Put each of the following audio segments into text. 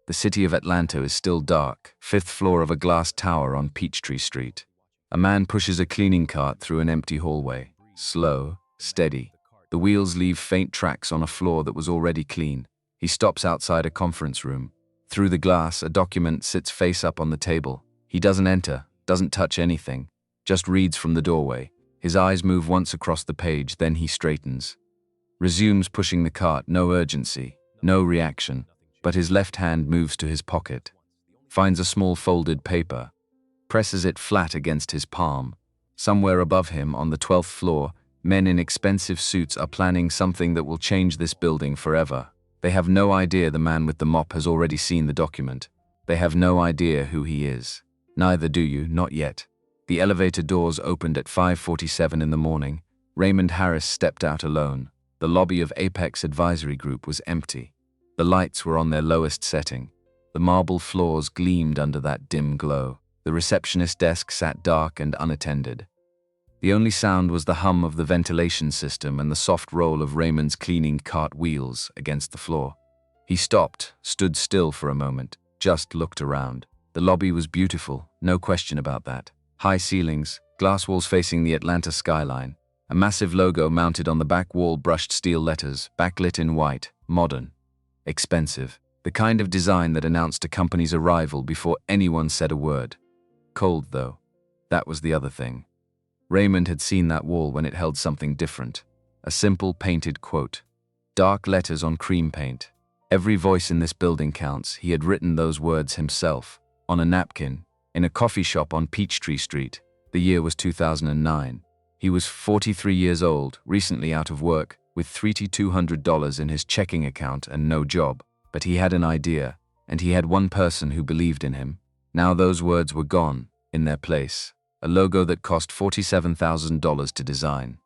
The city of Atlanta is still dark, fifth floor of a glass tower on Peachtree Street. A man pushes a cleaning cart through an empty hallway. Slow, steady. The wheels leave faint tracks on a floor that was already clean. He stops outside a conference room. Through the glass, a document sits face up on the table. He doesn't enter, doesn't touch anything, just reads from the doorway. His eyes move once across the page, then he straightens. Resumes pushing the cart, no urgency, no reaction, but his left hand moves to his pocket. Finds a small folded paper. Presses it flat against his palm. Somewhere above him, on the 12th floor, men in expensive suits are planning something that will change this building forever. They have no idea the man with the mop has already seen the document. They have no idea who he is. Neither do you, not yet. The elevator doors opened at 5:47 in the morning. Raymond Harris stepped out alone. The lobby of Apex Advisory Group was empty. The lights were on their lowest setting. The marble floors gleamed under that dim glow. The receptionist desk sat dark and unattended. The only sound was the hum of the ventilation system and the soft roll of Raymond's cleaning cart wheels against the floor. He stopped, stood still for a moment, just looked around. The lobby was beautiful, no question about that. High ceilings, glass walls facing the Atlanta skyline. A massive logo mounted on the back wall, brushed steel letters, backlit in white, modern. Expensive. The kind of design that announced a company's arrival before anyone said a word. Cold, though. That was the other thing. Raymond had seen that wall when it held something different. A simple painted quote. Dark letters on cream paint. Every voice in this building counts. He had written those words himself, on a napkin, in a coffee shop on Peachtree Street. The year was 2009. He was 43 years old, recently out of work, with $3,200 in his checking account and no job. But he had an idea, and he had one person who believed in him. Now those words were gone, in their place. A logo that cost $47,000 to design.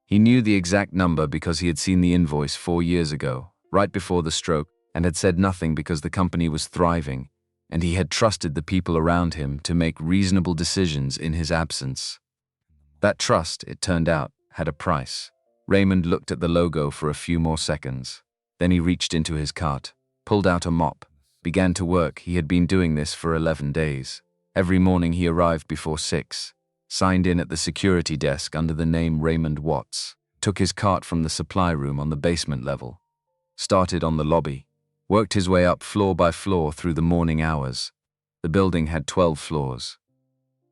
He knew the exact number because he had seen the invoice 4 years ago, right before the stroke, and had said nothing because the company was thriving, and he had trusted the people around him to make reasonable decisions in his absence. That trust, it turned out, had a price. Raymond looked at the logo for a few more seconds. Then he reached into his cart, pulled out a mop, began to work. He had been doing this for 11 days. Every morning he arrived before 6, signed in at the security desk under the name Raymond Watts, took his cart from the supply room on the basement level, started on the lobby, worked his way up floor by floor through the morning hours. The building had 12 floors.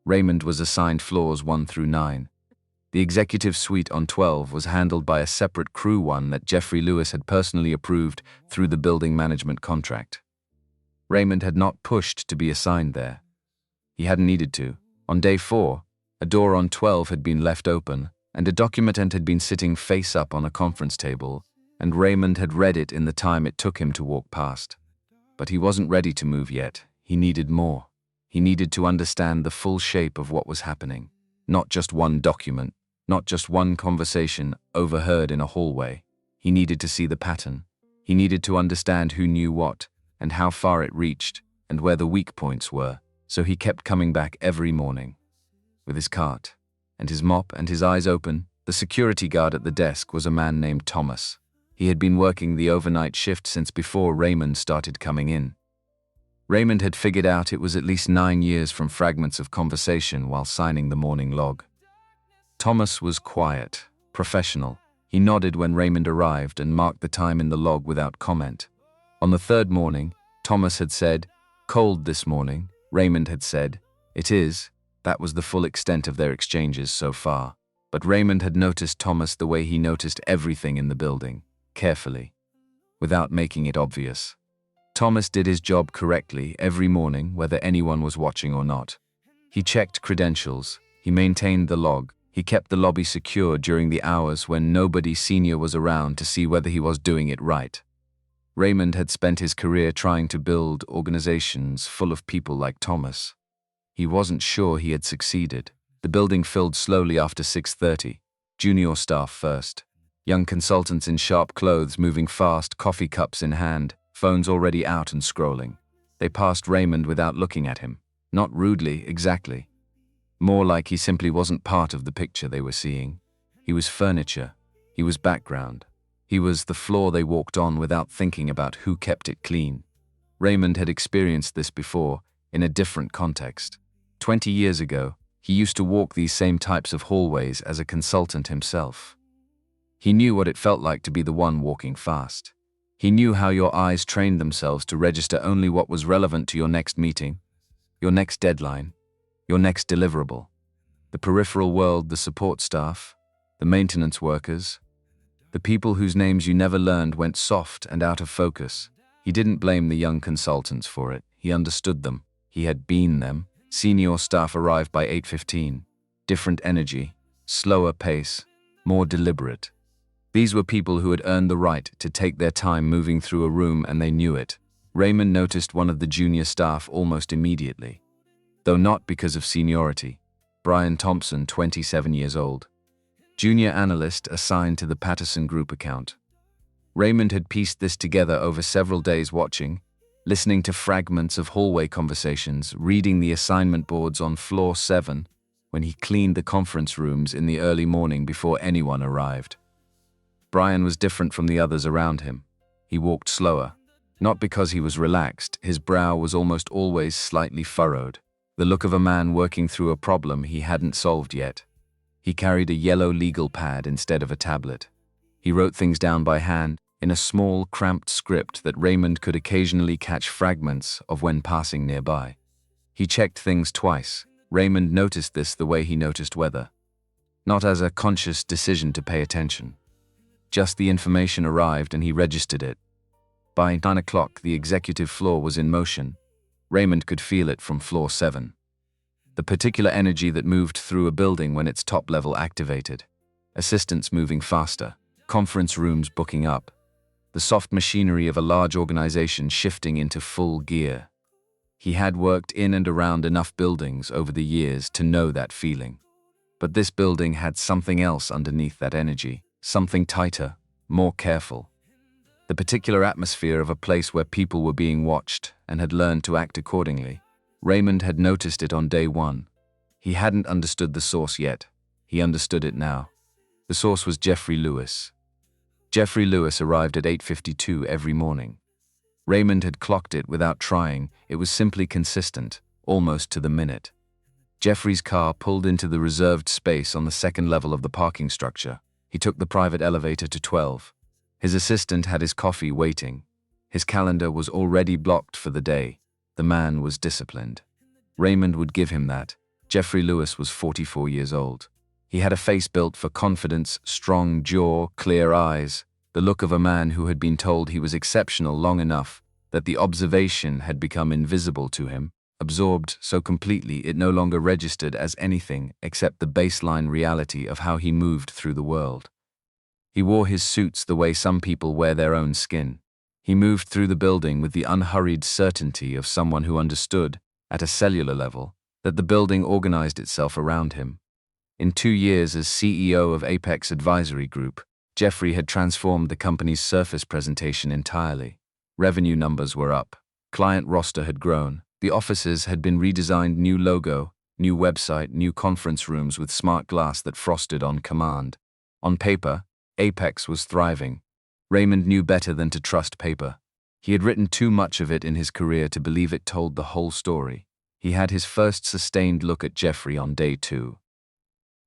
Raymond was assigned floors 1 through 9. The executive suite on 12 was handled by a separate crew, one that Jeffrey Lewis had personally approved through the building management contract. Raymond had not pushed to be assigned there. He hadn't needed to. On day 4, a door on 12 had been left open, and a document had been sitting face up on a conference table, and Raymond had read it in the time it took him to walk past. But he wasn't ready to move yet. He needed more. He needed to understand the full shape of what was happening. Not just one document, not just one conversation overheard in a hallway. He needed to see the pattern. He needed to understand who knew what, and how far it reached, and where the weak points were. So he kept coming back every morning. With his cart, and his mop, and his eyes open, the security guard at the desk was a man named Thomas. He had been working the overnight shift since before Raymond started coming in. Raymond had figured out it was at least 9 years from fragments of conversation while signing the morning log. Thomas was quiet, professional. He nodded when Raymond arrived and marked the time in the log without comment. On the 3rd morning, Thomas had said, "Cold this morning." Raymond had said, "It is." That was the full extent of their exchanges so far. But Raymond had noticed Thomas the way he noticed everything in the building, carefully, without making it obvious. Thomas did his job correctly every morning, whether anyone was watching or not. He checked credentials, he maintained the log, he kept the lobby secure during the hours when nobody senior was around to see whether he was doing it right. Raymond had spent his career trying to build organizations full of people like Thomas. He wasn't sure he had succeeded. The building filled slowly after 6:30. Junior staff first. Young consultants in sharp clothes moving fast, coffee cups in hand, phones already out and scrolling. They passed Raymond without looking at him. Not rudely, exactly. More like he simply wasn't part of the picture they were seeing. He was furniture. He was background. He was the floor they walked on without thinking about who kept it clean. Raymond had experienced this before, in a different context. 20 years ago, he used to walk these same types of hallways as a consultant himself. He knew what it felt like to be the one walking fast. He knew how your eyes trained themselves to register only what was relevant to your next meeting, your next deadline, your next deliverable. The peripheral world, the support staff, the maintenance workers, the people whose names you never learned went soft and out of focus. He didn't blame the young consultants for it. He understood them. He had been them. Senior staff arrived by 8:15. Different energy, slower pace, more deliberate. These were people who had earned the right to take their time moving through a room, and they knew it. Raymond noticed one of the junior staff almost immediately. Though not because of seniority. Brian Thompson, 27 years old. Junior analyst assigned to the Patterson Group account. Raymond had pieced this together over several days watching, listening to fragments of hallway conversations, reading the assignment boards on floor 7 when he cleaned the conference rooms in the early morning before anyone arrived. Brian was different from the others around him. He walked slower. Not because he was relaxed, his brow was almost always slightly furrowed, the look of a man working through a problem he hadn't solved yet. He carried a yellow legal pad instead of a tablet. He wrote things down by hand, in a small, cramped script that Raymond could occasionally catch fragments of when passing nearby. He checked things twice. Raymond noticed this the way he noticed weather. Not as a conscious decision to pay attention. Just the information arrived and he registered it. By 9 o'clock, the executive floor was in motion. Raymond could feel it from floor 7. The particular energy that moved through a building when its top level activated. Assistants moving faster. Conference rooms booking up. The soft machinery of a large organization shifting into full gear. He had worked in and around enough buildings over the years to know that feeling. But this building had something else underneath that energy, something tighter, more careful. The particular atmosphere of a place where people were being watched and had learned to act accordingly. Raymond had noticed it on day 1. He hadn't understood the source yet. He understood it now. The source was Jeffrey Lewis. Jeffrey Lewis arrived at 8:52 every morning. Raymond had clocked it without trying. It was simply consistent, almost to the minute. Jeffrey's car pulled into the reserved space on the second level of the parking structure. He took the private elevator to 12. His assistant had his coffee waiting. His calendar was already blocked for the day. The man was disciplined. Raymond would give him that. Jeffrey Lewis was 44 years old. He had a face built for confidence, strong jaw, clear eyes, the look of a man who had been told he was exceptional long enough that the observation had become invisible to him, absorbed so completely it no longer registered as anything except the baseline reality of how he moved through the world. He wore his suits the way some people wear their own skin. He moved through the building with the unhurried certainty of someone who understood, at a cellular level, that the building organized itself around him. In 2 years as CEO of Apex Advisory Group, Jeffrey had transformed the company's surface presentation entirely. Revenue numbers were up. Client roster had grown. The offices had been redesigned, new logo, new website, new conference rooms with smart glass that frosted on command. On paper, Apex was thriving. Raymond knew better than to trust paper. He had written too much of it in his career to believe it told the whole story. He had his first sustained look at Jeffrey on day 2.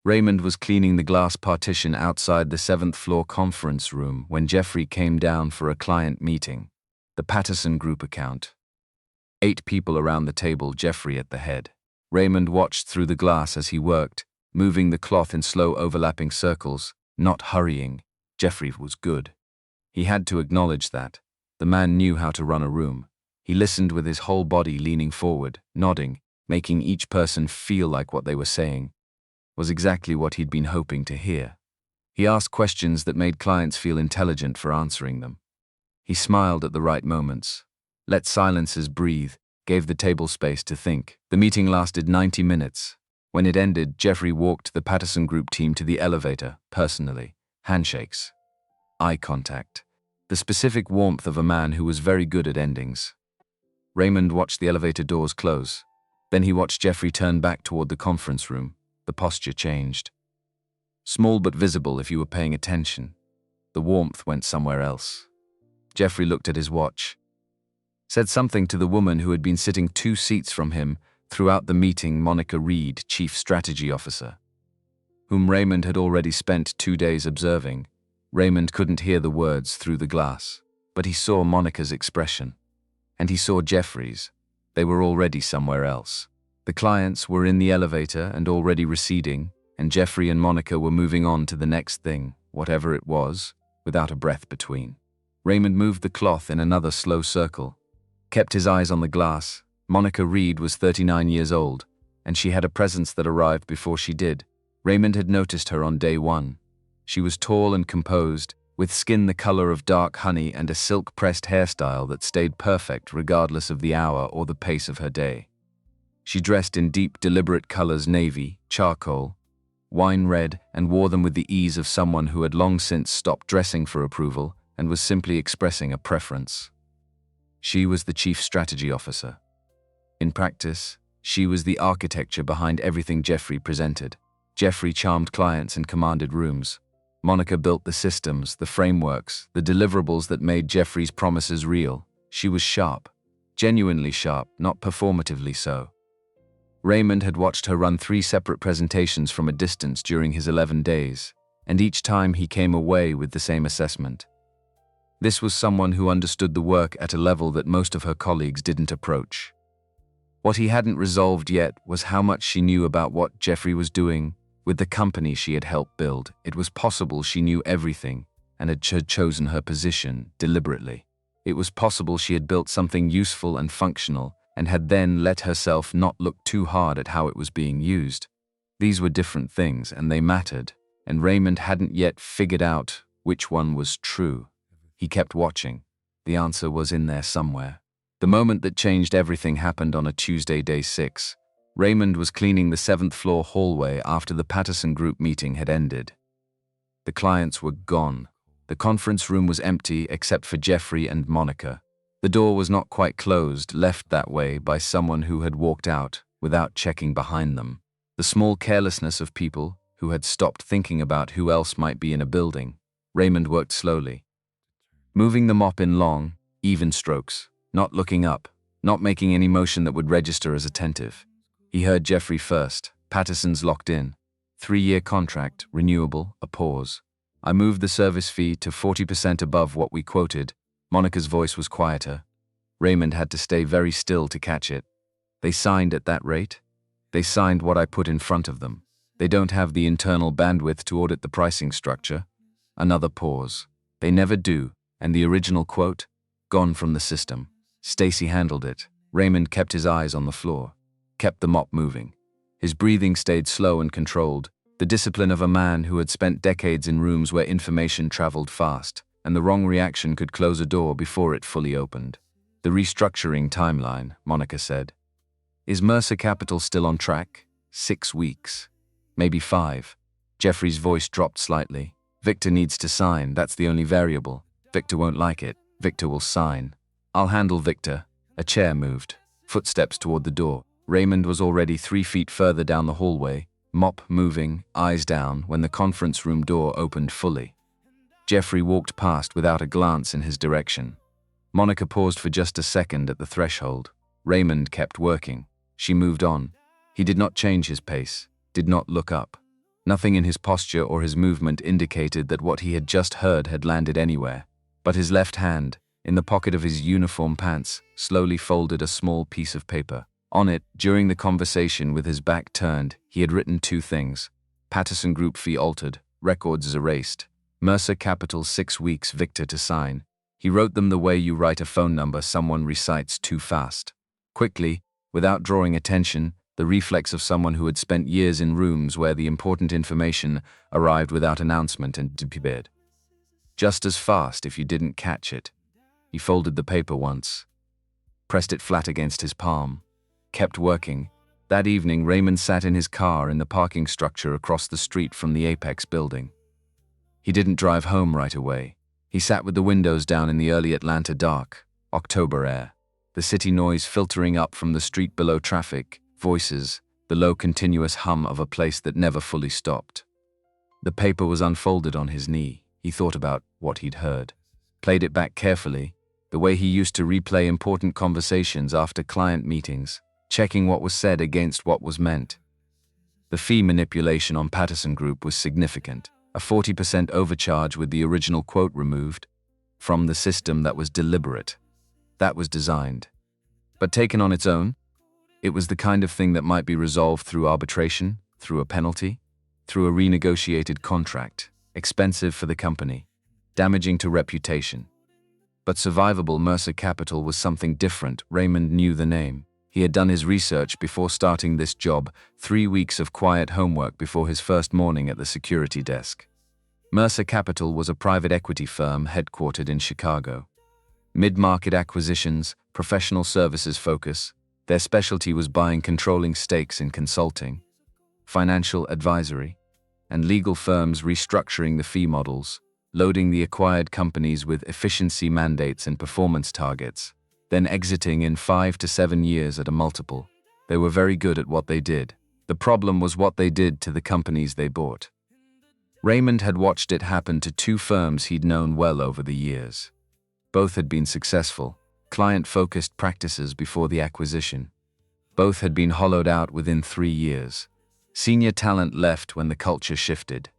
Raymond was cleaning the glass partition outside the 7th floor conference room when Jeffrey came down for a client meeting. The Patterson Group account. 8 people around the table, Jeffrey at the head. Raymond watched through the glass as he worked, moving the cloth in slow overlapping circles, not hurrying. Jeffrey was good. He had to acknowledge that. The man knew how to run a room. He listened with his whole body leaning forward, nodding, making each person feel like what they were saying was exactly what he'd been hoping to hear. He asked questions that made clients feel intelligent for answering them. He smiled at the right moments, let silences breathe, gave the table space to think. The meeting lasted 90 minutes. When it ended, Jeffrey walked the Patterson Group team to the elevator, personally. Handshakes. Eye contact. The specific warmth of a man who was very good at endings. Raymond watched the elevator doors close. Then he watched Jeffrey turn back toward the conference room. The posture changed. Small but visible if you were paying attention. The warmth went somewhere else. Jeffrey looked at his watch. said something to the woman who had been sitting 2 seats from him throughout the meeting, Monica Reed, Chief Strategy Officer, whom Raymond had already spent 2 days observing. Raymond couldn't hear the words through the glass, but he saw Monica's expression. And he saw Jeffrey's. They were already somewhere else. The clients were in the elevator and already receding, and Jeffrey and Monica were moving on to the next thing, whatever it was, without a breath between. Raymond moved the cloth in another slow circle, kept his eyes on the glass. Monica Reed was 39 years old, and she had a presence that arrived before she did. Raymond had noticed her on day 1. She was tall and composed, with skin the color of dark honey and a silk-pressed hairstyle that stayed perfect regardless of the hour or the pace of her day. She dressed in deep, deliberate colors: navy, charcoal, wine red, and wore them with the ease of someone who had long since stopped dressing for approval and was simply expressing a preference. She was the Chief Strategy Officer. In practice, she was the architecture behind everything Jeffrey presented. Jeffrey charmed clients and commanded rooms. Monica built the systems, the frameworks, the deliverables that made Jeffrey's promises real. She was sharp, genuinely sharp, not performatively so. Raymond had watched her run 3 separate presentations from a distance during his 11 days, and each time he came away with the same assessment. This was someone who understood the work at a level that most of her colleagues didn't approach. What he hadn't resolved yet was how much she knew about what Jeffrey was doing with the company she had helped build. It was possible she knew everything and had chosen her position deliberately. It was possible she had built something useful and functional and had then let herself not look too hard at how it was being used. These were different things, and they mattered, and Raymond hadn't yet figured out which one was true. He kept watching. The answer was in there somewhere. The moment that changed everything happened on a Tuesday, day 6. Raymond was cleaning the 7th floor hallway after the Patterson Group meeting had ended. The clients were gone. The conference room was empty except for Jeffrey and Monica. The door was not quite closed, left that way by someone who had walked out without checking behind them. The small carelessness of people who had stopped thinking about who else might be in a building. Raymond worked slowly, moving the mop in long, even strokes, not looking up, not making any motion that would register as attentive. He heard Jeffrey first. Patterson's locked in. 3-year contract, renewable, a pause. I moved the service fee to 40% above what we quoted. Monica's voice was quieter. Raymond had to stay very still to catch it. They signed at that rate? They signed what I put in front of them. They don't have the internal bandwidth to audit the pricing structure. Another pause. They never do, and the original quote? Gone from the system. Stacy handled it. Raymond kept his eyes on the floor, kept the mop moving. His breathing stayed slow and controlled, the discipline of a man who had spent decades in rooms where information traveled fast, and the wrong reaction could close a door before it fully opened. The restructuring timeline, Monica said. Is Mercer Capital still on track? 6 weeks. Maybe 5. Jeffrey's voice dropped slightly. Victor needs to sign, that's the only variable. Victor won't like it. Victor will sign. I'll handle Victor. A chair moved. Footsteps toward the door. Raymond was already 3 feet further down the hallway, mop moving, eyes down, when the conference room door opened fully. Jeffrey walked past without a glance in his direction. Monica paused for just a second at the threshold. Raymond kept working. She moved on. He did not change his pace, did not look up. Nothing in his posture or his movement indicated that what he had just heard had landed anywhere. But his left hand, in the pocket of his uniform pants, slowly folded a small piece of paper. On it, during the conversation with his back turned, he had written 2 things. Patterson Group fee altered, records erased. Mercer Capital 6 weeks, Victor to sign. He wrote them the way you write a phone number someone recites too fast. Quickly, without drawing attention, the reflex of someone who had spent years in rooms where the important information arrived without announcement and disappeared. Just as fast if you didn't catch it. He folded the paper once, pressed it flat against his palm, kept working. That evening, Raymond sat in his car in the parking structure across the street from the Apex building. He didn't drive home right away. He sat with the windows down in the early Atlanta dark, October air, the city noise filtering up from the street below, traffic, voices, the low continuous hum of a place that never fully stopped. The paper was unfolded on his knee. He thought about what he'd heard, played it back carefully, The way he used to replay important conversations after client meetings, checking what was said against what was meant. The fee manipulation on Patterson Group was significant, a 40% overcharge with the original quote removed from the system that was deliberate, that was designed. But taken on its own, it was the kind of thing that might be resolved through arbitration, through a penalty, through a renegotiated contract, expensive for the company, damaging to reputation. But survivable Mercer Capital was something different. Raymond knew the name. He had done his research before starting this job, 3 weeks of quiet homework before his first morning at the security desk. Mercer Capital was a private equity firm headquartered in Chicago. Mid-market acquisitions, professional services focus. Their specialty was buying controlling stakes in consulting, financial advisory, and legal firms restructuring the fee models, loading the acquired companies with efficiency mandates and performance targets, then exiting in 5 to 7 years at a multiple. They were very good at what they did. The problem was what they did to the companies they bought. Raymond had watched it happen to 2 firms he'd known well over the years. Both had been successful, client-focused practices before the acquisition. Both had been hollowed out within 3 years. Senior talent left when the culture shifted.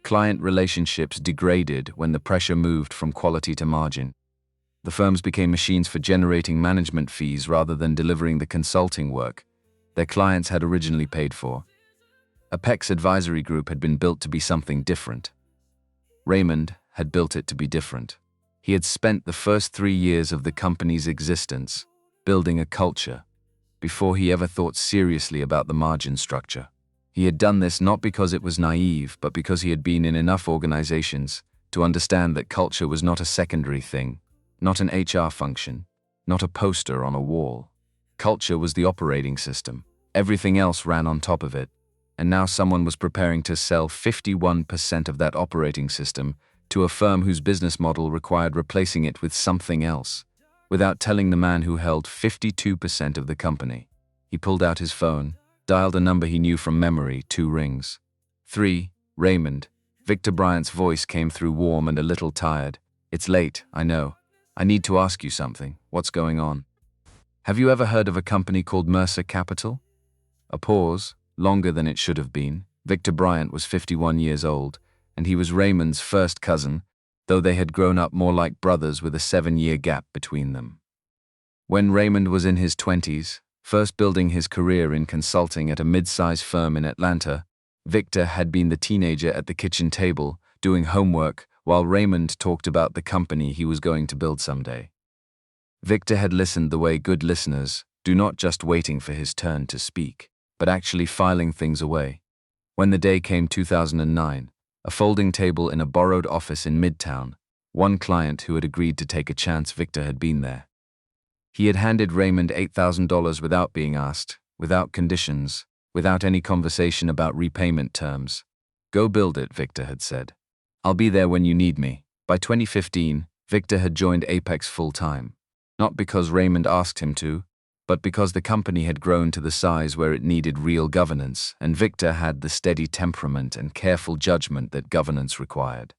Client relationships degraded when the pressure moved from quality to margin. The firms became machines for generating management fees rather than delivering the consulting work their clients had originally paid for. Apex Advisory Group had been built to be something different. Raymond had built it to be different. He had spent the first 3 years of the company's existence building a culture before he ever thought seriously about the margin structure. He had done this not because it was naive, but because he had been in enough organizations to understand that culture was not a secondary thing, not an HR function, not a poster on a wall. Culture was the operating system. Everything else ran on top of it. And now someone was preparing to sell 51% of that operating system to a firm whose business model required replacing it with something else, without telling the man who held 52% of the company. He pulled out his phone, dialed a number he knew from memory, 2 rings. 3, Raymond. Victor Bryant's voice came through warm and a little tired. It's late, I know. I need to ask you something. What's going on? Have you ever heard of a company called Mercer Capital? A pause, longer than it should have been. Victor Bryant was 51 years old, and he was Raymond's first cousin, though they had grown up more like brothers with a 7-year gap between them. When Raymond was in his 20s, first building his career in consulting at a mid-size firm in Atlanta, Victor had been the teenager at the kitchen table, doing homework, while Raymond talked about the company he was going to build someday. Victor had listened the way good listeners do, not just waiting for his turn to speak, but actually filing things away. When the day came 2009, a folding table in a borrowed office in Midtown, one client who had agreed to take a chance Victor had been there. He had handed Raymond $8,000 without being asked, without conditions, without any conversation about repayment terms. Go build it, Victor had said. I'll be there when you need me. By 2015, Victor had joined Apex full-time. Not because Raymond asked him to, but because the company had grown to the size where it needed real governance, and Victor had the steady temperament and careful judgment that governance required.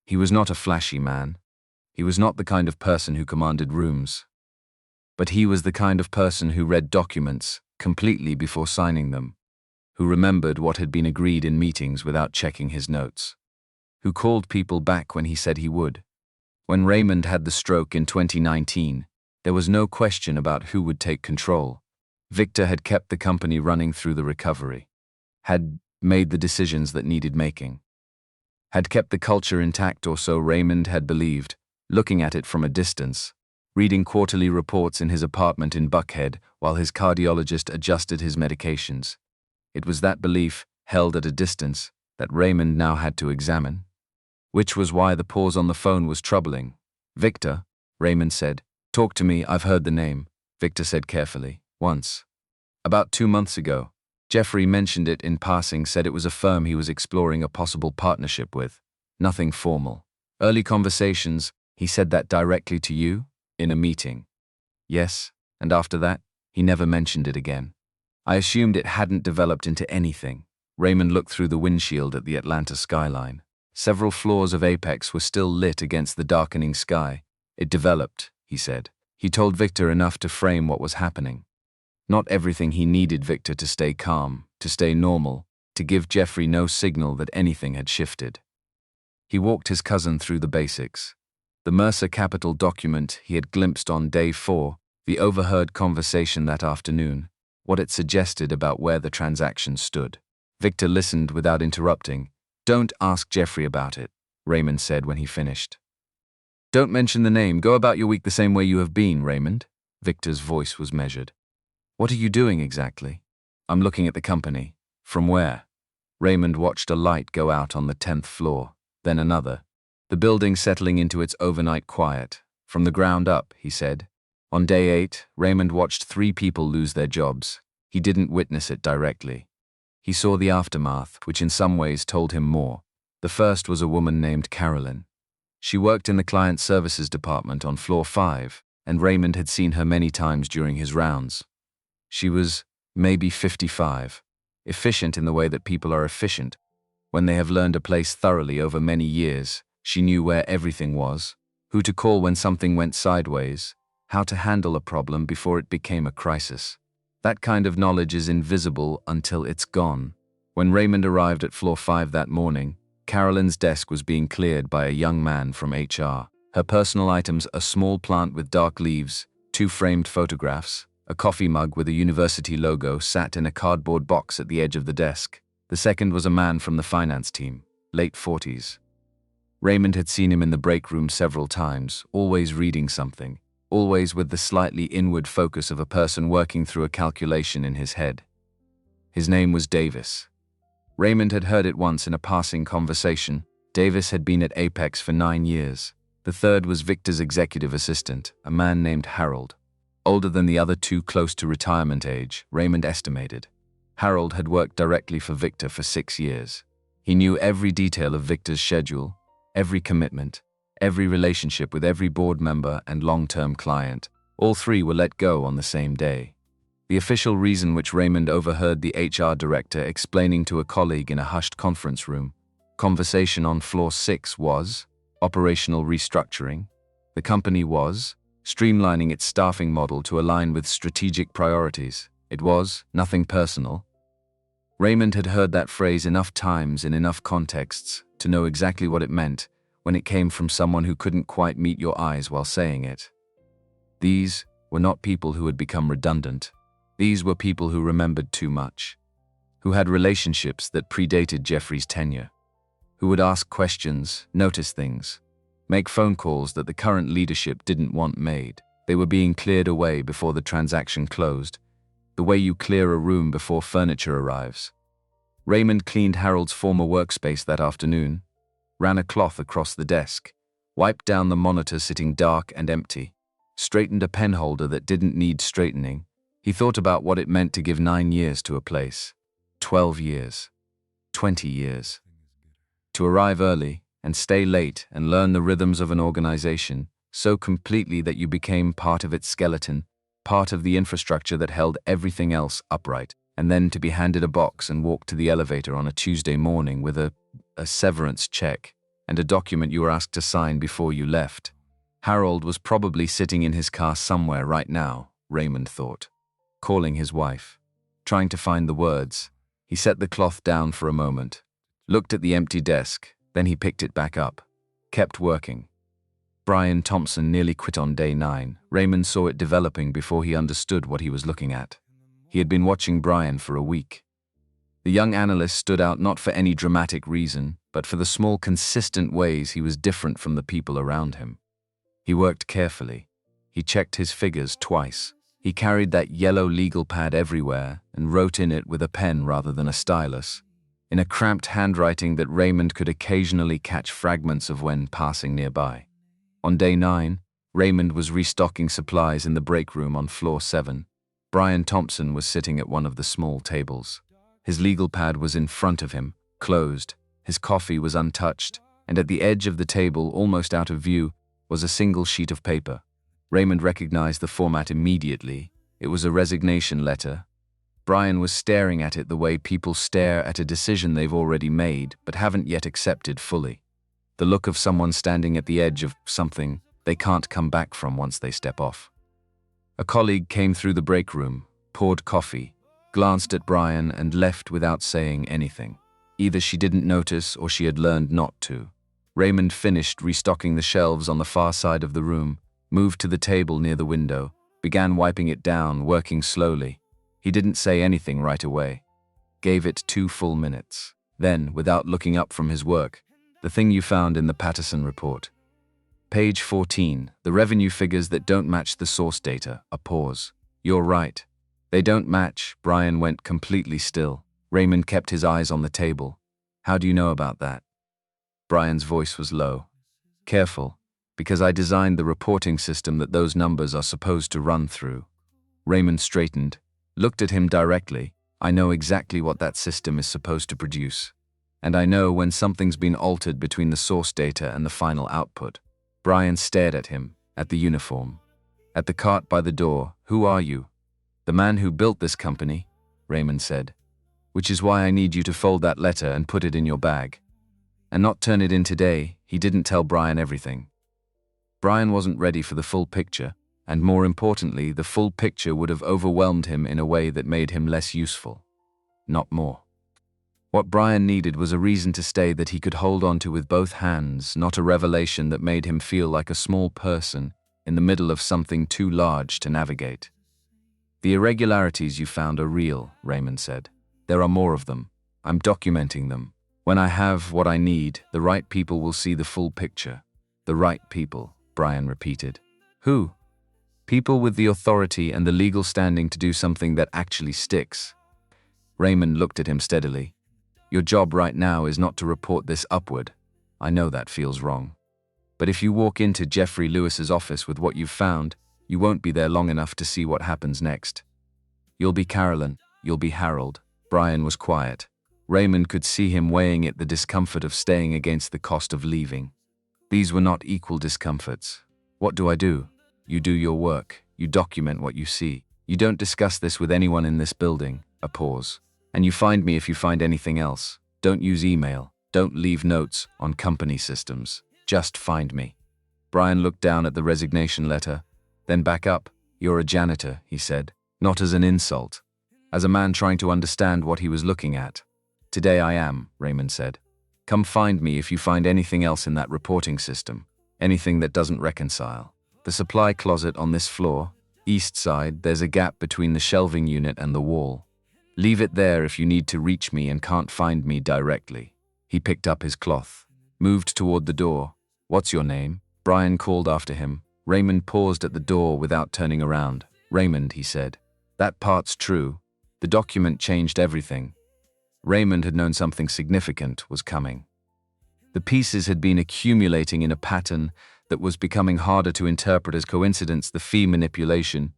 He was not a flashy man. He was not the kind of person who commanded rooms. But he was the kind of person who read documents completely before signing them, who remembered what had been agreed in meetings without checking his notes, who called people back when he said he would. When Raymond had the stroke in 2019, there was no question about who would take control. Victor had kept the company running through the recovery, had made the decisions that needed making, had kept the culture intact, or so Raymond had believed, looking at it from a distance, reading quarterly reports in his apartment in Buckhead while his cardiologist adjusted his medications. It was that belief, held at a distance, that Raymond now had to examine. Which was why the pause on the phone was troubling. Victor, Raymond said. Talk to me, I've heard the name, Victor said carefully. Once. About 2 months ago. Jeffrey mentioned it in passing, said it was a firm he was exploring a possible partnership with. Nothing formal. Early conversations, he said that directly to you? In a meeting. Yes, and after that, he never mentioned it again. I assumed it hadn't developed into anything. Raymond looked through the windshield at the Atlanta skyline. Several floors of Apex were still lit against the darkening sky. It developed, he said. He told Victor enough to frame what was happening. Not everything he needed Victor to stay calm, to stay normal, to give Jeffrey no signal that anything had shifted. He walked his cousin through the basics. The Mercer Capital document he had glimpsed on day 4, the overheard conversation that afternoon, what it suggested about where the transaction stood. Victor listened without interrupting. "Don't ask Jeffrey about it," Raymond said when he finished. "Don't mention the name. Go about your week the same way you have been, Raymond." Victor's voice was measured. "What are you doing exactly?" "I'm looking at the company." "From where?" Raymond watched a light go out on the 10th floor, then another, the building settling into its overnight quiet. "From the ground up," he said. On day 8, Raymond watched 3 people lose their jobs. He didn't witness it directly. He saw the aftermath, which in some ways told him more. The first was a woman named Carolyn. She worked in the client services department on floor 5, and Raymond had seen her many times during his rounds. She was maybe 55, efficient in the way that people are efficient. When they have learned a place thoroughly over many years, she knew where everything was, who to call when something went sideways, how to handle a problem before it became a crisis. That kind of knowledge is invisible until it's gone. When Raymond arrived at floor 5 that morning, Carolyn's desk was being cleared by a young man from HR. Her personal items, a small plant with dark leaves, 2 framed photographs, a coffee mug with a university logo, sat in a cardboard box at the edge of the desk. The second was a man from the finance team, late 40s. Raymond had seen him in the break room several times, always reading something, always with the slightly inward focus of a person working through a calculation in his head. His name was Davis. Raymond had heard it once in a passing conversation. Davis had been at Apex for 9 years. The third was Victor's executive assistant, a man named Harold. Older than the other 2, close to retirement age, Raymond estimated. Harold had worked directly for Victor for 6 years. He knew every detail of Victor's schedule, every commitment, every relationship with every board member and long-term client. All 3 were let go on the same day. The official reason, which Raymond overheard the HR director explaining to a colleague in a hushed conference room, conversation on floor 6, was operational restructuring. The company was streamlining its staffing model to align with strategic priorities. It was nothing personal. Raymond had heard that phrase enough times in enough contexts to know exactly what it meant when it came from someone who couldn't quite meet your eyes while saying it. These were not people who had become redundant. These were people who remembered too much, who had relationships that predated Jeffrey's tenure, who would ask questions, notice things, make phone calls that the current leadership didn't want made. They were being cleared away before the transaction closed, the way you clear a room before furniture arrives. Raymond cleaned Harold's former workspace that afternoon, ran a cloth across the desk, wiped down the monitor sitting dark and empty, straightened a pen holder that didn't need straightening. He thought about what it meant to give 9 years to a place, 12 years, 20 years. To arrive early and stay late and learn the rhythms of an organization so completely that you became part of its skeleton, part of the infrastructure that held everything else upright, and then to be handed a box and walked to the elevator on a Tuesday morning with a severance check and a document you were asked to sign before you left. Harold was probably sitting in his car somewhere right now, Raymond thought, calling his wife, trying to find the words. He set the cloth down for a moment, looked at the empty desk, then he picked it back up, kept working. Brian Thompson nearly quit on day 9. Raymond saw it developing before he understood what he was looking at. He had been watching Brian for a week. The young analyst stood out not for any dramatic reason, but for the small, consistent ways he was different from the people around him. He worked carefully. He checked his figures twice. He carried that yellow legal pad everywhere and wrote in it with a pen rather than a stylus, in a cramped handwriting that Raymond could occasionally catch fragments of when passing nearby. On day 9, Raymond was restocking supplies in the break room on floor 7. Brian Thompson was sitting at one of the small tables. His legal pad was in front of him, closed. His coffee was untouched, and at the edge of the table, almost out of view, was a single sheet of paper. Raymond recognized the format immediately. It was a resignation letter. Brian was staring at it the way people stare at a decision they've already made but haven't yet accepted fully. The look of someone standing at the edge of something, they can't come back from once they step off. A colleague came through the break room, poured coffee, glanced at Brian and left without saying anything. Either she didn't notice or she had learned not to. Raymond finished restocking the shelves on the far side of the room, moved to the table near the window, began wiping it down, working slowly. He didn't say anything right away. Gave it 2 full minutes. Then, without looking up from his work, the thing you found in the Patterson report. Page 14, the revenue figures that don't match the source data. A pause. You're right. They don't match. Brian went completely still. Raymond kept his eyes on the table. How do you know about that? Brian's voice was low. Careful, because I designed the reporting system that those numbers are supposed to run through. Raymond straightened, looked at him directly. I know exactly what that system is supposed to produce. And I know when something's been altered between the source data and the final output. Brian stared at him, at the uniform. At the cart by the door. Who are you? The man who built this company, Raymond said. Which is why I need you to fold that letter and put it in your bag. And not turn it in today. He didn't tell Brian everything. Brian wasn't ready for the full picture, and more importantly, the full picture would have overwhelmed him in a way that made him less useful. Not more. What Brian needed was a reason to stay that he could hold on to with both hands, not a revelation that made him feel like a small person in the middle of something too large to navigate. The irregularities you found are real, Raymond said. There are more of them. I'm documenting them. When I have what I need, the right people will see the full picture. The right people, Brian repeated. Who? People with the authority and the legal standing to do something that actually sticks. Raymond looked at him steadily. Your job right now is not to report this upward. I know that feels wrong. But if you walk into Jeffrey Lewis's office with what you've found, you won't be there long enough to see what happens next. You'll be Carolyn, you'll be Harold. Brian was quiet. Raymond could see him weighing it, the discomfort of staying against the cost of leaving. These were not equal discomforts. What do I do? You do your work. You document what you see. You don't discuss this with anyone in this building. A pause. And you find me if you find anything else. Don't use email. Don't leave notes on company systems. Just find me. Brian looked down at the resignation letter, then back up. You're a janitor, he said, not as an insult, as a man trying to understand what he was looking at. Today I am, Raymond said. Come find me if you find anything else in that reporting system, anything that doesn't reconcile. The supply closet on this floor, east side, there's a gap between the shelving unit and the wall. Leave it there if you need to reach me and can't find me directly. He picked up his cloth, moved toward the door. What's your name? Brian called after him. Raymond paused at the door without turning around. Raymond, he said. That part's true. The document changed everything. Raymond had known something significant was coming. The pieces had been accumulating in a pattern that was becoming harder to interpret as coincidence. The fee manipulation,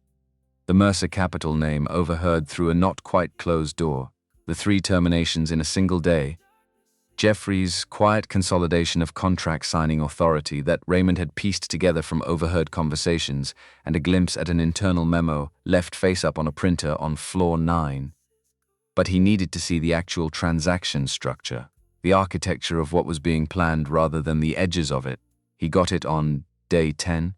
the Mercer Capital name overheard through a not quite closed door, the 3 terminations in a single day, Jeffrey's quiet consolidation of contract signing authority that Raymond had pieced together from overheard conversations and a glimpse at an internal memo left face up on a printer on floor 9. But he needed to see the actual transaction structure, the architecture of what was being planned rather than the edges of it. He got it on day 10.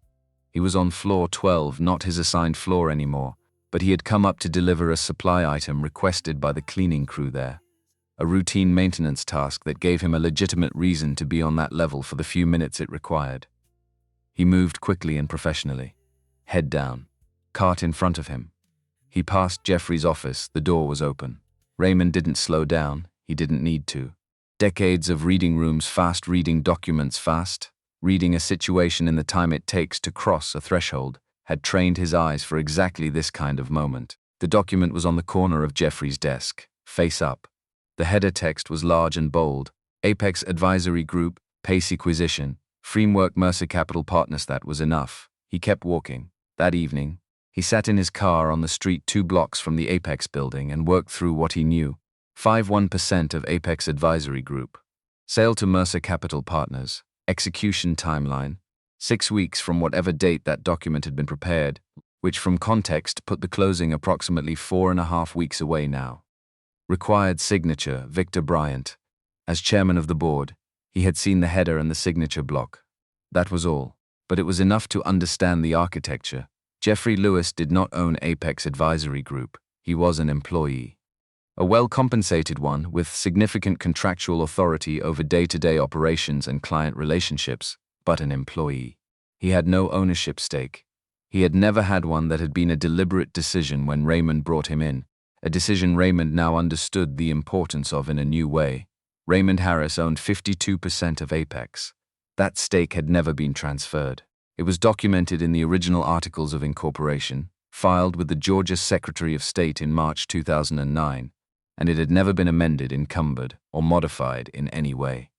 He was on floor 12, not his assigned floor anymore, but he had come up to deliver a supply item requested by the cleaning crew there. A routine maintenance task that gave him a legitimate reason to be on that level for the few minutes it required. He moved quickly and professionally. Head down. Cart in front of him. He passed Jeffrey's office. The door was open. Raymond didn't slow down. He didn't need to. Decades of reading rooms fast, reading documents fast, reading a situation in the time it takes to cross a threshold, had trained his eyes for exactly this kind of moment. The document was on the corner of Jeffrey's desk, face up. The header text was large and bold. Apex Advisory Group, Pace Acquisition, Framework Mercer Capital Partners. That was enough. He kept walking. That evening, he sat in his car on the street 2 blocks from the Apex building and worked through what he knew. 51% of Apex Advisory Group. Sale to Mercer Capital Partners. Execution timeline. 6 weeks from whatever date that document had been prepared, which from context put the closing approximately 4.5 weeks away now. Required signature, Victor Bryant. As chairman of the board, he had seen the header and the signature block. That was all. but it was enough to understand the architecture. Jeffrey Lewis did not own Apex Advisory Group. He was an employee. A well-compensated one with significant contractual authority over day-to-day operations and client relationships, but an employee. He had no ownership stake. He had never had one that had been a deliberate decision when Raymond brought him in, a decision Raymond now understood the importance of in a new way. Raymond Harris owned 52% of Apex. That stake had never been transferred. It was documented in the original Articles of Incorporation, filed with the Georgia Secretary of State in March 2009, and it had never been amended, encumbered, or modified in any way.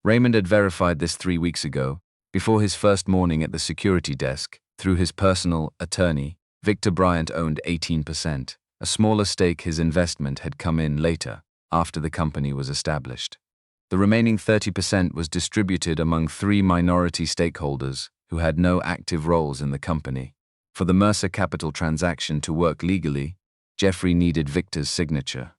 Raymond had verified this 3 weeks ago, before his first morning at the security desk. Through his personal attorney, Victor Bryant owned 18%. A smaller stake, his investment, had come in later, after the company was established. The remaining 30% was distributed among 3 minority stakeholders who had no active roles in the company. For the Mercer Capital transaction to work legally, Jeffrey needed Victor's signature.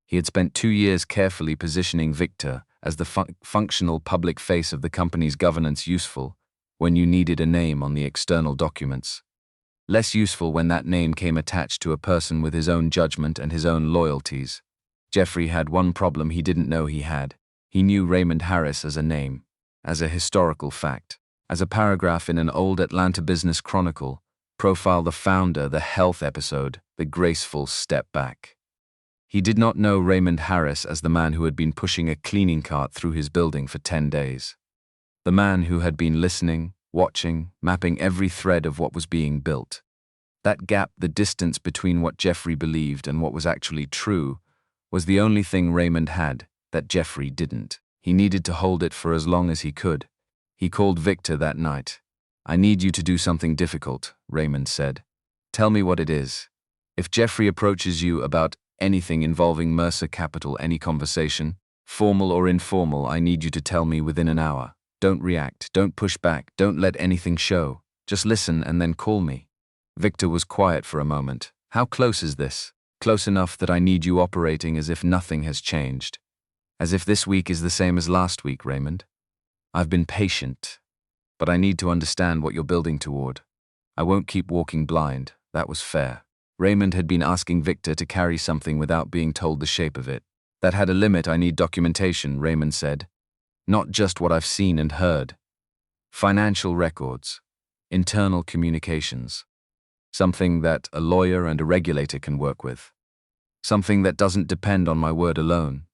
He had spent 2 years carefully positioning Victor as the functional public face of the company's governance, useful when you needed a name on the external documents. Less useful when that name came attached to a person with his own judgment and his own loyalties. Jeffrey had one problem he didn't know he had. He knew Raymond Harris as a name, as a historical fact, as a paragraph in an old Atlanta Business Chronicle, profile the founder, the health episode, the graceful step back. He did not know Raymond Harris as the man who had been pushing a cleaning cart through his building for 10 days. The man who had been listening, watching, mapping every thread of what was being built. That gap, the distance between what Jeffrey believed and what was actually true, was the only thing Raymond had that Jeffrey didn't. He needed to hold it for as long as he could. He called Victor that night. "I need you to do something difficult," Raymond said. "Tell me what it is. If Jeffrey approaches you about anything involving Mercer Capital, any conversation, formal or informal, I need you to tell me within an hour. Don't react, don't push back, don't let anything show. Just listen and then call me." Victor was quiet for a moment. "How close is this?" "Close enough that I need you operating as if nothing has changed. As if this week is the same as last week, Raymond. I've been patient, but I need to understand what you're building toward. I won't keep walking blind. That was fair." Raymond had been asking Victor to carry something without being told the shape of it. "That had a limit. I need documentation," Raymond said. "Not just what I've seen and heard. Financial records, internal communications. Something that a lawyer and a regulator can work with. Something that doesn't depend on my word alone."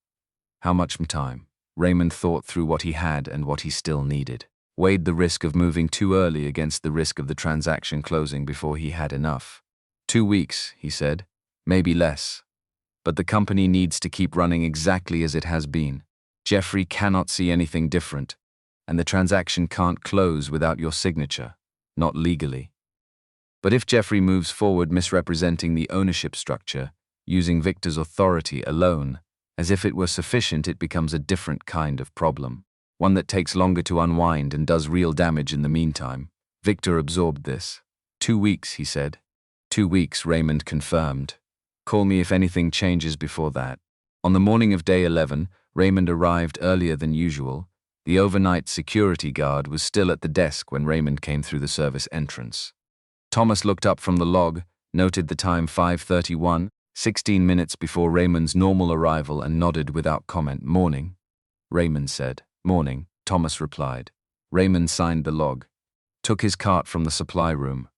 How much time? Raymond thought through what he had and what he still needed. Weighed the risk of moving too early against the risk of the transaction closing before he had enough. 2 weeks, he said. Maybe less. But the company needs to keep running exactly as it has been. Jeffrey cannot see anything different, and the transaction can't close without your signature, not legally. But if Jeffrey moves forward misrepresenting the ownership structure, using Victor's authority alone, as if it were sufficient, it becomes a different kind of problem, one that takes longer to unwind and does real damage in the meantime. Victor absorbed this. 2 weeks, he said. 2 weeks, Raymond confirmed. Call me if anything changes before that. On the morning of day 11, Raymond arrived earlier than usual. The overnight security guard was still at the desk when Raymond came through the service entrance. Thomas looked up from the log, noted the time 5:31, 16 minutes before Raymond's normal arrival, and nodded without comment. "Morning," Raymond said. "Morning," Thomas replied. Raymond signed the log, took his cart from the supply room,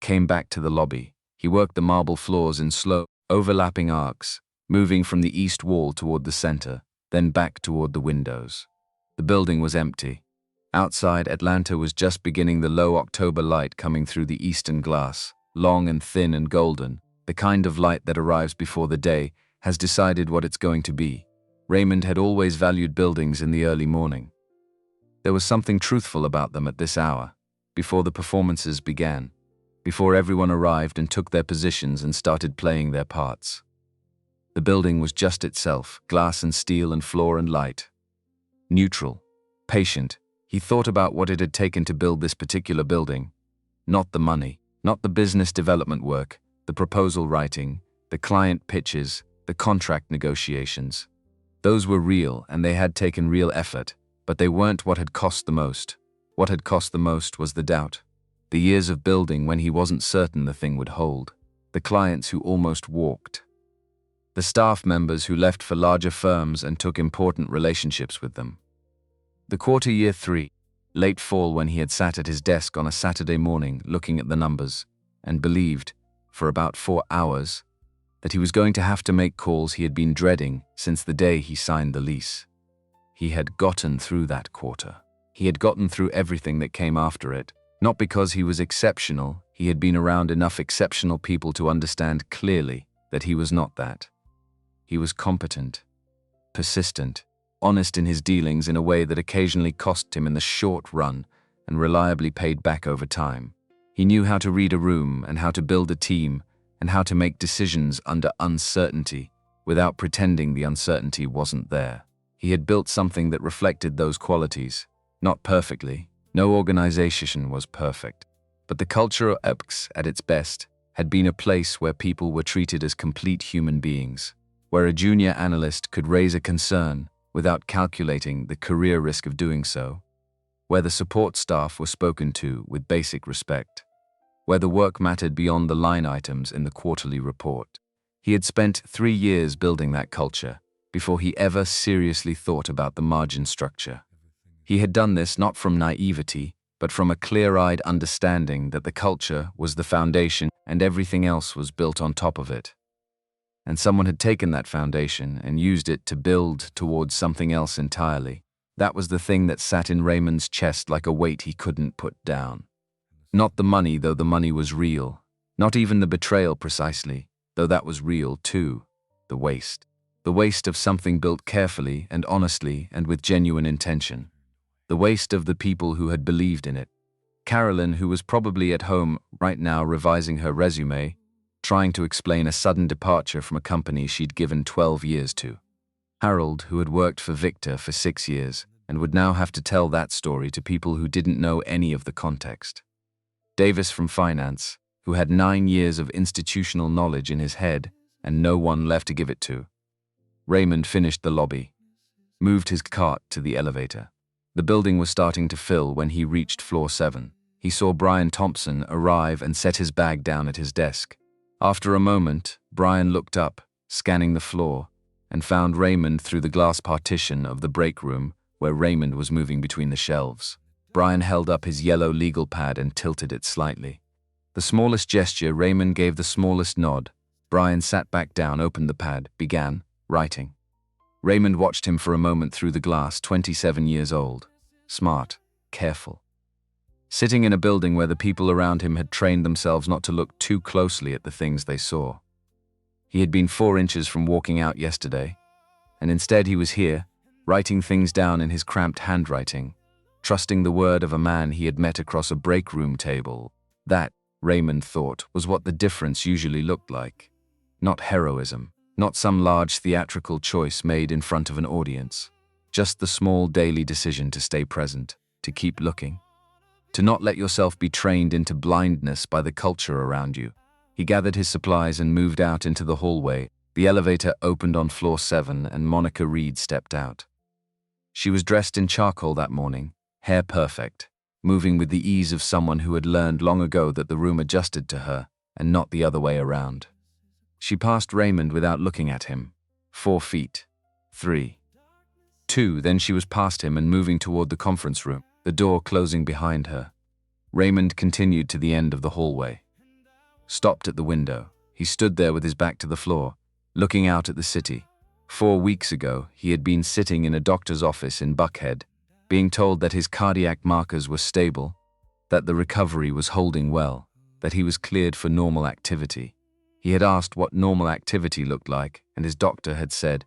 came back to the lobby. He worked the marble floors in slow, overlapping arcs, moving from the east wall toward the center, then back toward the windows. The building was empty. Outside, Atlanta was just beginning, the low October light coming through the eastern glass, long and thin and golden, the kind of light that arrives before the day has decided what it's going to be. Raymond had always valued buildings in the early morning. There was something truthful about them at this hour, before the performances began, before everyone arrived and took their positions and started playing their parts. The building was just itself, glass and steel and floor and light. Neutral, patient. He thought about what it had taken to build this particular building. Not the money, not the business development work, the proposal writing, the client pitches, the contract negotiations. Those were real and they had taken real effort, but they weren't what had cost the most. What had cost the most was the doubt. The years of building when he wasn't certain the thing would hold. The clients who almost walked. The staff members who left for larger firms and took important relationships with them. The quarter year 3, late fall, when he had sat at his desk on a Saturday morning looking at the numbers and believed, for about 4 hours, that he was going to have to make calls he had been dreading since the day he signed the lease. He had gotten through that quarter. He had gotten through everything that came after it, not because he was exceptional. He had been around enough exceptional people to understand clearly that he was not that. He was competent, persistent, honest in his dealings in a way that occasionally cost him in the short run and reliably paid back over time. He knew how to read a room and how to build a team and how to make decisions under uncertainty without pretending the uncertainty wasn't there. He had built something that reflected those qualities. Not perfectly. No organization was perfect. But the culture of EPX at its best had been a place where people were treated as complete human beings, where a junior analyst could raise a concern without calculating the career risk of doing so, where the support staff were spoken to with basic respect, where the work mattered beyond the line items in the quarterly report. He had spent 3 years building that culture before he ever seriously thought about the margin structure. He had done this not from naivety, but from a clear-eyed understanding that the culture was the foundation and everything else was built on top of it. And someone had taken that foundation and used it to build towards something else entirely. That was the thing that sat in Raymond's chest like a weight he couldn't put down. Not the money, though the money was real. Not even the betrayal precisely, though that was real too. The waste. The waste of something built carefully and honestly and with genuine intention. The waste of the people who had believed in it. Carolyn, who was probably at home right now revising her resume, trying to explain a sudden departure from a company she'd given 12 years to. Harold, who had worked for Victor for 6 years and would now have to tell that story to people who didn't know any of the context. Davis from finance, who had 9 years of institutional knowledge in his head and no one left to give it to. Raymond finished the lobby, moved his cart to the elevator. The building was starting to fill when he reached floor 7. He saw Brian Thompson arrive and set his bag down at his desk. After a moment, Brian looked up, scanning the floor, and found Raymond through the glass partition of the break room where Raymond was moving between the shelves. Brian held up his yellow legal pad and tilted it slightly. The smallest gesture, Raymond gave the smallest nod. Brian sat back down, opened the pad, began writing. Raymond watched him for a moment through the glass. 27 years old. Smart. Careful. Sitting in a building where the people around him had trained themselves not to look too closely at the things they saw. He had been 4 inches from walking out yesterday, and instead he was here, writing things down in his cramped handwriting, trusting the word of a man he had met across a break room table. That, Raymond thought, was what the difference usually looked like. Not heroism. Not some large theatrical choice made in front of an audience. Just the small daily decision to stay present, to keep looking. To not let yourself be trained into blindness by the culture around you. He gathered his supplies and moved out into the hallway. The elevator opened on floor 7 and Monica Reed stepped out. She was dressed in charcoal that morning, hair perfect, moving with the ease of someone who had learned long ago that the room adjusted to her and not the other way around. She passed Raymond without looking at him. 4 feet. 3. 2, then she was past him and moving toward the conference room, the door closing behind her. Raymond continued to the end of the hallway. Stopped at the window. He stood there with his back to the floor, looking out at the city. 4 weeks ago, he had been sitting in a doctor's office in Buckhead, being told that his cardiac markers were stable, that the recovery was holding well, that he was cleared for normal activity. He had asked what normal activity looked like, and his doctor had said,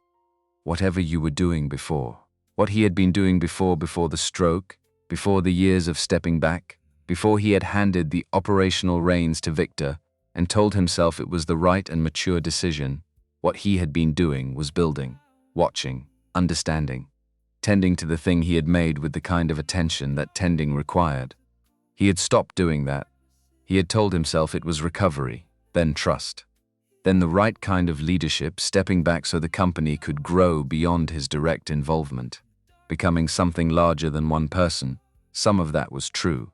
whatever you were doing before. What he had been doing before the stroke, before the years of stepping back, before he had handed the operational reins to Victor and told himself it was the right and mature decision. What he had been doing was building, watching, understanding, tending to the thing he had made with the kind of attention that tending required. He had stopped doing that. He had told himself it was recovery, then trust. Then the right kind of leadership, stepping back so the company could grow beyond his direct involvement, becoming something larger than one person, Some of that was true.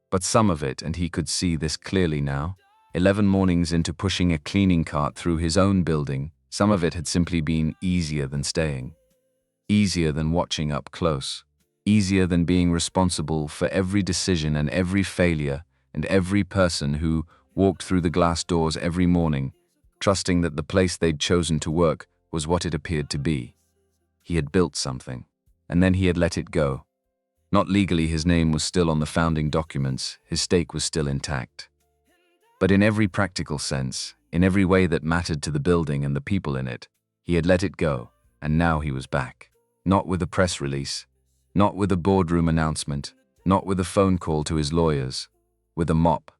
But some of it, and he could see this clearly now, 11 mornings into pushing a cleaning cart through his own building, some of it had simply been easier than staying. Easier than watching up close. Easier than being responsible for every decision and every failure and every person who walked through the glass doors every morning, trusting that the place they'd chosen to work was what it appeared to be. He had built something, and then he had let it go. Not legally, his name was still on the founding documents, his stake was still intact. But in every practical sense, in every way that mattered to the building and the people in it, he had let it go, and now he was back. Not with a press release, not with a boardroom announcement, not with a phone call to his lawyers, with a mop,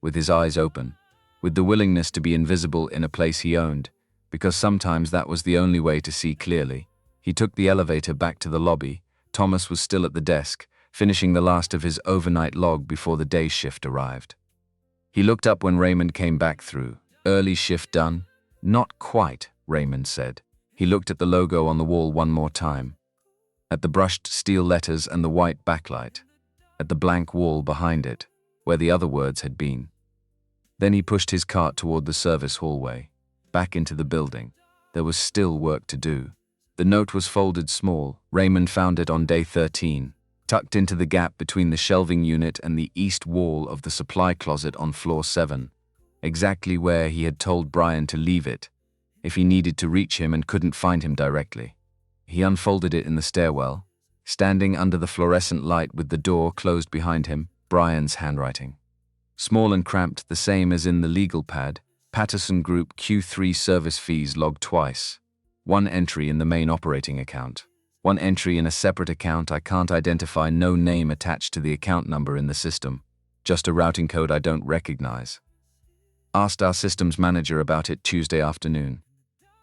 with his eyes open, with the willingness to be invisible in a place he owned, because sometimes that was the only way to see clearly. He took the elevator back to the lobby. Thomas was still at the desk, finishing the last of his overnight log before the day shift arrived. He looked up when Raymond came back through. Early shift done? Not quite, Raymond said. He looked at the logo on the wall one more time. At the brushed steel letters and the white backlight. At the blank wall behind it, where the other words had been. Then he pushed his cart toward the service hallway, back into the building. There was still work to do. The note was folded small. Raymond found it on day 13, tucked into the gap between the shelving unit and the east wall of the supply closet on floor 7, exactly where he had told Brian to leave it, if he needed to reach him and couldn't find him directly. He unfolded it in the stairwell, standing under the fluorescent light with the door closed behind him, Brian's handwriting. Small and cramped, the same as in the legal pad, Patterson Group Q3 service fees logged twice. One entry in the main operating account. One entry in a separate account I can't identify, no name attached to the account number in the system. Just a routing code I don't recognize. Asked our systems manager about it Tuesday afternoon.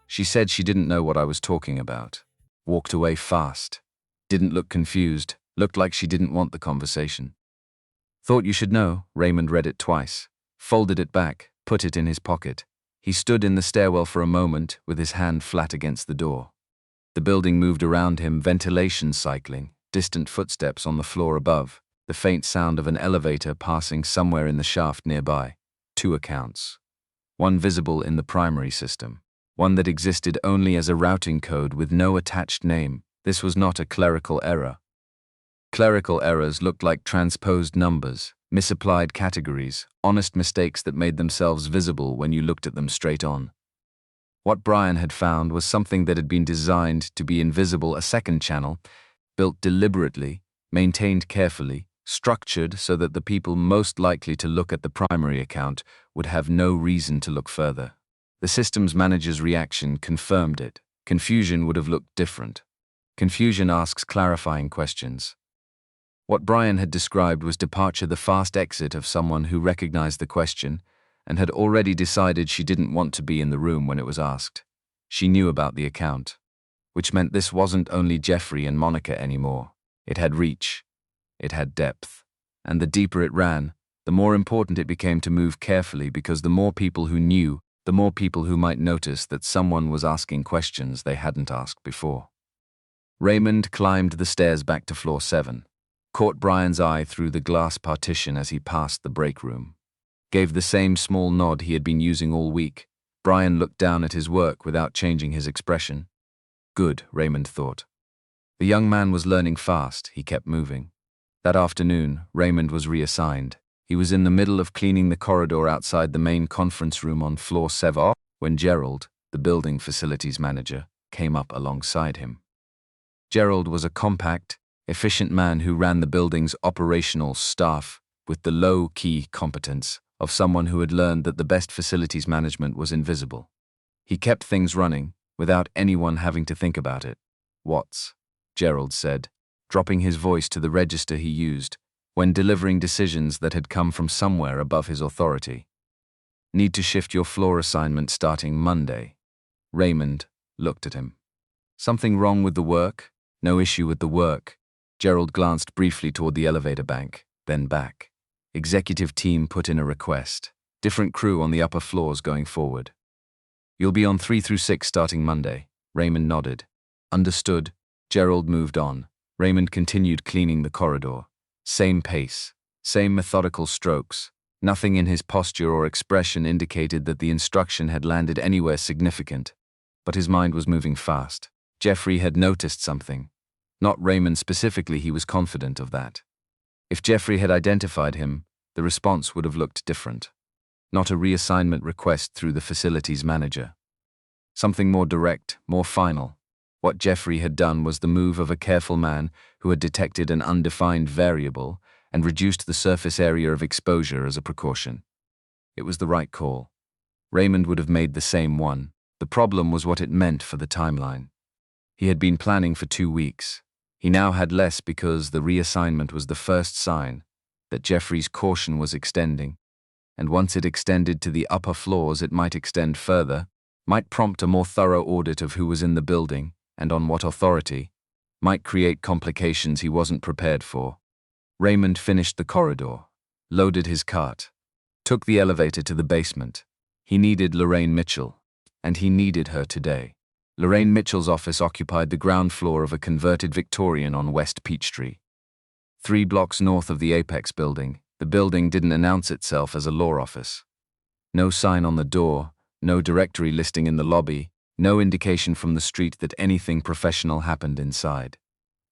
She said she didn't know what I was talking about. Walked away fast. Didn't look confused, looked like she didn't want the conversation. Thought you should know. Raymond read it twice, folded it back, put it in his pocket. He stood in the stairwell for a moment, with his hand flat against the door. The building moved around him, ventilation cycling, distant footsteps on the floor above, the faint sound of an elevator passing somewhere in the shaft nearby. 2 accounts. One visible in the primary system. One that existed only as a routing code with no attached name. This was not a clerical error. Clerical errors looked like transposed numbers, misapplied categories, honest mistakes that made themselves visible when you looked at them straight on. What Brian had found was something that had been designed to be invisible, a second channel, built deliberately, maintained carefully, structured so that the people most likely to look at the primary account would have no reason to look further. The systems manager's reaction confirmed it. Confusion would have looked different. Confusion asks clarifying questions. What Brian had described was departure, the fast exit of someone who recognized the question and had already decided she didn't want to be in the room when it was asked. She knew about the account, which meant this wasn't only Jeffrey and Monica anymore. It had reach, it had depth, and the deeper it ran, the more important it became to move carefully, because the more people who knew, the more people who might notice that someone was asking questions they hadn't asked before. Raymond climbed the stairs back to floor 7. Caught Brian's eye through the glass partition as he passed the break room. Gave the same small nod he had been using all week. Brian looked down at his work without changing his expression. Good, Raymond thought. The young man was learning fast. He kept moving. That afternoon, Raymond was reassigned. He was in the middle of cleaning the corridor outside the main conference room on floor 7 when Gerald, the building facilities manager, came up alongside him. Gerald was a compact, efficient man who ran the building's operational staff with the low-key competence of someone who had learned that the best facilities management was invisible. He kept things running without anyone having to think about it. Watts, Gerald said, dropping his voice to the register he used when delivering decisions that had come from somewhere above his authority. Need to shift your floor assignment starting Monday. Raymond looked at him. Something wrong with the work? No issue with the work. Gerald glanced briefly toward the elevator bank, then back. Executive team put in a request. Different crew on the upper floors going forward. You'll be on 3 through 6 starting Monday. Raymond nodded. Understood. Gerald moved on. Raymond continued cleaning the corridor. Same pace, same methodical strokes. Nothing in his posture or expression indicated that the instruction had landed anywhere significant. But his mind was moving fast. Jeffrey had noticed something. Not Raymond specifically, he was confident of that. If Jeffrey had identified him, the response would have looked different. Not a reassignment request through the facilities manager. Something more direct, more final. What Jeffrey had done was the move of a careful man who had detected an undefined variable and reduced the surface area of exposure as a precaution. It was the right call. Raymond would have made the same one. The problem was what it meant for the timeline. He had been planning for 2 weeks. He now had less because the reassignment was the first sign that Jeffrey's caution was extending, and once it extended to the upper floors, it might extend further, might prompt a more thorough audit of who was in the building and on what authority, might create complications he wasn't prepared for. Raymond finished the corridor, loaded his cart, took the elevator to the basement. He needed Lorraine Mitchell, and he needed her today. Lorraine Mitchell's office occupied the ground floor of a converted Victorian on West Peachtree. 3 blocks north of the Apex building, the building didn't announce itself as a law office. No sign on the door, no directory listing in the lobby, no indication from the street that anything professional happened inside.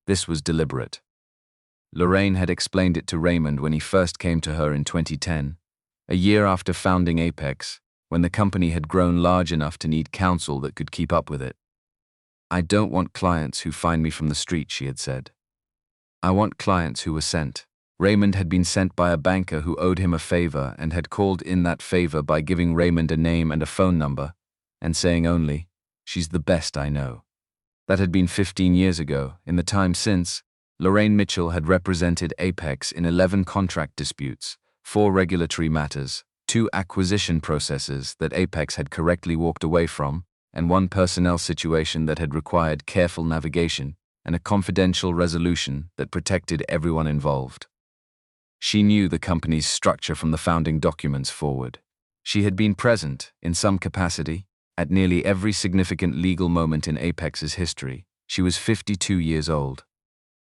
This was deliberate. Lorraine had explained it to Raymond when he first came to her in 2010, a year after founding Apex, when the company had grown large enough to need counsel that could keep up with it. "I don't want clients who find me from the street," she had said. "I want clients who were sent." Raymond had been sent by a banker who owed him a favor and had called in that favor by giving Raymond a name and a phone number, and saying only, "She's the best I know." That had been 15 years ago. In the time since, Lorraine Mitchell had represented Apex in 11 contract disputes, 4 regulatory matters, 2 acquisition processes that Apex had correctly walked away from, and 1 personnel situation that had required careful navigation and a confidential resolution that protected everyone involved. She knew the company's structure from the founding documents forward. She had been present, in some capacity, at nearly every significant legal moment in Apex's history. She was 52 years old.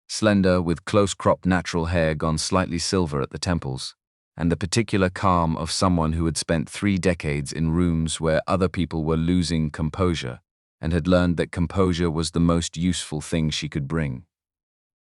Slender, with close-cropped natural hair gone slightly silver at the temples, and the particular calm of someone who had spent 3 decades in rooms where other people were losing composure and had learned that composure was the most useful thing she could bring.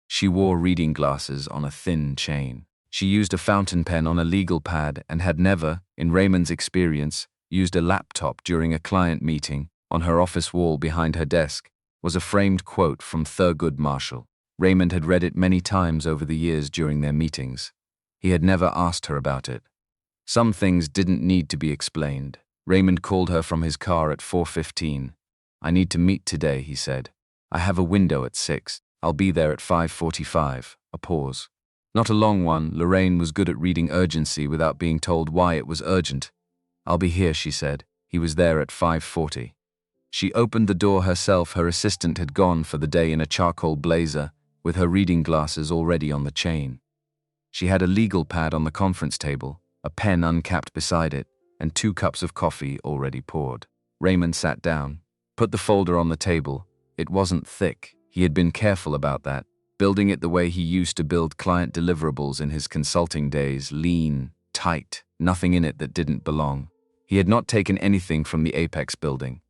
She wore reading glasses on a thin chain. She used a fountain pen on a legal pad and had never, in Raymond's experience, used a laptop during a client meeting. On her office wall behind her desk was a framed quote from Thurgood Marshall. Raymond had read it many times over the years during their meetings. He had never asked her about it. Some things didn't need to be explained. Raymond called her from his car at 4:15. "I need to meet today," he said. "I have a window at 6. I'll be there at 5:45. A pause. Not a long one. Lorraine was good at reading urgency without being told why it was urgent. "I'll be here," she said. He was there at 5:40. She opened the door herself. Her assistant had gone for the day in a charcoal blazer, with her reading glasses already on the chain. She had a legal pad on the conference table, a pen uncapped beside it, and 2 cups of coffee already poured. Raymond sat down, put the folder on the table. It wasn't thick. He had been careful about that, building it the way he used to build client deliverables in his consulting days, lean, tight, nothing in it that didn't belong. He had not taken anything from the Apex building.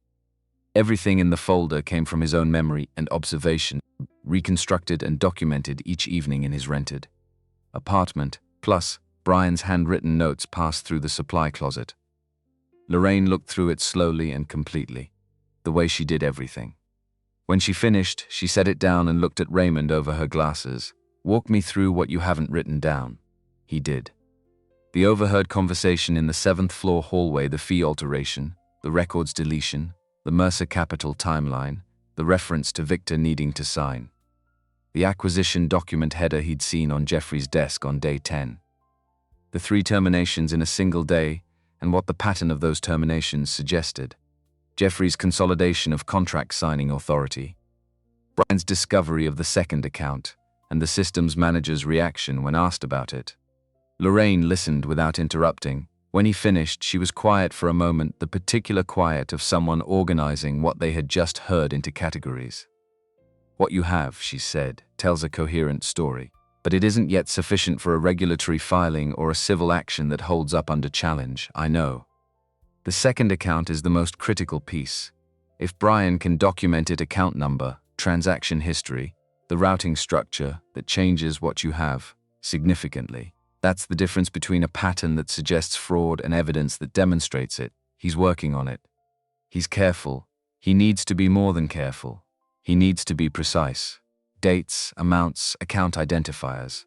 Everything in the folder came from his own memory and observation, reconstructed and documented each evening in his rented apartment, plus Brian's handwritten notes passed through the supply closet. Lorraine looked through it slowly and completely, the way she did everything. When she finished, she set it down and looked at Raymond over her glasses. "Walk me through what you haven't written down." He did. The overheard conversation in the 7th floor hallway, the fee alteration, the records deletion, the Mercer Capital timeline, the reference to Victor needing to sign. The acquisition document header he'd seen on Jeffrey's desk on day 10. The 3 terminations in a single day, and what the pattern of those terminations suggested. Jeffrey's consolidation of contract signing authority. Brian's discovery of the 2nd account, and the systems manager's reaction when asked about it. Lorraine listened without interrupting. When he finished, she was quiet for a moment, the particular quiet of someone organizing what they had just heard into categories. "What you have," she said, "tells a coherent story. But it isn't yet sufficient for a regulatory filing or a civil action that holds up under challenge, I know. The second account is the most critical piece. If Brian can document it account number, transaction history, the routing structure that changes what you have significantly. That's the difference between a pattern that suggests fraud and evidence that demonstrates it. He's working on it. He's careful. He needs to be more than careful. He needs to be precise. Dates, amounts, account identifiers.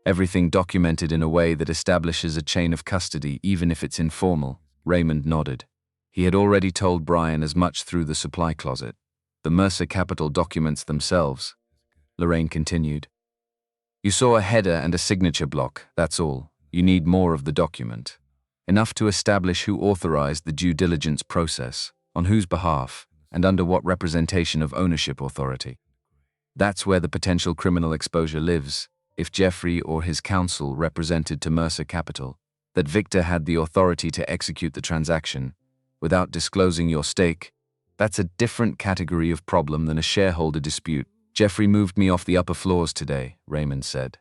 Everything documented in a way that establishes a chain of custody, even if it's informal. Raymond nodded. He had already told Brian as much through the supply closet. The Mercer Capital documents themselves. Lorraine continued. You saw a header and a signature block, that's all. You need more of the document. Enough to establish who authorized the due diligence process, on whose behalf, and under what representation of ownership authority. That's where the potential criminal exposure lives, if Jeffrey or his counsel represented to Mercer Capital that Victor had the authority to execute the transaction without disclosing your stake. That's a different category of problem than a shareholder dispute. Jeffrey moved me off the upper floors today, Raymond said.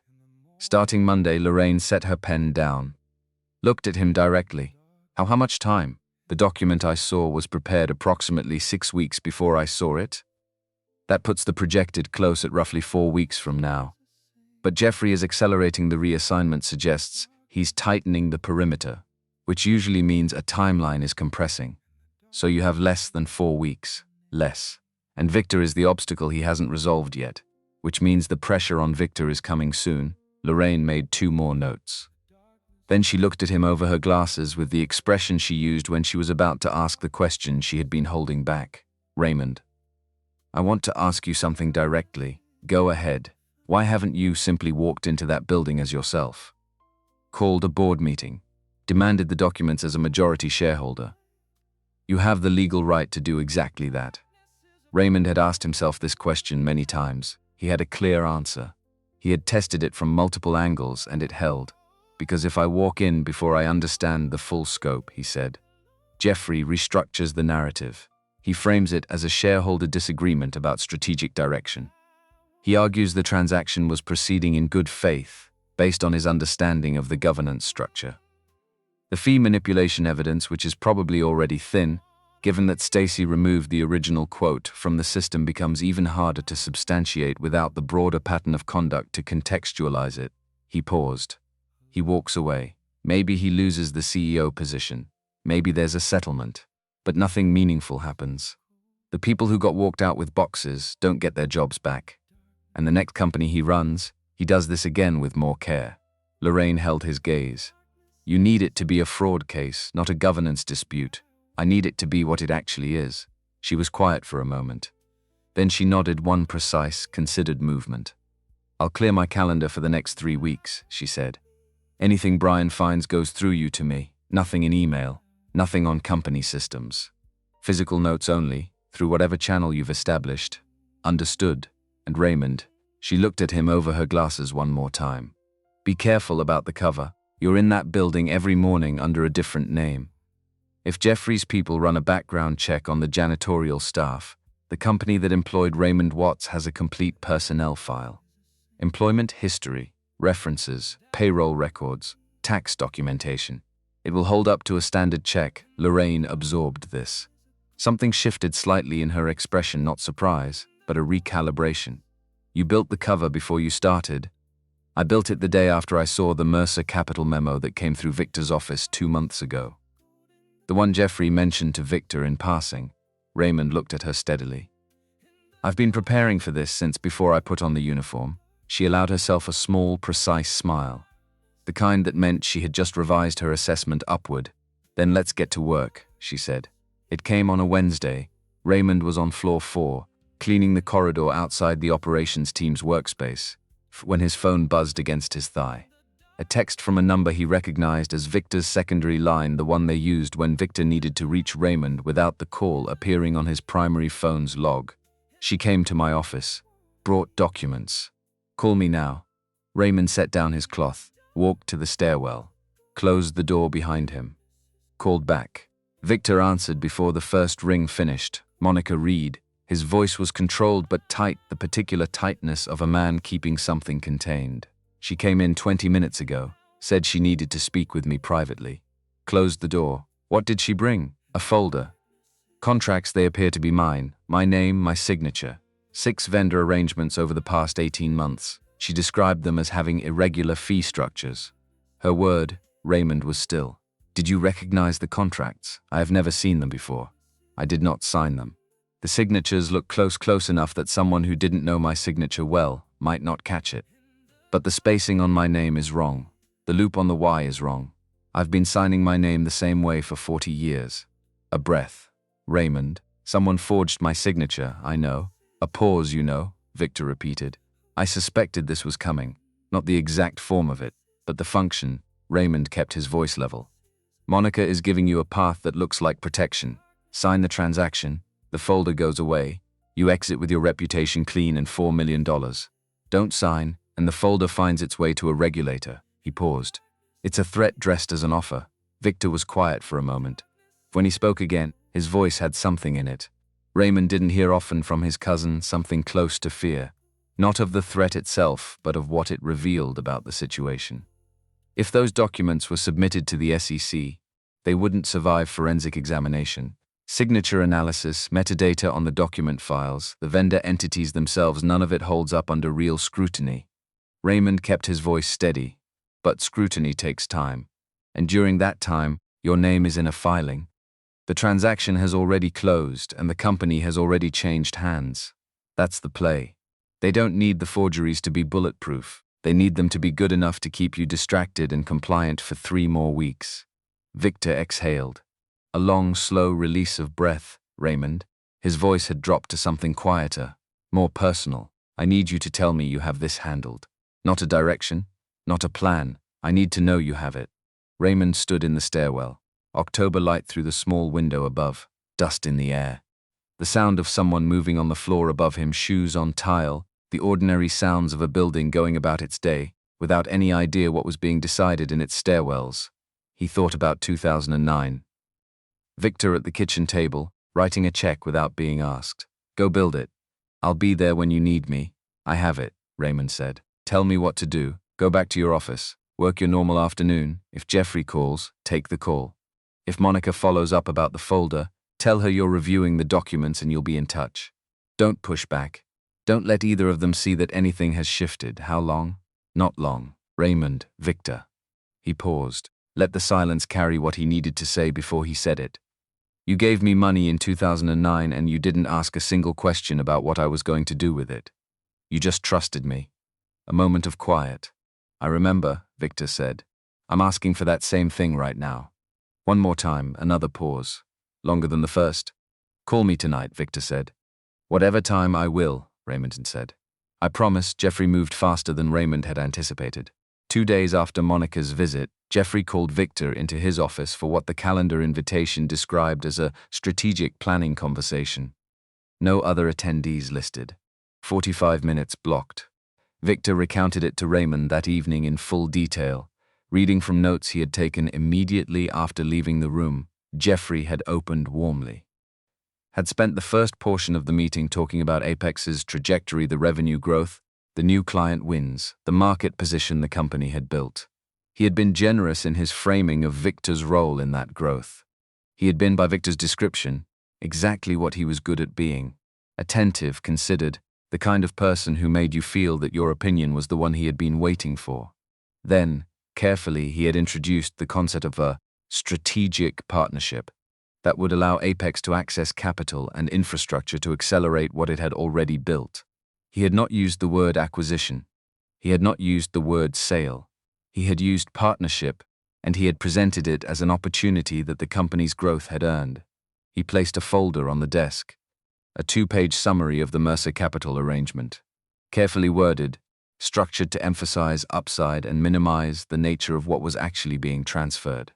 Starting Monday, Lorraine set her pen down. Looked at him directly. How much time? The document I saw was prepared approximately 6 weeks before I saw it. That puts the projected close at roughly 4 weeks from now. But Jeffrey is accelerating the reassignment suggests he's tightening the perimeter, which usually means a timeline is compressing. So you have less than 4 weeks. Less. And Victor is the obstacle he hasn't resolved yet, which means the pressure on Victor is coming soon. Lorraine made 2 more notes. Then she looked at him over her glasses with the expression she used when she was about to ask the question she had been holding back. Raymond, I want to ask you something directly. Go ahead. Why haven't you simply walked into that building as yourself? Called a board meeting. Demanded the documents as a majority shareholder. You have the legal right to do exactly that. Raymond had asked himself this question many times. He had a clear answer. He had tested it from multiple angles and it held. Because if I walk in before I understand the full scope, he said. Jeffrey restructures the narrative. He frames it as a shareholder disagreement about strategic direction. He argues the transaction was proceeding in good faith, based on his understanding of the governance structure. The fee manipulation evidence, which is probably already thin, given that Stacy removed the original quote from the system, becomes even harder to substantiate without the broader pattern of conduct to contextualize it. He paused. He walks away. Maybe he loses the CEO position. Maybe there's a settlement. But nothing meaningful happens. The people who got walked out with boxes don't get their jobs back. And the next company he runs, he does this again with more care. Lorraine held his gaze. You need it to be a fraud case, not a governance dispute. I need it to be what it actually is. She was quiet for a moment. Then she nodded one precise, considered movement. I'll clear my calendar for the next 3 weeks, she said. Anything Brian finds goes through you to me. Nothing in email. Nothing on company systems. Physical notes only, through whatever channel you've established. Understood. And Raymond, she looked at him over her glasses one more time. Be careful about the cover. You're in that building every morning under a different name. If Jeffrey's people run a background check on the janitorial staff, the company that employed Raymond Watts has a complete personnel file. Employment history, references, payroll records, tax documentation. It will hold up to a standard check. Lorraine absorbed this. Something shifted slightly in her expression, not surprise, but a recalibration. You built the cover before you started. I built it the day after I saw the Mercer Capital memo that came through Victor's office 2 months ago. The one Jeffrey mentioned to Victor in passing. Raymond looked at her steadily. I've been preparing for this since before I put on the uniform. She allowed herself a small, precise smile. The kind that meant she had just revised her assessment upward. Then let's get to work, she said. It came on a Wednesday. Raymond was on floor 4, cleaning the corridor outside the operations team's workspace, when his phone buzzed against his thigh. A text from a number he recognized as Victor's secondary line, the one they used when Victor needed to reach Raymond without the call appearing on his primary phone's log. She came to my office. Brought documents. Call me now. Raymond set down his cloth, walked to the stairwell, closed the door behind him. Called back. Victor answered before the first ring finished. Monica Reed. His voice was controlled but tight, the particular tightness of a man keeping something contained. She came in 20 minutes ago, said she needed to speak with me privately. Closed the door. What did she bring? A folder. Contracts, they appear to be mine. My name, my signature. 6 vendor arrangements over the past 18 months. She described them as having irregular fee structures. Her word, Raymond, was still. Did you recognize the contracts? I have never seen them before. I did not sign them. The signatures look close enough that someone who didn't know my signature well might not catch it. But the spacing on my name is wrong. The loop on the Y is wrong. I've been signing my name the same way for 40 years. A breath. Raymond, someone forged my signature, I know. A pause, Victor repeated. I suspected this was coming. Not the exact form of it, but the function. Raymond kept his voice level. Monica is giving you a path that looks like protection. Sign the transaction. The folder goes away. You exit with your reputation clean and $4 million. Don't sign, and the folder finds its way to a regulator. He paused. It's a threat dressed as an offer. Victor was quiet for a moment. When he spoke again, his voice had something in it. Raymond didn't hear often from his cousin, something close to fear. Not of the threat itself, but of what it revealed about the situation. If those documents were submitted to the SEC, they wouldn't survive forensic examination. Signature analysis, metadata on the document files, the vendor entities themselves, none of it holds up under real scrutiny. Raymond kept his voice steady. But scrutiny takes time. And during that time, your name is in a filing. The transaction has already closed, and the company has already changed hands. That's the play. They don't need the forgeries to be bulletproof. They need them to be good enough to keep you distracted and compliant for 3 more weeks. Victor exhaled. A long, slow release of breath, Raymond. His voice had dropped to something quieter, more personal. I need you to tell me you have this handled. Not a direction, not a plan. I need to know you have it. Raymond stood in the stairwell. October light through the small window above, dust in the air. The sound of someone moving on the floor above him, shoes on tile, the ordinary sounds of a building going about its day, without any idea what was being decided in its stairwells. He thought about 2009. Victor at the kitchen table, writing a check without being asked. Go build it. I'll be there when you need me. I have it, Raymond said. Tell me what to do. Go back to your office. Work your normal afternoon. If Jeffrey calls, take the call. If Monica follows up about the folder, tell her you're reviewing the documents and you'll be in touch. Don't push back. Don't let either of them see that anything has shifted. How long? Not long. Raymond, Victor. He paused. Let the silence carry what he needed to say before he said it. You gave me money in 2009 and you didn't ask a single question about what I was going to do with it. You just trusted me. A moment of quiet. I remember, Victor said. I'm asking for that same thing right now. One more time, another pause. Longer than the first. Call me tonight, Victor said. Whatever time I will, Raymond said. I promise. Jeffrey moved faster than Raymond had anticipated. 2 days after Monica's visit, Jeffrey called Victor into his office for what the calendar invitation described as a strategic planning conversation. No other attendees listed. 45 minutes blocked. Victor recounted it to Raymond that evening in full detail. Reading from notes he had taken immediately after leaving the room, Jeffrey had opened warmly. Had spent the first portion of the meeting talking about Apex's trajectory, the revenue growth, the new client wins, the market position the company had built. He had been generous in his framing of Victor's role in that growth. He had been, by Victor's description, exactly what he was good at being. Attentive, considered, the kind of person who made you feel that your opinion was the one he had been waiting for. Then, carefully, he had introduced the concept of a strategic partnership that would allow Apex to access capital and infrastructure to accelerate what it had already built. He had not used the word acquisition. He had not used the word sale. He had used partnership, and he had presented it as an opportunity that the company's growth had earned. He placed a folder on the desk, a 2-page summary of the Mercer Capital arrangement, carefully worded, structured to emphasize upside and minimize the nature of what was actually being transferred.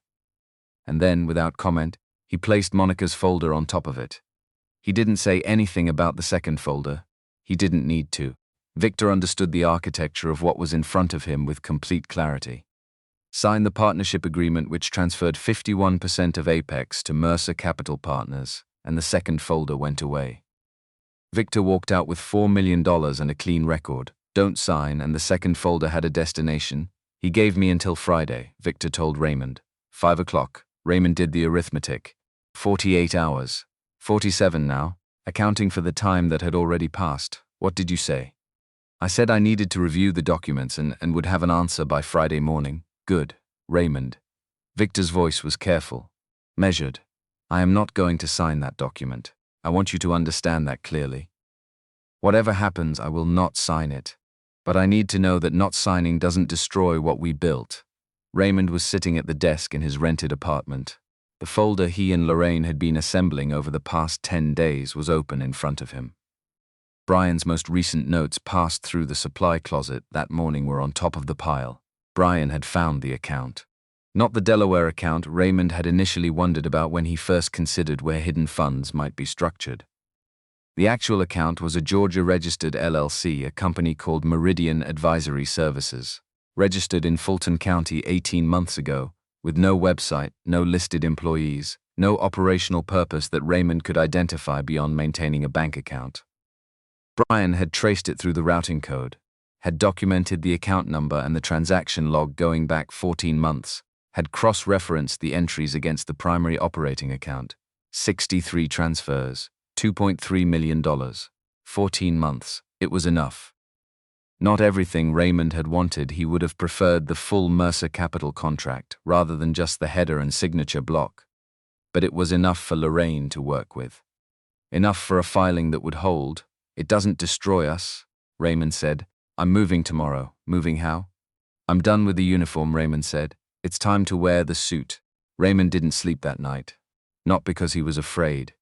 And then, without comment, he placed Monica's folder on top of it. He didn't say anything about the second folder. He didn't need to. Victor understood the architecture of what was in front of him with complete clarity. Sign the partnership agreement which transferred 51% of Apex to Mercer Capital Partners, and the second folder went away. Victor walked out with $4 million and a clean record. Don't sign, and the second folder had a destination. He gave me until Friday, Victor told Raymond. 5 o'clock. Raymond did the arithmetic. 48 hours. 47 now, accounting for the time that had already passed. What did you say? I said I needed to review the documents and would have an answer by Friday morning. Good, Raymond. Victor's voice was careful, measured. I am not going to sign that document. I want you to understand that clearly. Whatever happens, I will not sign it. But I need to know that not signing doesn't destroy what we built. Raymond was sitting at the desk in his rented apartment. The folder he and Lorraine had been assembling over the past 10 days was open in front of him. Brian's most recent notes passed through the supply closet that morning were on top of the pile. Brian had found the account. Not the Delaware account Raymond had initially wondered about when he first considered where hidden funds might be structured. The actual account was a Georgia-registered LLC, a company called Meridian Advisory Services, registered in Fulton County 18 months ago, with no website, no listed employees, no operational purpose that Raymond could identify beyond maintaining a bank account. Brian had traced it through the routing code, had documented the account number and the transaction log going back 14 months, had cross-referenced the entries against the primary operating account. 63 transfers, $2.3 million, 14 months, it was enough. Not everything Raymond had wanted. He would have preferred the full Mercer Capital contract rather than just the header and signature block. But it was enough for Lorraine to work with. Enough for a filing that would hold. It doesn't destroy us, Raymond said. I'm moving tomorrow. Moving how? I'm done with the uniform, Raymond said. It's time to wear the suit. Raymond didn't sleep that night. Not because he was afraid.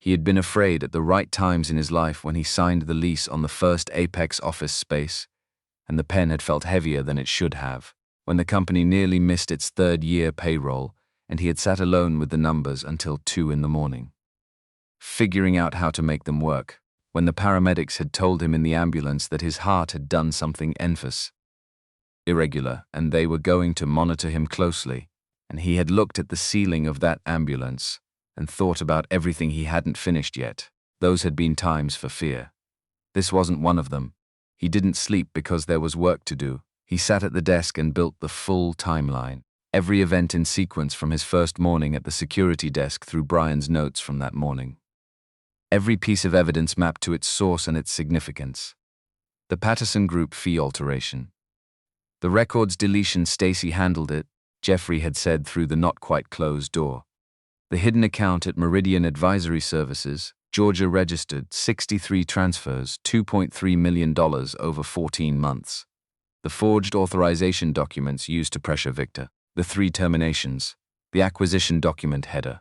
He had been afraid at the right times in his life when he signed the lease on the first Apex office space, and the pen had felt heavier than it should have, when the company nearly missed its third-year payroll, and he had sat alone with the numbers until 2 in the morning, figuring out how to make them work, when the paramedics had told him in the ambulance that his heart had done something irregular, and they were going to monitor him closely, and he had looked at the ceiling of that ambulance and thought about everything he hadn't finished yet. Those had been times for fear. This wasn't one of them. He didn't sleep because there was work to do. He sat at the desk and built the full timeline, every event in sequence from his first morning at the security desk through Brian's notes from that morning. Every piece of evidence mapped to its source and its significance. The Patterson Group fee alteration. The records deletion, Stacy handled it, Jeffrey had said through the not-quite-closed door. The hidden account at Meridian Advisory Services, Georgia registered, 63 transfers, $2.3 million over 14 months. The forged authorization documents used to pressure Victor. The 3 terminations. The acquisition document header.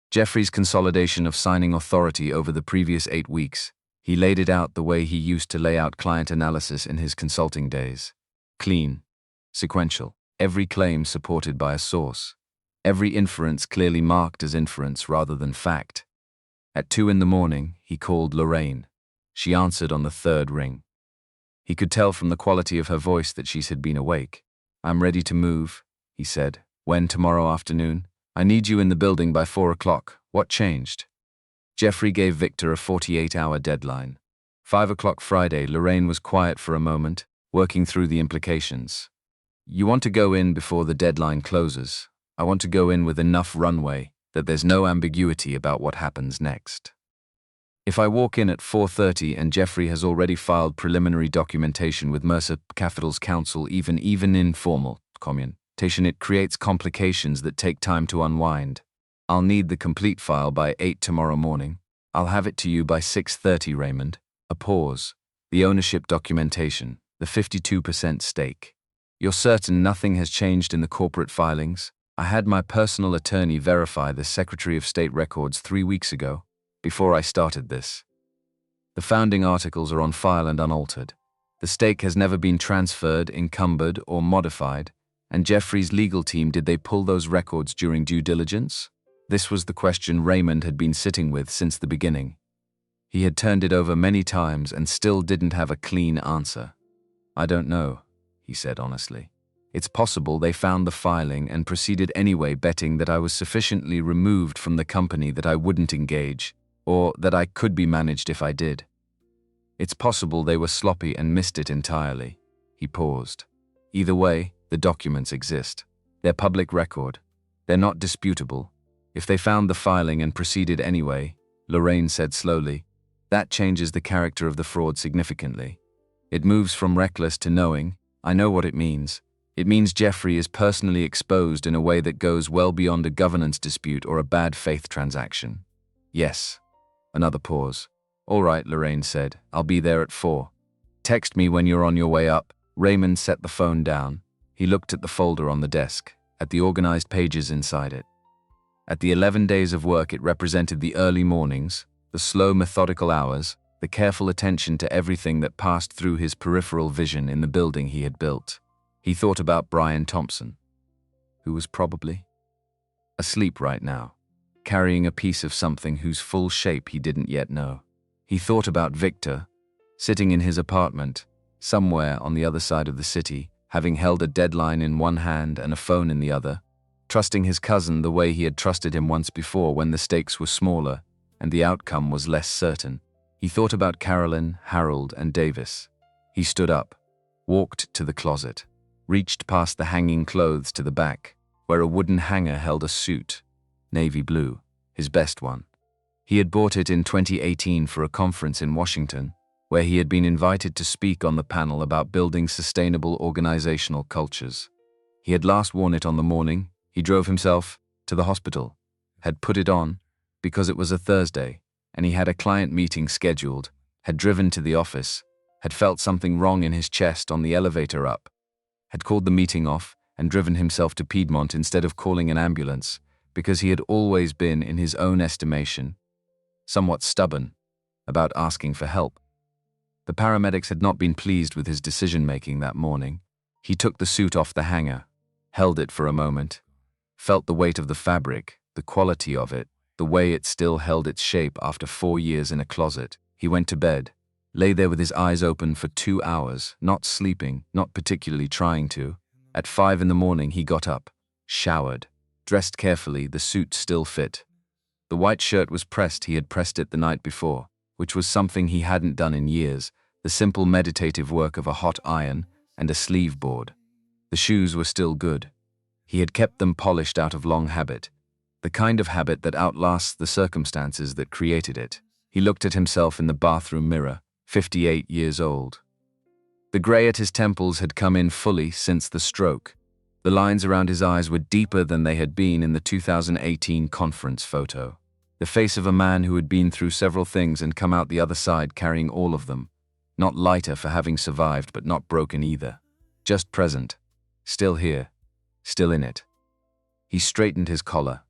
Jeffrey's consolidation of signing authority over the previous 8 weeks. He laid it out the way he used to lay out client analysis in his consulting days. Clean. Sequential. Every claim supported by a source. Every inference clearly marked as inference rather than fact. At 2 in the morning, he called Lorraine. She answered on the 3rd ring. He could tell from the quality of her voice that she had been awake. I'm ready to move, he said. When, tomorrow afternoon? I need you in the building by 4 o'clock. What changed? Jeffrey gave Victor a 48-hour deadline. 5 o'clock Friday. Lorraine was quiet for a moment, working through the implications. You want to go in before the deadline closes. I want to go in with enough runway that there's no ambiguity about what happens next. If I walk in at 4:30 and Jeffrey has already filed preliminary documentation with Mercer Capital's counsel, even informal commutation, it creates complications that take time to unwind. I'll need the complete file by 8 tomorrow morning. I'll have it to you by 6:30, Raymond. A pause. The ownership documentation, the 52% stake. You're certain nothing has changed in the corporate filings? I had my personal attorney verify the Secretary of State records 3 weeks ago, before I started this. The founding articles are on file and unaltered. The stake has never been transferred, encumbered, or modified, and Jeffrey's legal team, did they pull those records during due diligence? This was the question Raymond had been sitting with since the beginning. He had turned it over many times and still didn't have a clean answer. I don't know, he said honestly. It's possible they found the filing and proceeded anyway, betting that I was sufficiently removed from the company that I wouldn't engage, or that I could be managed if I did. It's possible they were sloppy and missed it entirely. He paused. Either way, the documents exist. They're public record. They're not disputable. If they found the filing and proceeded anyway, Lorraine said slowly, that changes the character of the fraud significantly. It moves from reckless to knowing. I know what it means. It means Jeffrey is personally exposed in a way that goes well beyond a governance dispute or a bad faith transaction. Yes. Another pause. All right, Lorraine said. I'll be there at 4. Text me when you're on your way up. Raymond set the phone down. He looked at the folder on the desk, at the organized pages inside it. At the 11 days of work, it represented the early mornings, the slow, methodical hours, the careful attention to everything that passed through his peripheral vision in the building he had built. He thought about Brian Thompson, who was probably asleep right now, carrying a piece of something whose full shape he didn't yet know. He thought about Victor, sitting in his apartment, somewhere on the other side of the city, having held a deadline in one hand and a phone in the other, trusting his cousin the way he had trusted him once before when the stakes were smaller and the outcome was less certain. He thought about Carolyn, Harold, and Davis. He stood up, walked to the closet, reached past the hanging clothes to the back, where a wooden hanger held a suit, navy blue, his best one. He had bought it in 2018 for a conference in Washington, where he had been invited to speak on the panel about building sustainable organizational cultures. He had last worn it on the morning he drove himself to the hospital, had put it on because it was a Thursday, and he had a client meeting scheduled, had driven to the office, had felt something wrong in his chest on the elevator up, had called the meeting off and driven himself to Piedmont instead of calling an ambulance, because he had always been, in his own estimation, somewhat stubborn about asking for help. The paramedics had not been pleased with his decision-making that morning. He took the suit off the hanger, held it for a moment, felt the weight of the fabric, the quality of it, the way it still held its shape after 4 years in a closet. He went to bed, lay there with his eyes open for 2 hours, not sleeping, not particularly trying to. At 5 in the morning he got up, showered, dressed carefully, the suit still fit. The white shirt was pressed. He had pressed it the night before, which was something he hadn't done in years, the simple meditative work of a hot iron and a sleeve board. The shoes were still good. He had kept them polished out of long habit, the kind of habit that outlasts the circumstances that created it. He looked at himself in the bathroom mirror, 58 years old. The gray at his temples had come in fully since the stroke. The lines around his eyes were deeper than they had been in the 2018 conference photo. The face of a man who had been through several things and come out the other side carrying all of them. Not lighter for having survived, but not broken either. Just present. Still here. Still in it. He straightened his collar,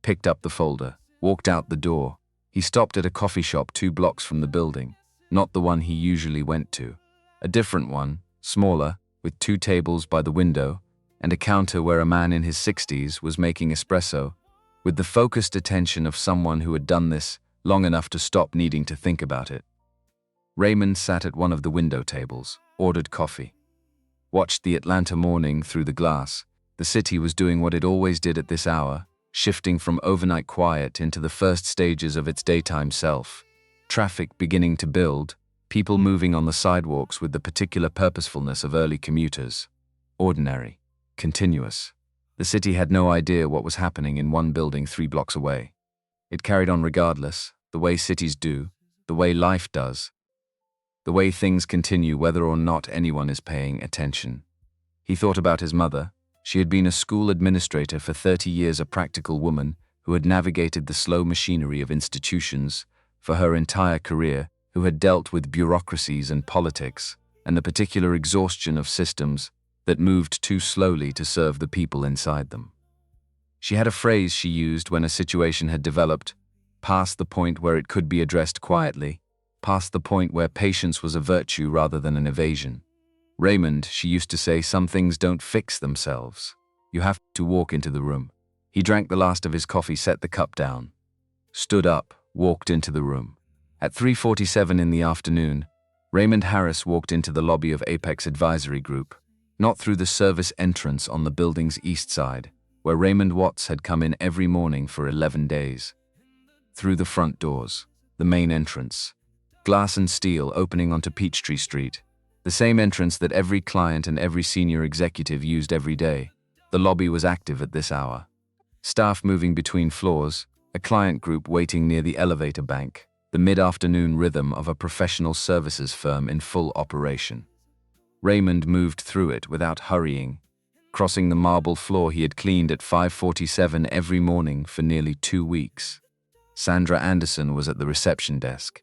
picked up the folder, walked out the door. He stopped at a coffee shop 2 blocks from the building, not the one he usually went to. A different one, smaller, with 2 tables by the window, and a counter where a man in his 60s was making espresso, with the focused attention of someone who had done this long enough to stop needing to think about it. Raymond sat at one of the window tables, ordered coffee, watched the Atlanta morning through the glass. The city was doing what it always did at this hour, shifting from overnight quiet into the first stages of its daytime self. Traffic beginning to build, people moving on the sidewalks with the particular purposefulness of early commuters. Ordinary. Continuous. The city had no idea what was happening in one building 3 blocks away. It carried on regardless, the way cities do, the way life does, the way things continue whether or not anyone is paying attention. He thought about his mother. She had been a school administrator for 30 years, a practical woman who had navigated the slow machinery of institutions for her entire career, who had dealt with bureaucracies and politics and the particular exhaustion of systems that moved too slowly to serve the people inside them. She had a phrase she used when a situation had developed past the point where it could be addressed quietly, past the point where patience was a virtue rather than an evasion. Raymond, she used to say, some things don't fix themselves. You have to walk into the room. He drank the last of his coffee, set the cup down, stood up, walked into the room. At 3:47 in the afternoon, Raymond Harris walked into the lobby of Apex Advisory Group, not through the service entrance on the building's east side, where Raymond Watts had come in every morning for 11 days. Through the front doors, the main entrance. glass and steel opening onto Peachtree Street, the same entrance that every client and every senior executive used every day. The lobby was active at this hour. Staff moving between floors, a client group waiting near the elevator bank, the mid-afternoon rhythm of a professional services firm in full operation. Raymond moved through it without hurrying, crossing the marble floor he had cleaned at 5:47 every morning for nearly 2 weeks. Sandra Anderson was at the reception desk.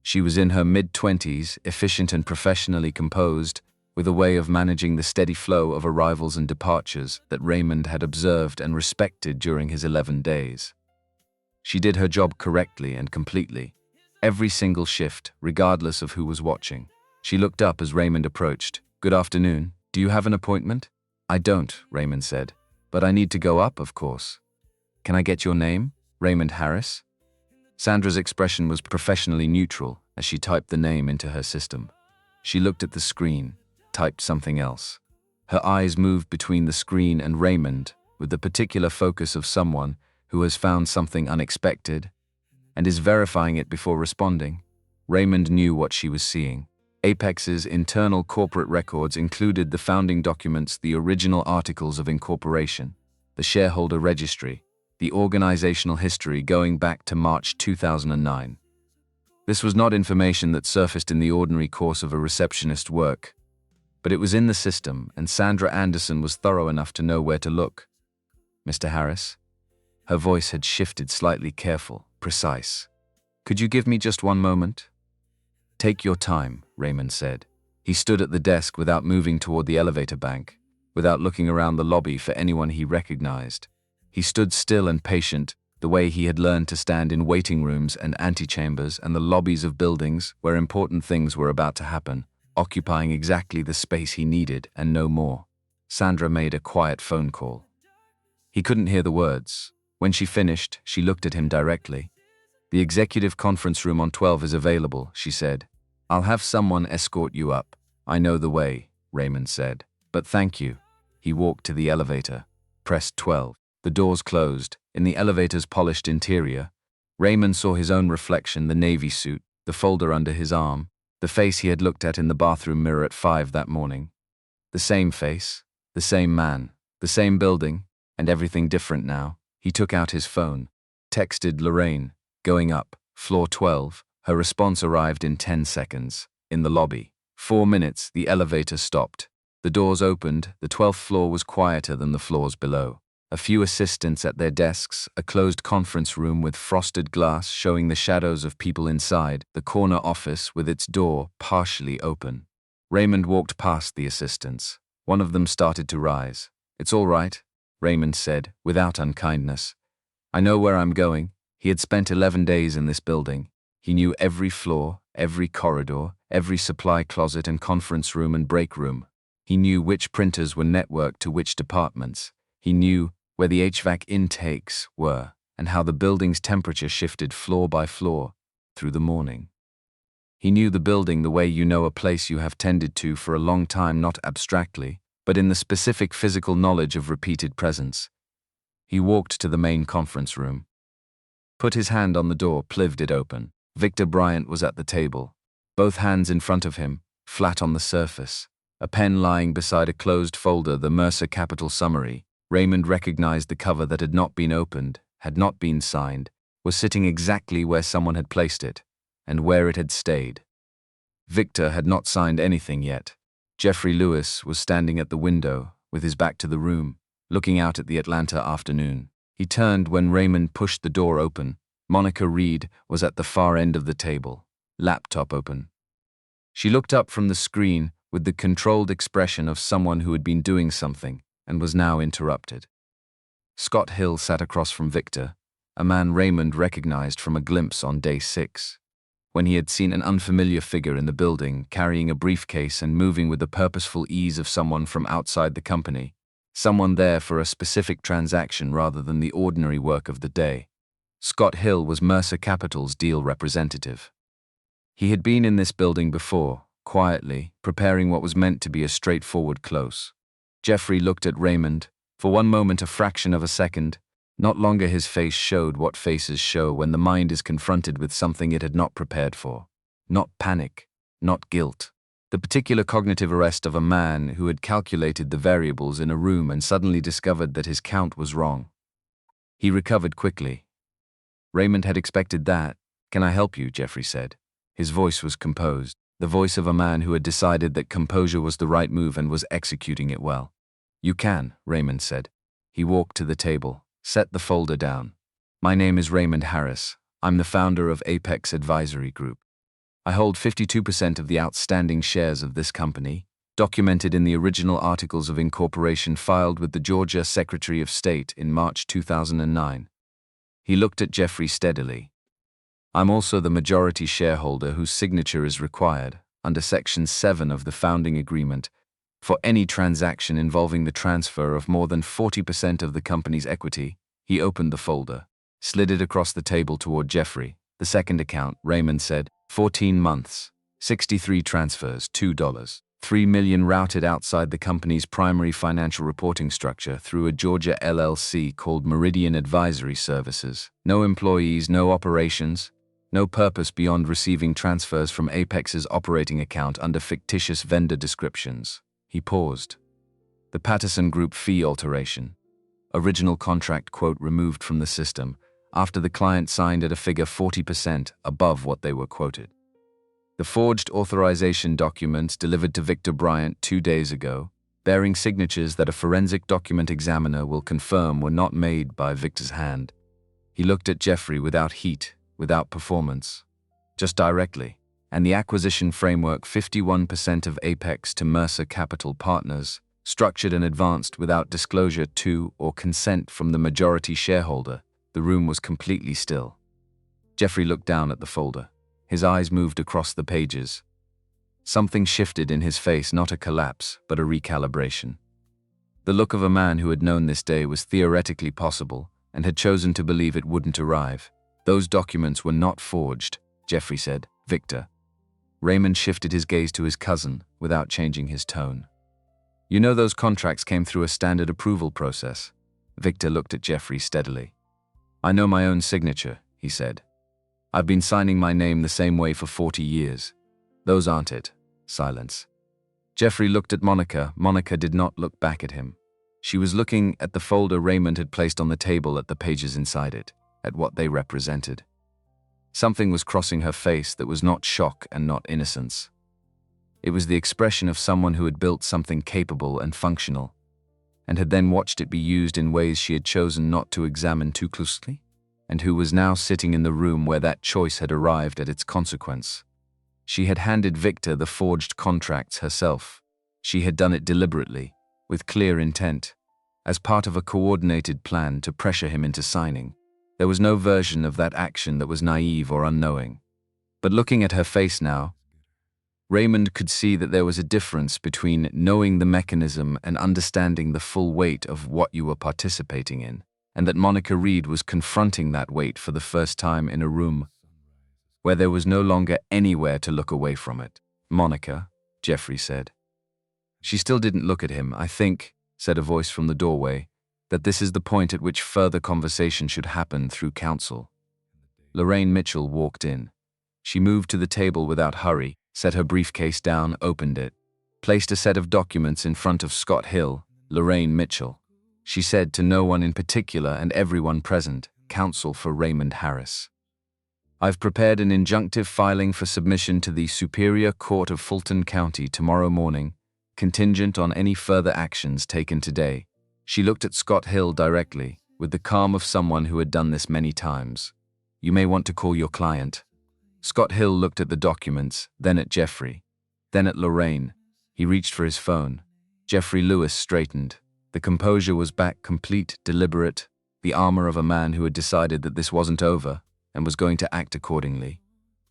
She was in her mid-20s, efficient and professionally composed, with a way of managing the steady flow of arrivals and departures that Raymond had observed and respected during his 11 days. She did her job correctly and completely, every single shift, regardless of who was watching. She looked up as Raymond approached. "Good afternoon. Do you have an appointment?" "I don't," Raymond said, "but I need to go up, of course." "Can I get your name?" "Raymond Harris." Sandra's expression was professionally neutral as she typed the name into her system. She looked at the screen, typed something else. Her eyes moved between the screen and Raymond with the particular focus of someone who has found something unexpected and is verifying it before responding. Raymond knew what she was seeing. Apex's internal corporate records included the founding documents, the original articles of incorporation, the shareholder registry, the organizational history going back to March 2009. This was not information that surfaced in the ordinary course of a receptionist's work, but it was in the system, and Sandra Anderson was thorough enough to know where to look. "Mr. Harris?" Her voice had shifted, slightly careful, precise. "Could you give me just one moment?" "Take your time," Raymond said. He stood at the desk without moving toward the elevator bank, without looking around the lobby for anyone he recognized. He stood still and patient, the way he had learned to stand in waiting rooms and antechambers and the lobbies of buildings where important things were about to happen, occupying exactly the space he needed and no more. Sandra made a quiet phone call. He couldn't hear the words. When she finished, she looked at him directly. "The executive conference room on 12 is available," she said. "I'll have someone escort you up." "I know the way," Raymond said. "But thank you." He walked to the elevator, pressed 12. The doors closed. In the elevator's polished interior, Raymond saw his own reflection, the navy suit, the folder under his arm, the face he had looked at in the bathroom mirror at 5 that morning. The same face, the same man, the same building, and everything different now. He took out his phone, texted Lorraine, "Going up, floor 12. Her response arrived in 10 seconds. In the lobby. 4 minutes, the elevator stopped. The doors opened, the 12th floor was quieter than the floors below. A few assistants at their desks, a closed conference room with frosted glass showing the shadows of people inside, the corner office with its door partially open. Raymond walked past the assistants. One of them started to rise. "It's all right," Raymond said, without unkindness. "I know where I'm going." He had spent 11 days in this building. He knew every floor, every corridor, every supply closet and conference room and break room. He knew which printers were networked to which departments. He knew where the HVAC intakes were and how the building's temperature shifted floor by floor through the morning. He knew the building the way you know a place you have tended to for a long time, not abstractly, but in the specific physical knowledge of repeated presence. He walked to the main conference room, put his hand on the door, plived it open. Victor Bryant was at the table, both hands in front of him, flat on the surface, a pen lying beside a closed folder, the Mercer Capital summary. Raymond recognized the cover that had not been opened, had not been signed, was sitting exactly where someone had placed it, and where it had stayed. Victor had not signed anything yet. Jeffrey Lewis was standing at the window, with his back to the room, looking out at the Atlanta afternoon. He turned when Raymond pushed the door open. Monica Reed was at the far end of the table, laptop open. She looked up from the screen with the controlled expression of someone who had been doing something and was now interrupted. Scott Hill sat across from Victor, a man Raymond recognized from a glimpse on day 6, when he had seen an unfamiliar figure in the building carrying a briefcase and moving with the purposeful ease of someone from outside the company, someone there for a specific transaction rather than the ordinary work of the day. Scott Hill was Mercer Capital's deal representative. He had been in this building before, quietly, preparing what was meant to be a straightforward close. Jeffrey looked at Raymond, for one moment, a fraction of a second. Not longer his face showed what faces show when the mind is confronted with something it had not prepared for. Not panic, not guilt. The particular cognitive arrest of a man who had calculated the variables in a room and suddenly discovered that his count was wrong. He recovered quickly. Raymond had expected that. "Can I help you?" Jeffrey said. His voice was composed, the voice of a man who had decided that composure was the right move and was executing it well. "You can," Raymond said. He walked to the table, set the folder down. "My name is Raymond Harris. I'm the founder of Apex Advisory Group. I hold 52% of the outstanding shares of this company, documented in the original articles of incorporation filed with the Georgia Secretary of State in March 2009. He looked at Jeffrey steadily. "I'm also the majority shareholder whose signature is required, under Section 7 of the founding agreement, for any transaction involving the transfer of more than 40% of the company's equity." He opened the folder, slid it across the table toward Jeffrey. "The second account," Raymond said. 14 months, 63 transfers, $2. 3 million routed outside the company's primary financial reporting structure through a Georgia LLC called Meridian Advisory Services. No employees, no operations, no purpose beyond receiving transfers from Apex's operating account under fictitious vendor descriptions." He paused. "The Patterson Group fee alteration. Original contract quote removed from the system after the client signed at a figure 40% above what they were quoted. The forged authorization documents delivered to Victor Bryant 2 days ago, bearing signatures that a forensic document examiner will confirm were not made by Victor's hand." He looked at Jeffrey without heat, without performance, just directly. "And the acquisition framework, 51% of Apex to Mercer Capital Partners, structured and advanced without disclosure to or consent from the majority shareholder." The room was completely still. Jeffrey looked down at the folder. His eyes moved across the pages. Something shifted in his face, not a collapse, but a recalibration. The look of a man who had known this day was theoretically possible and had chosen to believe it wouldn't arrive. "Those documents were not forged," Jeffrey said. "Victor." Raymond shifted his gaze to his cousin without changing his tone. "You know those contracts came through a standard approval process." Victor looked at Jeffrey steadily. "I know my own signature," he said. "I've been signing my name the same way for 40 years. Those aren't it." Silence. Jeffrey looked at Monica. Monica did not look back at him. She was looking at the folder Raymond had placed on the table, at the pages inside it, at what they represented. Something was crossing her face that was not shock and not innocence. It was the expression of someone who had built something capable and functional, and had then watched it be used in ways she had chosen not to examine too closely, and who was now sitting in the room where that choice had arrived at its consequence. She had handed Victor the forged contracts herself. She had done it deliberately, with clear intent, as part of a coordinated plan to pressure him into signing. There was no version of that action that was naive or unknowing. But looking at her face now, Raymond could see that there was a difference between knowing the mechanism and understanding the full weight of what you were participating in, and that Monica Reed was confronting that weight for the first time in a room where there was no longer anywhere to look away from it. "Monica," Jeffrey said. She still didn't look at him. "I think," said a voice from the doorway, "that this is the point at which further conversation should happen through counsel." Lorraine Mitchell walked in. She moved to the table without hurry, set her briefcase down, opened it, placed a set of documents in front of Scott Hill. "Lorraine Mitchell," she said to no one in particular and everyone present, "counsel for Raymond Harris. I've prepared an injunctive filing for submission to the Superior Court of Fulton County tomorrow morning, contingent on any further actions taken today." She looked at Scott Hill directly, with the calm of someone who had done this many times. "You may want to call your client." Scott Hill looked at the documents, then at Jeffrey, then at Lorraine. He reached for his phone. Jeffrey Lewis straightened. The composure was back, complete, deliberate, the armor of a man who had decided that this wasn't over and was going to act accordingly.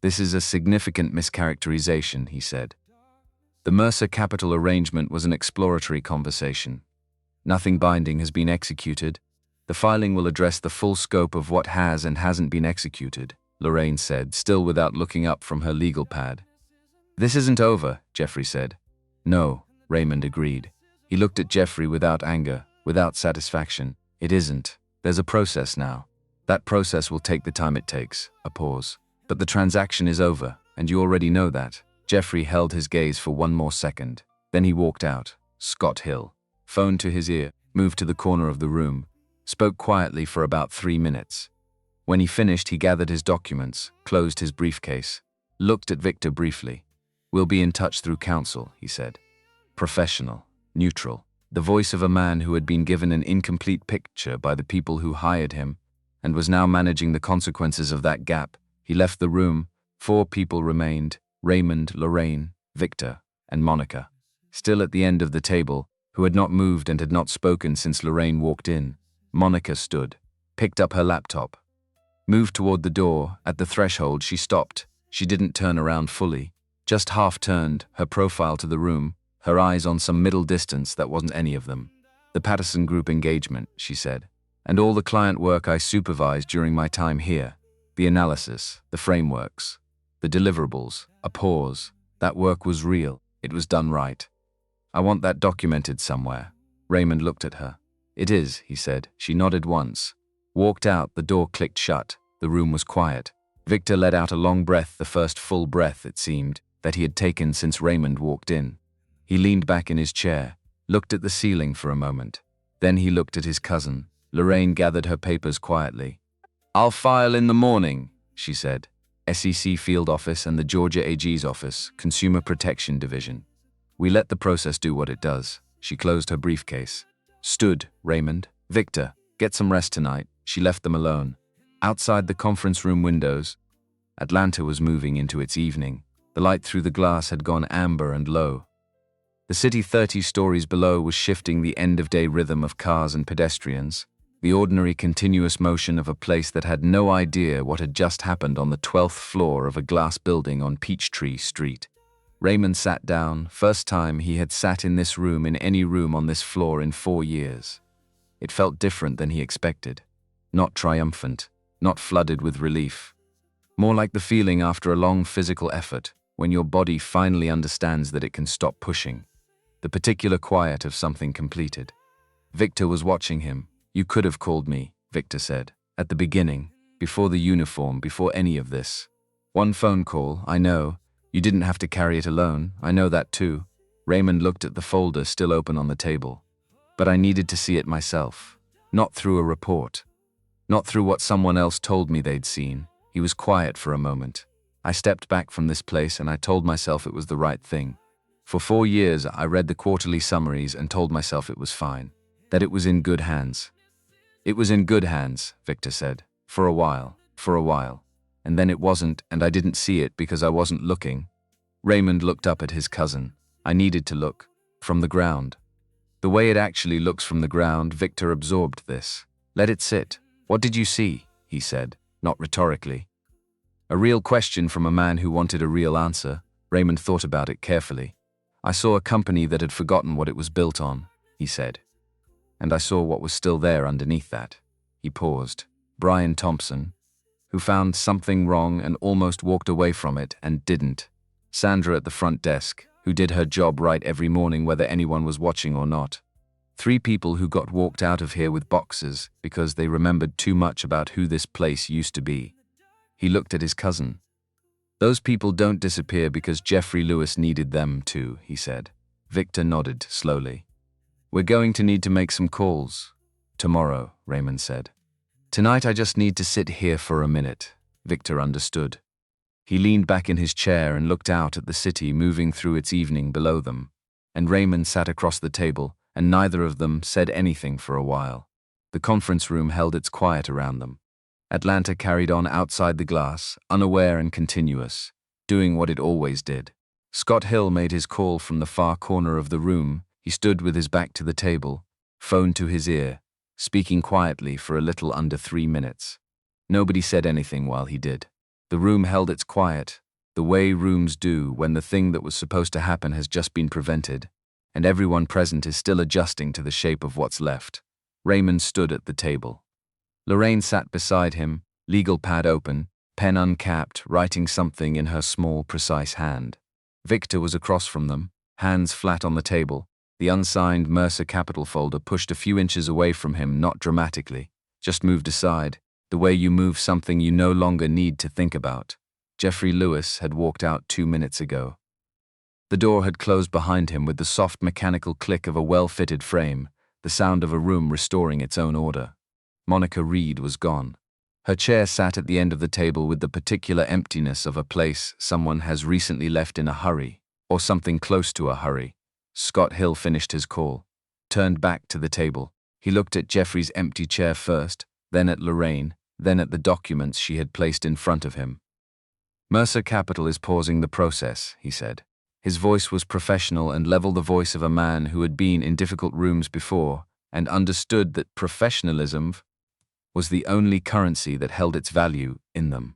"This is a significant mischaracterization," he said. "The Mercer Capital arrangement was an exploratory conversation. Nothing binding has been executed. The filing will address the full scope of what has and hasn't been executed," Lorraine said, still without looking up from her legal pad. "This isn't over," Jeffrey said. "No," Raymond agreed. He looked at Jeffrey without anger, without satisfaction. "It isn't. There's a process now. That process will take the time it takes." A pause. "But the transaction is over," and you already know that. Jeffrey held his gaze for one more second. Then he walked out. Scott Hill, phone to his ear, moved to the corner of the room, spoke quietly for about 3 minutes. When he finished, he gathered his documents, closed his briefcase, looked at Victor briefly. "We'll be in touch through counsel," he said. Professional, neutral, the voice of a man who had been given an incomplete picture by the people who hired him and was now managing the consequences of that gap. He left the room. 4 people remained: Raymond, Lorraine, Victor, and Monica. Still at the end of the table, who had not moved and had not spoken since Lorraine walked in, Monica stood, picked up her laptop, moved toward the door. At the threshold, she stopped. She didn't turn around fully, just half-turned, her profile to the room, her eyes on some middle distance that wasn't any of them. "The Patterson Group engagement," she said, "and all the client work I supervised during my time here. The analysis, the frameworks, the deliverables." A pause. "That work was real. It was done right. I want that documented somewhere." Raymond looked at her. "It is," he said. She nodded once, walked out. The door clicked shut. The room was quiet. Victor let out a long breath, the first full breath, it seemed, that he had taken since Raymond walked in. He leaned back in his chair, looked at the ceiling for a moment. Then he looked at his cousin. Lorraine gathered her papers quietly. "I'll file in the morning," she said. "SEC Field Office and the Georgia AG's office, Consumer Protection Division. We let the process do what it does." She closed her briefcase. "Stood, Raymond. Victor, get some rest tonight." She left them alone. Outside the conference room windows, Atlanta was moving into its evening. The light through the glass had gone amber and low. The city 30 stories below was shifting the end-of-day rhythm of cars and pedestrians, the ordinary continuous motion of a place that had no idea what had just happened on the 12th floor of a glass building on Peachtree Street. Raymond sat down, first time he had sat in this room in any room on this floor in 4 years. It felt different than he expected. Not triumphant, not flooded with relief. More like the feeling after a long physical effort, when your body finally understands that it can stop pushing. The particular quiet of something completed. Victor was watching him. "You could have called me," Victor said. "At the beginning, before the uniform, before any of this. One phone call, I know. You didn't have to carry it alone. I know that too." Raymond looked at the folder still open on the table. "But I needed to see it myself. Not through a report. Not through what someone else told me they'd seen." He was quiet for a moment. "I stepped back from this place and I told myself it was the right thing. For 4 years, I read the quarterly summaries and told myself it was fine. That it was in good hands." "It was in good hands," Victor said. For a while. And then it wasn't, and I didn't see it because I wasn't looking." Raymond looked up at his cousin. "I needed to look. From the ground. The way it actually looks from the ground." Victor absorbed this. "Let it sit. What did you see?" he said, not rhetorically. A real question from a man who wanted a real answer. Raymond thought about it carefully. "I saw a company that had forgotten what it was built on," he said. "And I saw what was still there underneath that." He paused. "Brian Thompson, who found something wrong and almost walked away from it and didn't. Sandra at the front desk, who did her job right every morning whether anyone was watching or not. 3 people who got walked out of here with boxes because they remembered too much about who this place used to be." He looked at his cousin. "Those people don't disappear because Jeffrey Lewis needed them to," he said. Victor nodded slowly. "We're going to need to make some calls." "Tomorrow," Raymond said. "Tonight I just need to sit here for a minute." Victor understood. He leaned back in his chair and looked out at the city moving through its evening below them. And Raymond sat across the table, and neither of them said anything for a while. The conference room held its quiet around them. Atlanta carried on outside the glass, unaware and continuous, doing what it always did. Scott Hill made his call from the far corner of the room. He stood with his back to the table, phone to his ear, speaking quietly for a little under 3 minutes. Nobody said anything while he did. The room held its quiet, the way rooms do when the thing that was supposed to happen has just been prevented, and everyone present is still adjusting to the shape of what's left. Raymond stood at the table. Lorraine sat beside him, legal pad open, pen uncapped, writing something in her small, precise hand. Victor was across from them, hands flat on the table, the unsigned Mercer Capital folder pushed a few inches away from him, not dramatically, just moved aside, the way you move something you no longer need to think about. Jeffrey Lewis had walked out 2 minutes ago. The door had closed behind him with the soft mechanical click of a well-fitted frame, the sound of a room restoring its own order. Monica Reed was gone. Her chair sat at the end of the table with the particular emptiness of a place someone has recently left in a hurry, or something close to a hurry. Scott Hill finished his call, turned back to the table. He looked at Jeffrey's empty chair first, then at Lorraine, then at the documents she had placed in front of him. Mercer Capital is pausing the process, he said. His voice was professional and level the voice of a man who had been in difficult rooms before and understood that professionalism was the only currency that held its value in them.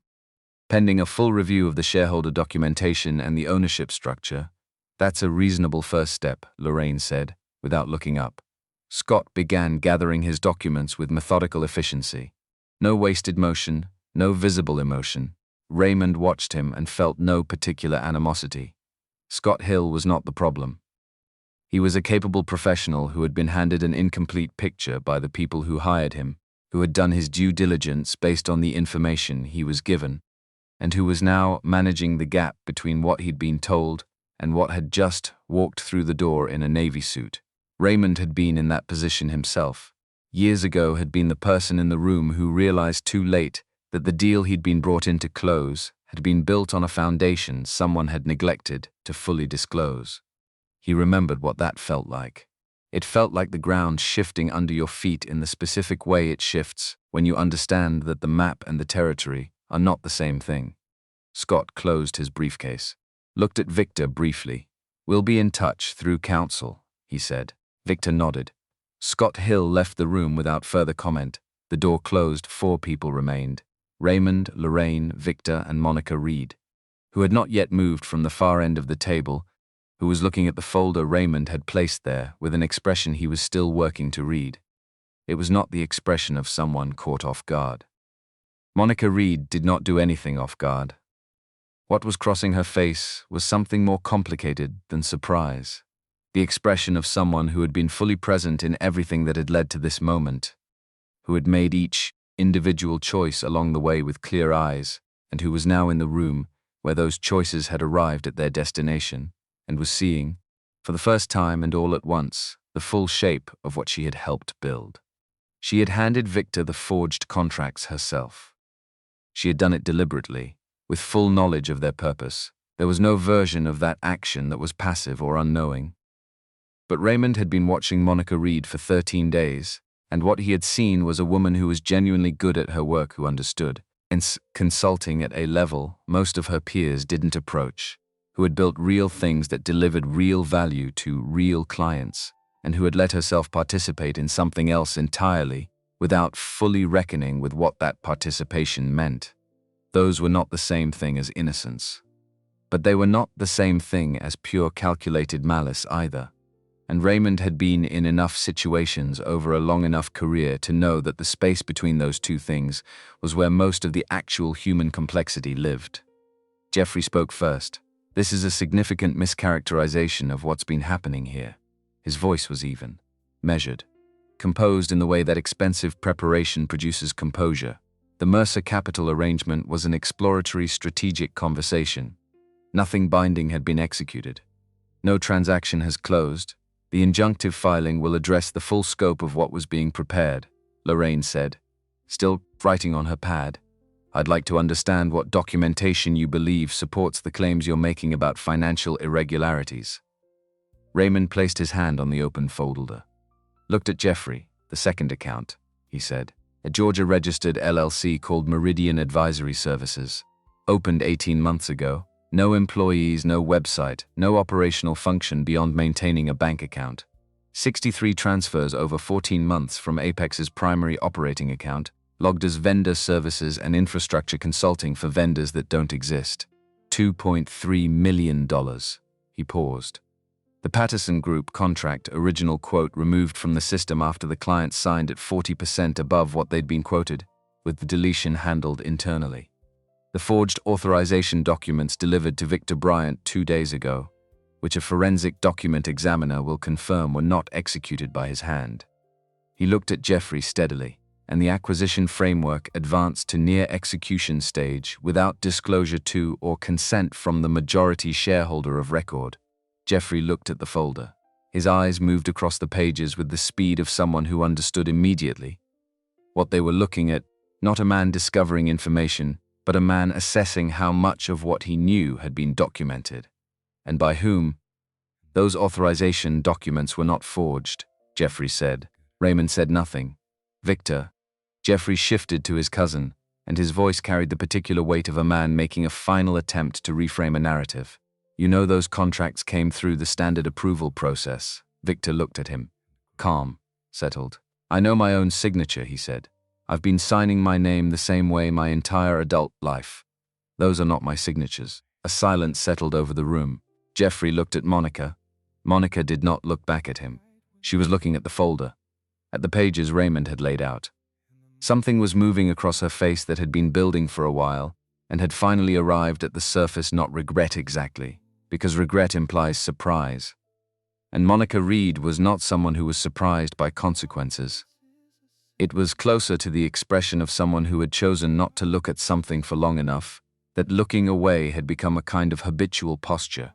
Pending a full review of the shareholder documentation and the ownership structure, that's a reasonable first step, Lorraine said, without looking up. Scott began gathering his documents with methodical efficiency. No wasted motion, no visible emotion. Raymond watched him and felt no particular animosity. Scott Hill was not the problem. He was a capable professional who had been handed an incomplete picture by the people who hired him, who had done his due diligence based on the information he was given, and who was now managing the gap between what he'd been told and what had just walked through the door in a navy suit. Raymond had been in that position himself. Years ago had been the person in the room who realized too late that the deal he'd been brought in to close had been built on a foundation someone had neglected to fully disclose. He remembered what that felt like. It felt like the ground shifting under your feet in the specific way it shifts when you understand that the map and the territory are not the same thing. Scott closed his briefcase, looked at Victor briefly. "We'll be in touch through counsel," he said. Victor nodded. Scott Hill left the room without further comment. The door closed. 4 people remained. Raymond, Lorraine, Victor, and Monica Reed, who had not yet moved from the far end of the table, who was looking at the folder Raymond had placed there with an expression he was still working to read. It was not the expression of someone caught off guard. Monica Reed did not do anything off guard. What was crossing her face was something more complicated than surprise. The expression of someone who had been fully present in everything that had led to this moment, who had made each individual choice along the way with clear eyes, and who was now in the room where those choices had arrived at their destination, and was seeing, for the first time and all at once, the full shape of what she had helped build. She had handed Victor the forged contracts herself. She had done it deliberately, with full knowledge of their purpose. There was no version of that action that was passive or unknowing. But Raymond had been watching Monica Reed for 13 days, and what he had seen was a woman who was genuinely good at her work, who understood, and consulting at a level most of her peers didn't approach, who had built real things that delivered real value to real clients, and who had let herself participate in something else entirely without fully reckoning with what that participation meant. Those were not the same thing as innocence. But they were not the same thing as pure calculated malice either. And Raymond had been in enough situations over a long enough career to know that the space between those two things was where most of the actual human complexity lived. Jeffrey spoke first. "This is a significant mischaracterization of what's been happening here." His voice was even, measured, composed in the way that expensive preparation produces composure. The Mercer Capital arrangement was an exploratory strategic conversation. Nothing binding had been executed. No transaction has closed. The injunctive filing will address the full scope of what was being prepared, Lorraine said, still writing on her pad. "I'd like to understand what documentation you believe supports the claims you're making about financial irregularities." Raymond placed his hand on the open folder. Looked at Jeffrey. "The second account," he said. "A Georgia-registered LLC called Meridian Advisory Services. Opened 18 months ago. No employees, no website, no operational function beyond maintaining a bank account. 63 transfers over 14 months from Apex's primary operating account, logged as vendor services and infrastructure consulting for vendors that don't exist. $2.3 million. He paused. The Patterson Group contract original quote removed from the system after the client signed at 40% above what they'd been quoted, with the deletion handled internally. The forged authorization documents delivered to Victor Bryant 2 days ago, which a forensic document examiner will confirm were not executed by his hand. He looked at Jeffrey steadily, and the acquisition framework advanced to near execution stage without disclosure to or consent from the majority shareholder of record. Jeffrey looked at the folder. His eyes moved across the pages with the speed of someone who understood immediately what they were looking at, not a man discovering information, but a man assessing how much of what he knew had been documented. And by whom? Those authorization documents were not forged, Jeffrey said. Raymond said nothing. Victor. Jeffrey shifted to his cousin, and his voice carried the particular weight of a man making a final attempt to reframe a narrative. You know those contracts came through the standard approval process. Victor looked at him. Calm, settled. I know my own signature, he said. I've been signing my name the same way my entire adult life. Those are not my signatures. A silence settled over the room. Jeffrey looked at Monica. Monica did not look back at him. She was looking at the folder, at the pages Raymond had laid out. Something was moving across her face that had been building for a while and had finally arrived at the surface, not regret exactly, because regret implies surprise. And Monica Reed was not someone who was surprised by consequences. It was closer to the expression of someone who had chosen not to look at something for long enough, that looking away had become a kind of habitual posture,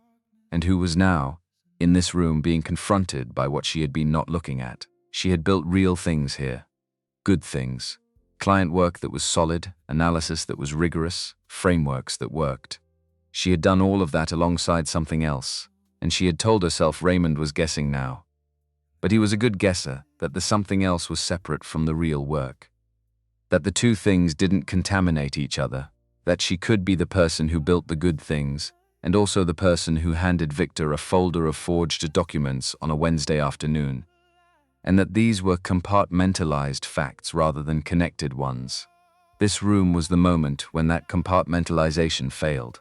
and who was now, in this room, being confronted by what she had been not looking at. She had built real things here. Good things. Client work that was solid, analysis that was rigorous, frameworks that worked. She had done all of that alongside something else, and she had told herself Raymond was guessing now. But he was a good guesser that the something else was separate from the real work. That the two things didn't contaminate each other, that she could be the person who built the good things, and also the person who handed Victor a folder of forged documents on a Wednesday afternoon, and that these were compartmentalized facts rather than connected ones. This room was the moment when that compartmentalization failed.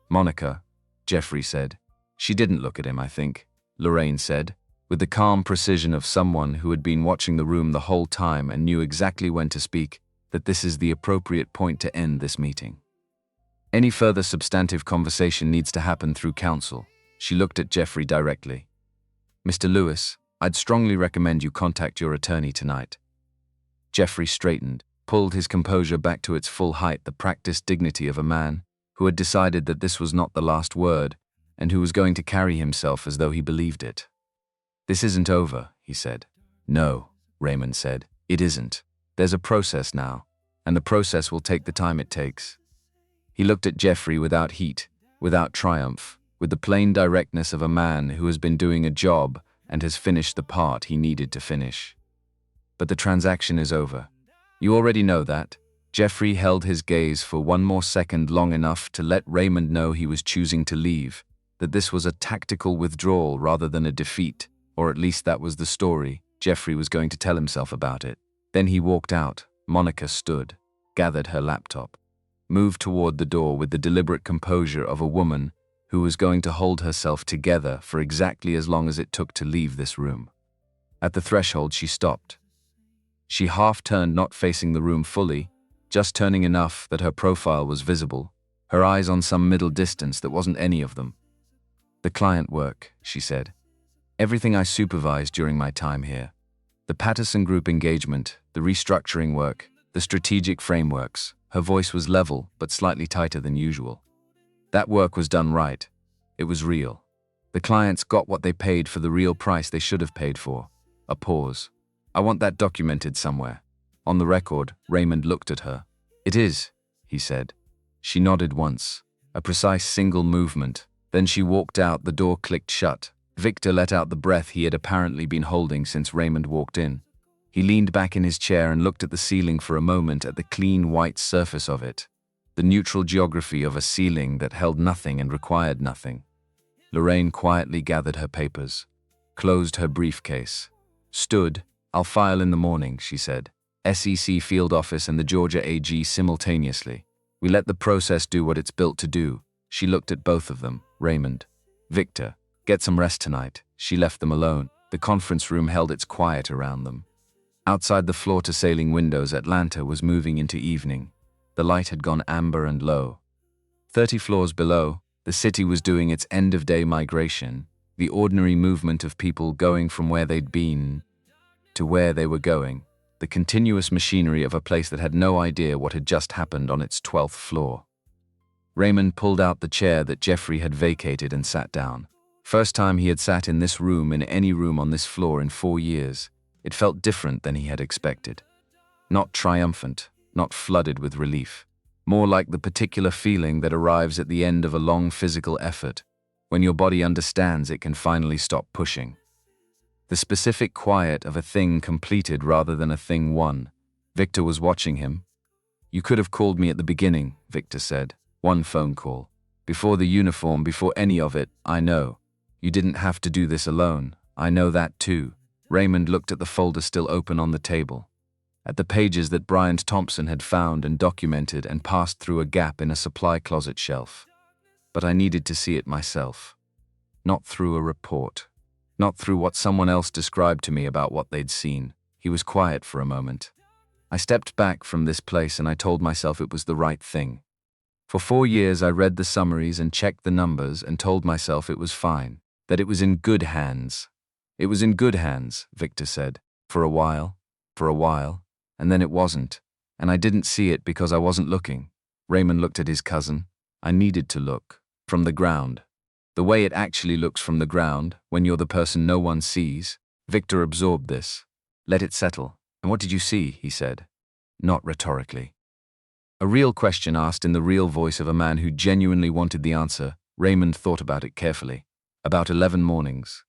Monica, Jeffrey said. She didn't look at him, I think, Lorraine said, with the calm precision of someone who had been watching the room the whole time and knew exactly when to speak, that this is the appropriate point to end this meeting. Any further substantive conversation needs to happen through counsel. She looked at Jeffrey directly. Mr. Lewis, I'd strongly recommend you contact your attorney tonight. Jeffrey straightened, pulled his composure back to its full height, the practiced dignity of a man who had decided that this was not the last word and who was going to carry himself as though he believed it. This isn't over, he said. No, Raymond said. It isn't. There's a process now, and the process will take the time it takes. He looked at Jeffrey without heat, without triumph, with the plain directness of a man who has been doing a job and has finished the part he needed to finish. But the transaction is over. You already know that. Jeffrey held his gaze for one more second, long enough to let Raymond know he was choosing to leave, that this was a tactical withdrawal rather than a defeat, or at least that was the story Jeffrey was going to tell himself about it. Then he walked out. Monica stood, gathered her laptop, moved toward the door with the deliberate composure of a woman who was going to hold herself together for exactly as long as it took to leave this room. At the threshold, she stopped. She half-turned, not facing the room fully, just turning enough that her profile was visible, her eyes on some middle distance that wasn't any of them. The client work, she said. Everything I supervised during my time here. The Patterson Group engagement, the restructuring work, the strategic frameworks. Her voice was level, but slightly tighter than usual. That work was done right. It was real. The clients got what they paid for the real price they should have paid for. A pause. I want that documented somewhere. On the record, Raymond looked at her. It is, he said. She nodded once. A precise single movement. Then she walked out. The door clicked shut. Victor let out the breath he had apparently been holding since Raymond walked in. He leaned back in his chair and looked at the ceiling for a moment, at the clean white surface of it. The neutral geography of a ceiling that held nothing and required nothing. Lorraine quietly gathered her papers, closed her briefcase, stood. I'll file in the morning, she said. SEC field office and the Georgia AG simultaneously. We let the process do what it's built to do. She looked at both of them. Raymond. Victor. Get some rest tonight. She left them alone. The conference room held its quiet around them. Outside the floor-to-ceiling windows, Atlanta was moving into evening. The light had gone amber and low. 30 floors below, the city was doing its end-of-day migration, the ordinary movement of people going from where they'd been to where they were going. the continuous machinery of a place that had no idea what had just happened on its 12th floor. Raymond pulled out the chair that Jeffrey had vacated and sat down. First time he had sat in this room, in any room on this floor, in 4 years. It felt different than he had expected. Not triumphant, not flooded with relief. More like the particular feeling that arrives at the end of a long physical effort, when your body understands it can finally stop pushing. The specific quiet of a thing completed rather than a thing won. Victor was watching him. "You could have called me at the beginning," Victor said. "One phone call. Before the uniform, before any of it, I know. You didn't have to do this alone. I know that too." Raymond looked at the folder still open on the table, at the pages that Brian Thompson had found and documented and passed through a gap in a supply closet shelf. "But I needed to see it myself. Not through a report. Not through what someone else described to me about what they'd seen." He was quiet for a moment. "I stepped back from this place and I told myself it was the right thing. For 4 years I read the summaries and checked the numbers and told myself it was fine, that it was in good hands. It was in good hands," Victor said. For a while, and then it wasn't. And I didn't see it because I wasn't looking." Raymond looked at his cousin. "I needed to look. From the ground. The way it actually looks from the ground, when you're the person no one sees." Victor absorbed this. "Let it settle. And what did you see?" he said. Not rhetorically. A real question asked in the real voice of a man who genuinely wanted the answer. Raymond thought about it carefully. About 11 mornings.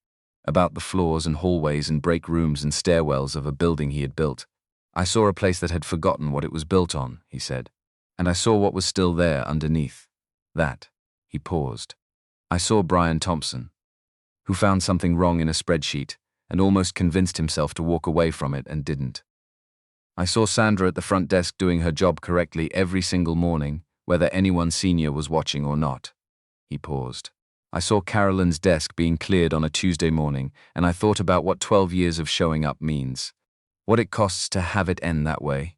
About the floors and hallways and break rooms and stairwells of a building he had built. "I saw a place that had forgotten what it was built on," he said. "And I saw what was still there underneath. That." He paused. "I saw Brian Thompson, who found something wrong in a spreadsheet and almost convinced himself to walk away from it and didn't. I saw Sandra at the front desk doing her job correctly every single morning, whether anyone senior was watching or not." He paused. "I saw Carolyn's desk being cleared on a Tuesday morning, and I thought about what 12 years of showing up means. What it costs to have it end that way."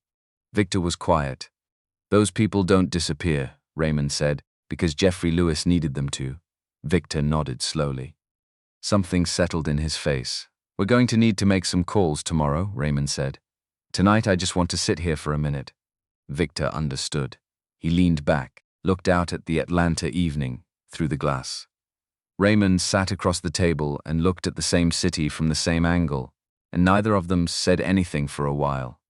Victor was quiet. "Those people don't disappear," Raymond said, "because Jeffrey Lewis needed them to." Victor nodded slowly. Something settled in his face. "We're going to need to make some calls tomorrow," Raymond said. "Tonight I just want to sit here for a minute." Victor understood. He leaned back, looked out at the Atlanta evening, through the glass. Raymond sat across the table and looked at the same city from the same angle, and neither of them said anything for a while.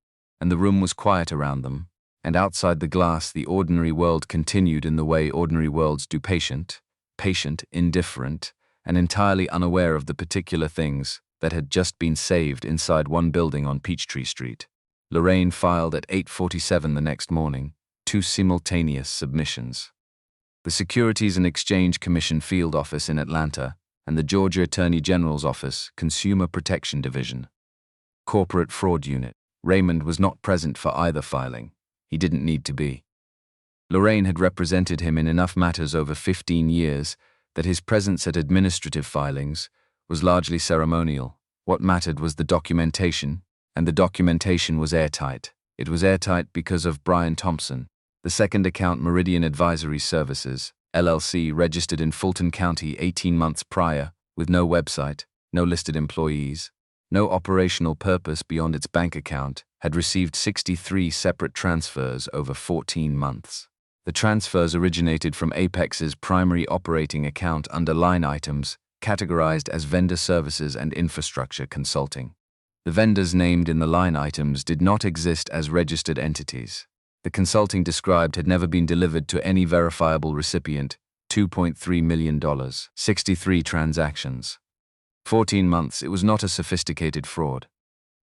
And the room was quiet around them, and outside the glass the ordinary world continued in the way ordinary worlds do, patient, indifferent, and entirely unaware of the particular things that had just been saved inside one building on Peachtree Street. Lorraine filed at 8:47 the next morning, 2 simultaneous submissions. The Securities and Exchange Commission Field Office in Atlanta and the Georgia Attorney General's Office, Consumer Protection Division. Corporate Fraud Unit. Raymond was not present for either filing. He didn't need to be. Lorraine had represented him in enough matters over 15 years that his presence at administrative filings was largely ceremonial. What mattered was the documentation, and the documentation was airtight. It was airtight because of Brian Thompson, the second account Meridian Advisory Services, LLC, registered in Fulton County 18 months prior, with no website, no listed employees, no operational purpose beyond its bank account, had received 63 separate transfers over 14 months. The transfers originated from Apex's primary operating account under line items, categorized as vendor services and infrastructure consulting. The vendors named in the line items did not exist as registered entities. The consulting described had never been delivered to any verifiable recipient. $2.3 million, 63 transactions. 14 months, it was not a sophisticated fraud.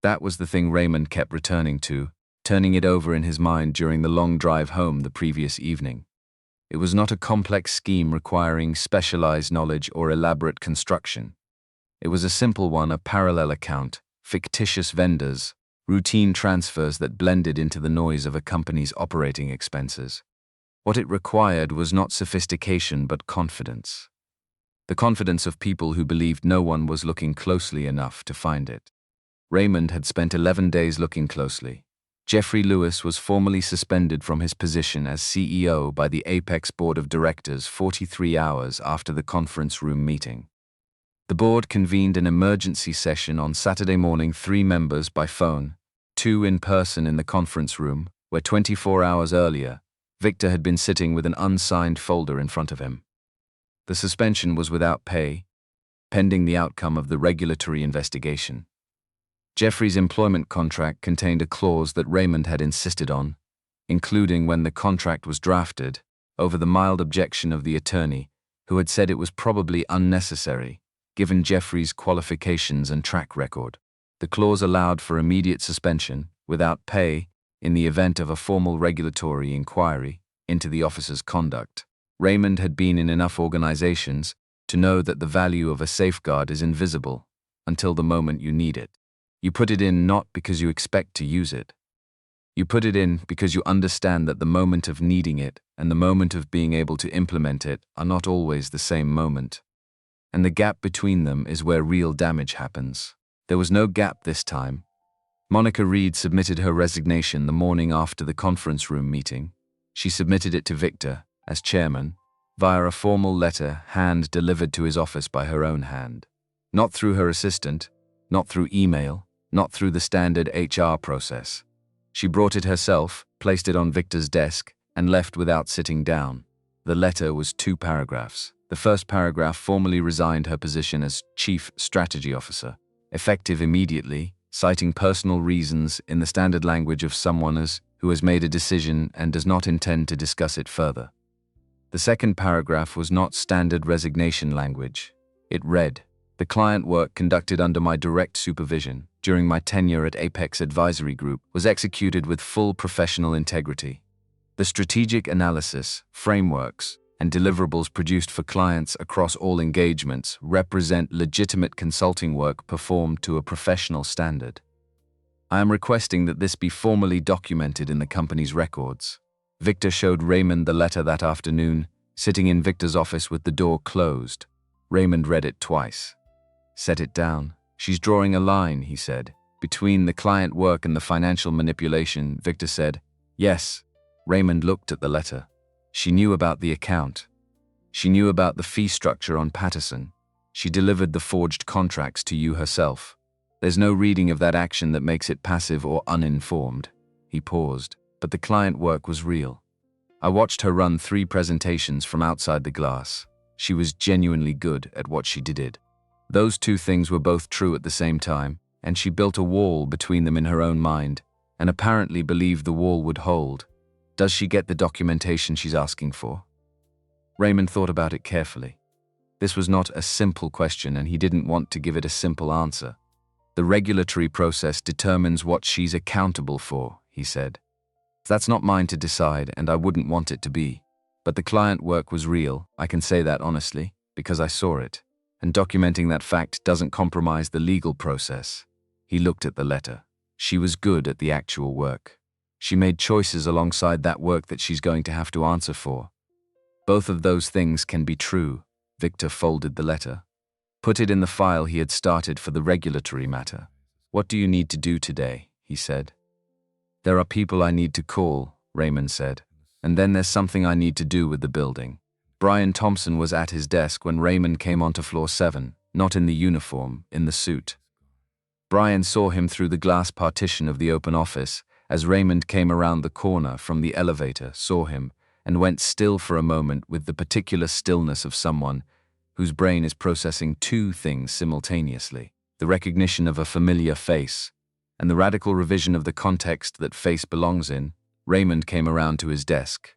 That was the thing Raymond kept returning to, turning it over in his mind during the long drive home the previous evening. It was not a complex scheme requiring specialized knowledge or elaborate construction. It was a simple one, a parallel account, fictitious vendors, routine transfers that blended into the noise of a company's operating expenses. What it required was not sophistication but confidence. The confidence of people who believed no one was looking closely enough to find it. Raymond had spent 11 days looking closely. Jeffrey Lewis was formally suspended from his position as CEO by the Apex Board of Directors 43 hours after the conference room meeting. The board convened an emergency session on Saturday morning, 3 members by phone, two in person in the conference room, where 24 hours earlier, Victor had been sitting with an unsigned folder in front of him. The suspension was without pay, pending the outcome of the regulatory investigation. Jeffrey's employment contract contained a clause that Raymond had insisted on, including when the contract was drafted, over the mild objection of the attorney, who had said it was probably unnecessary, given Jeffrey's qualifications and track record. The clause allowed for immediate suspension, without pay, in the event of a formal regulatory inquiry into the officer's conduct. Raymond had been in enough organizations to know that the value of a safeguard is invisible until the moment you need it. You put it in not because you expect to use it. You put it in because you understand that the moment of needing it and the moment of being able to implement it are not always the same moment. And the gap between them is where real damage happens. There was no gap this time. Monica Reed submitted her resignation the morning after the conference room meeting. She submitted it to Victor, as chairman, via a formal letter hand-delivered to his office by her own hand. Not through her assistant, not through email, not through the standard HR process. She brought it herself, placed it on Victor's desk, and left without sitting down. The letter was 2 paragraphs. The first paragraph formally resigned her position as Chief Strategy Officer, effective immediately, citing personal reasons in the standard language of someone who has made a decision and does not intend to discuss it further. The second paragraph was not standard resignation language. It read, "The client work conducted under my direct supervision during my tenure at Apex Advisory Group was executed with full professional integrity. The strategic analysis, frameworks, and deliverables produced for clients across all engagements represent legitimate consulting work performed to a professional standard. I am requesting that this be formally documented in the company's records." Victor showed Raymond the letter that afternoon, sitting in Victor's office with the door closed. Raymond read it twice. "Set it down. She's drawing a line," he said. "Between the client work and the financial manipulation," Victor said. "Yes." Raymond looked at the letter. She knew about the account. She knew about the fee structure on Patterson. She delivered the forged contracts to you herself. There's no reading of that action that makes it passive or uninformed. He paused, but the client work was real. I watched her run 3 presentations from outside the glass. She was genuinely good at what she did. Those 2 things were both true at the same time, and she built a wall between them in her own mind, and apparently believed the wall would hold. Does she get the documentation she's asking for? Raymond thought about it carefully. This was not a simple question, and he didn't want to give it a simple answer. The regulatory process determines what she's accountable for, he said. That's not mine to decide, and I wouldn't want it to be. But the client work was real, I can say that honestly, because I saw it. And documenting that fact doesn't compromise the legal process. He looked at the letter. She was good at the actual work. She made choices alongside that work that she's going to have to answer for. Both of those things can be true. Victor folded the letter. Put it in the file he had started for the regulatory matter. "What do you need to do today?" he said. "There are people I need to call," Raymond said. "And then there's something I need to do with the building." Brian Thompson was at his desk when Raymond came onto floor 7, not in the uniform, in the suit. Brian saw him through the glass partition of the open office as Raymond came around the corner from the elevator, saw him, and went still for a moment with the particular stillness of someone whose brain is processing 2 things simultaneously: the recognition of a familiar face and the radical revision of the context that face belongs in. Raymond came around to his desk,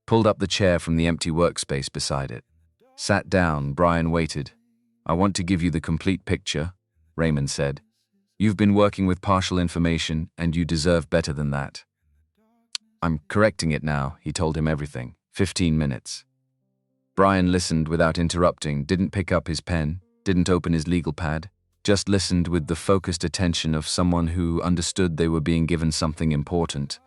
pulled up the chair from the empty workspace beside it. Sat down. Brian waited. "I want to give you the complete picture," Raymond said. "You've been working with partial information, and you deserve better than that." "I'm correcting it now," he told him everything. 15 minutes. Brian listened without interrupting, didn't pick up his pen, didn't open his legal pad, just listened with the focused attention of someone who understood they were being given something important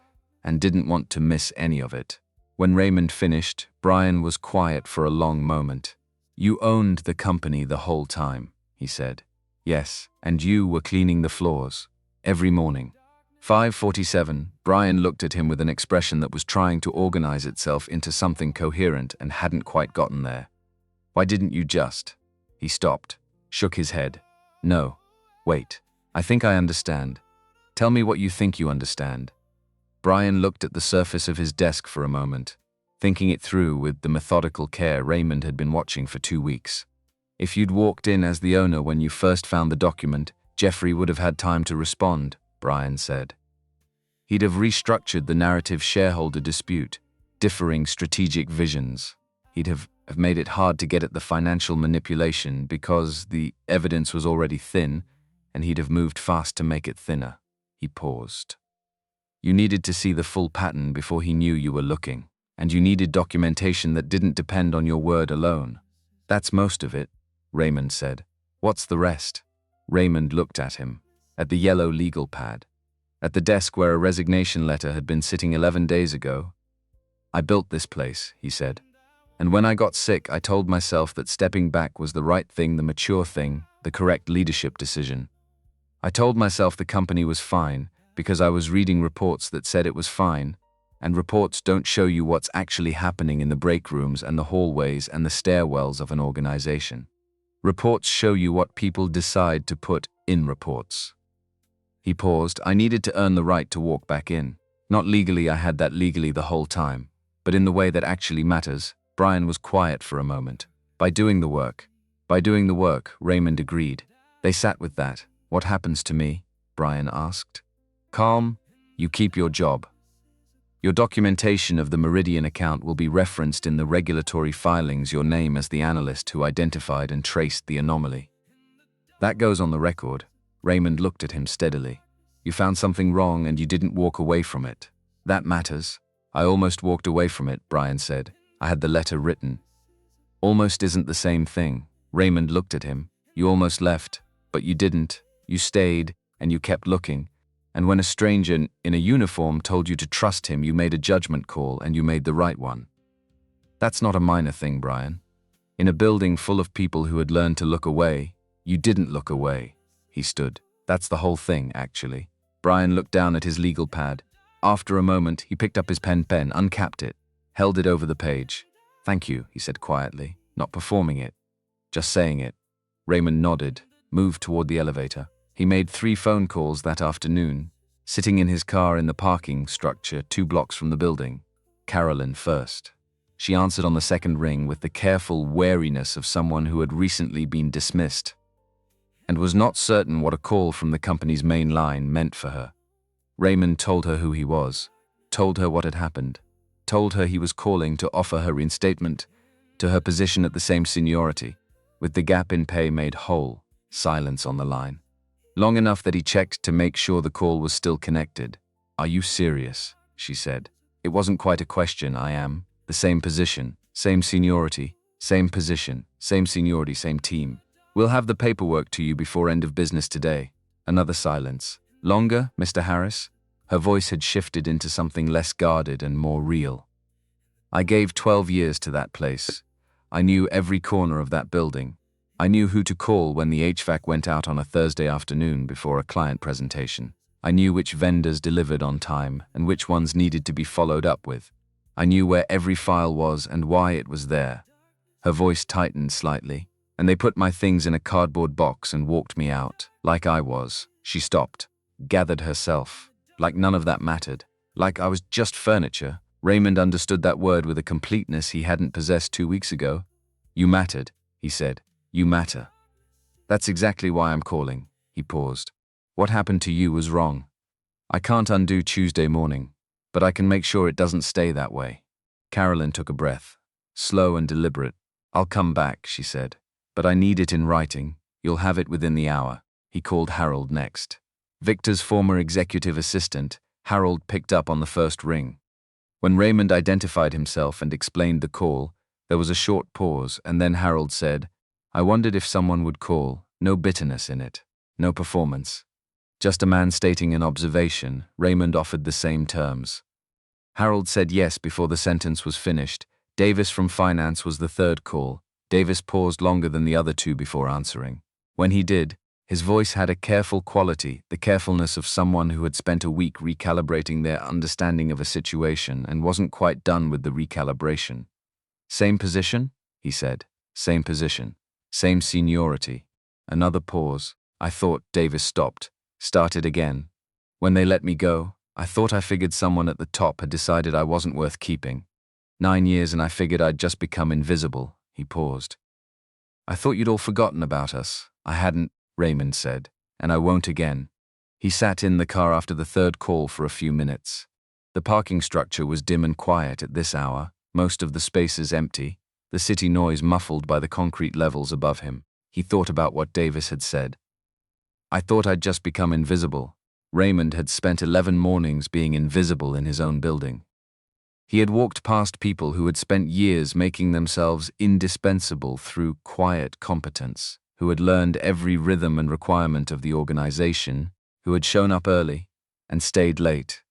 and didn't want to miss any of it. When Raymond finished, Brian was quiet for a long moment. "You owned the company the whole time," he said. "Yes, and you were cleaning the floors. Every morning." 5:47, Brian looked at him with an expression that was trying to organize itself into something coherent and hadn't quite gotten there. "Why didn't you just?" He stopped, shook his head. "No. Wait. I think I understand. Tell me what you think you understand. Brian looked at the surface of his desk for a moment, thinking it through with the methodical care Raymond had been watching for 2 weeks. If you'd walked in as the owner when you first found the document, Jeffrey would have had time to respond, Brian said. He'd have restructured the narrative shareholder dispute, differing strategic visions. He'd have made it hard to get at the financial manipulation because the evidence was already thin, and he'd have moved fast to make it thinner. He paused. You needed to see the full pattern before he knew you were looking, and you needed documentation that didn't depend on your word alone. That's most of it, Raymond said. What's the rest? Raymond looked at him, at the yellow legal pad, at the desk where a resignation letter had been sitting 11 days ago. I built this place, he said. And when I got sick, I told myself that stepping back was the right thing, the mature thing, the correct leadership decision. I told myself the company was fine because I was reading reports that said it was fine, and reports don't show you what's actually happening in the break rooms and the hallways and the stairwells of an organization. Reports show you what people decide to put in reports. He paused. I needed to earn the right to walk back in. Not legally, I had that legally the whole time, but in the way that actually matters. Brian was quiet for a moment. By doing the work, Raymond agreed. They sat with that. What happens to me? Brian asked. Calm, you keep your job. Your documentation of the Meridian account will be referenced in the regulatory filings, your name as the analyst who identified and traced the anomaly. That goes on the record. Raymond looked at him steadily. You found something wrong and you didn't walk away from it. That matters. I almost walked away from it, Brian said. I had the letter written. Almost isn't the same thing. Raymond looked at him. You almost left, but you didn't. You stayed, and you kept looking. And when a stranger in a uniform told you to trust him, you made a judgment call, and you made the right one. That's not a minor thing, Brian. In a building full of people who had learned to look away, you didn't look away. He stood. That's the whole thing, actually. Brian looked down at his legal pad. After a moment, he picked up his pen, uncapped it, held it over the page. Thank you, he said quietly, not performing it, just saying it. Raymond nodded, moved toward the elevator. He made 3 phone calls that afternoon, sitting in his car in the parking structure 2 blocks from the building. Carolyn first. She answered on the second ring with the careful wariness of someone who had recently been dismissed and was not certain what a call from the company's main line meant for her. Raymond told her who he was, told her what had happened, told her he was calling to offer her reinstatement to her position at the same seniority, with the gap in pay made whole. Silence on the line. Long enough that he checked to make sure the call was still connected. Are you serious? She said. It wasn't quite a question. I am. The same position, same seniority, same position, same seniority, same team. We'll have the paperwork to you before end of business today. Another silence. Longer, Mr. Harris? Her voice had shifted into something less guarded and more real. I gave 12 years to that place. I knew every corner of that building. I knew who to call when the HVAC went out on a Thursday afternoon before a client presentation. I knew which vendors delivered on time and which ones needed to be followed up with. I knew where every file was and why it was there. Her voice tightened slightly, and they put my things in a cardboard box and walked me out, like I was. She stopped, gathered herself, like none of that mattered, like I was just furniture. Raymond understood that word with a completeness he hadn't possessed 2 weeks ago. You mattered, he said. You matter. That's exactly why I'm calling. He paused. What happened to you was wrong. I can't undo Tuesday morning, but I can make sure it doesn't stay that way. Carolyn took a breath, slow and deliberate. I'll come back, she said, but I need it in writing. You'll have it within the hour. He called Harold next. Victor's former executive assistant, Harold picked up on the first ring. When Raymond identified himself and explained the call, there was a short pause, and then Harold said, I wondered if someone would call. No bitterness in it. No performance. Just a man stating an observation. Raymond offered the same terms. Harold said yes before the sentence was finished. Davis from finance was the third call. Davis paused longer than the other 2 before answering. When he did, his voice had a careful quality, the carefulness of someone who had spent a week recalibrating their understanding of a situation and wasn't quite done with the recalibration. Same position? He said. Same position. Same seniority. Another pause. I thought. Davis stopped. Started again. When they let me go, I thought I figured someone at the top had decided I wasn't worth keeping. 9 years and I figured I'd just become invisible." He paused. "I thought you'd all forgotten about us." "I hadn't," Raymond said, "and I won't again." He sat in the car after the third call for a few minutes. The parking structure was dim and quiet at this hour, most of the spaces empty, the city noise muffled by the concrete levels above him. He thought about what Davis had said. "I thought I'd just become invisible." Raymond had spent 11 mornings being invisible in his own building. He had walked past people who had spent years making themselves indispensable through quiet competence, who had learned every rhythm and requirement of the organization, who had shown up early and stayed late,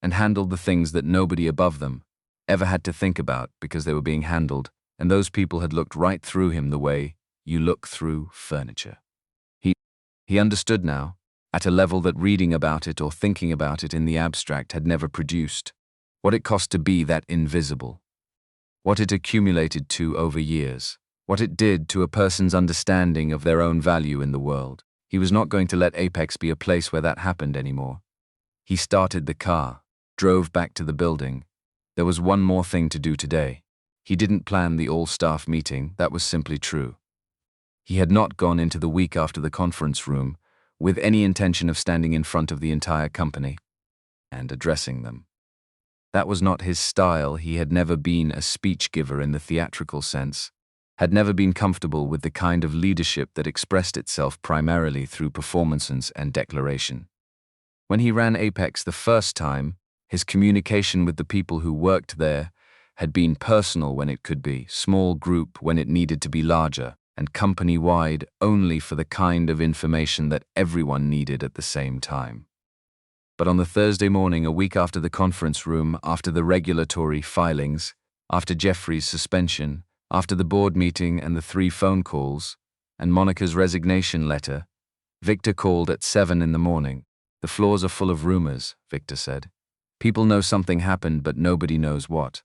and handled the things that nobody above them ever had to think about because they were being handled, and those people had looked right through him the way you look through furniture. He understood now, at a level that reading about it or thinking about it in the abstract had never produced, what it cost to be that invisible, what it accumulated to over years, what it did to a person's understanding of their own value in the world. He was not going to let Apex be a place where that happened anymore. He started the car, drove back to the building. There was one more thing to do today. He didn't plan the all-staff meeting, that was simply true. He had not gone into the week after the conference room with any intention of standing in front of the entire company and addressing them. That was not his style. He had never been a speech giver in the theatrical sense, had never been comfortable with the kind of leadership that expressed itself primarily through performances and declaration. When he ran Apex the first time, his communication with the people who worked there had been personal when it could be, small group when it needed to be larger, and company-wide only for the kind of information that everyone needed at the same time. But on the Thursday morning, a week after the conference room, after the regulatory filings, after Jeffrey's suspension, after the board meeting and the 3 phone calls, and Monica's resignation letter, Victor called at 7 in the morning. "The floors are full of rumors," Victor said. "People know something happened, but nobody knows what.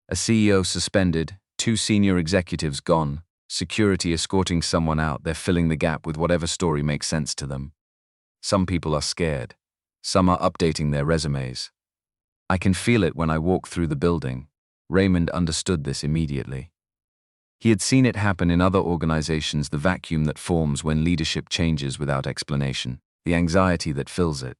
A CEO suspended, 2 senior executives gone, security escorting someone out, they're filling the gap with whatever story makes sense to them. Some people are scared. Some are updating their resumes. I can feel it when I walk through the building." Raymond understood this immediately. He had seen it happen in other organizations, the vacuum that forms when leadership changes without explanation, the anxiety that fills it,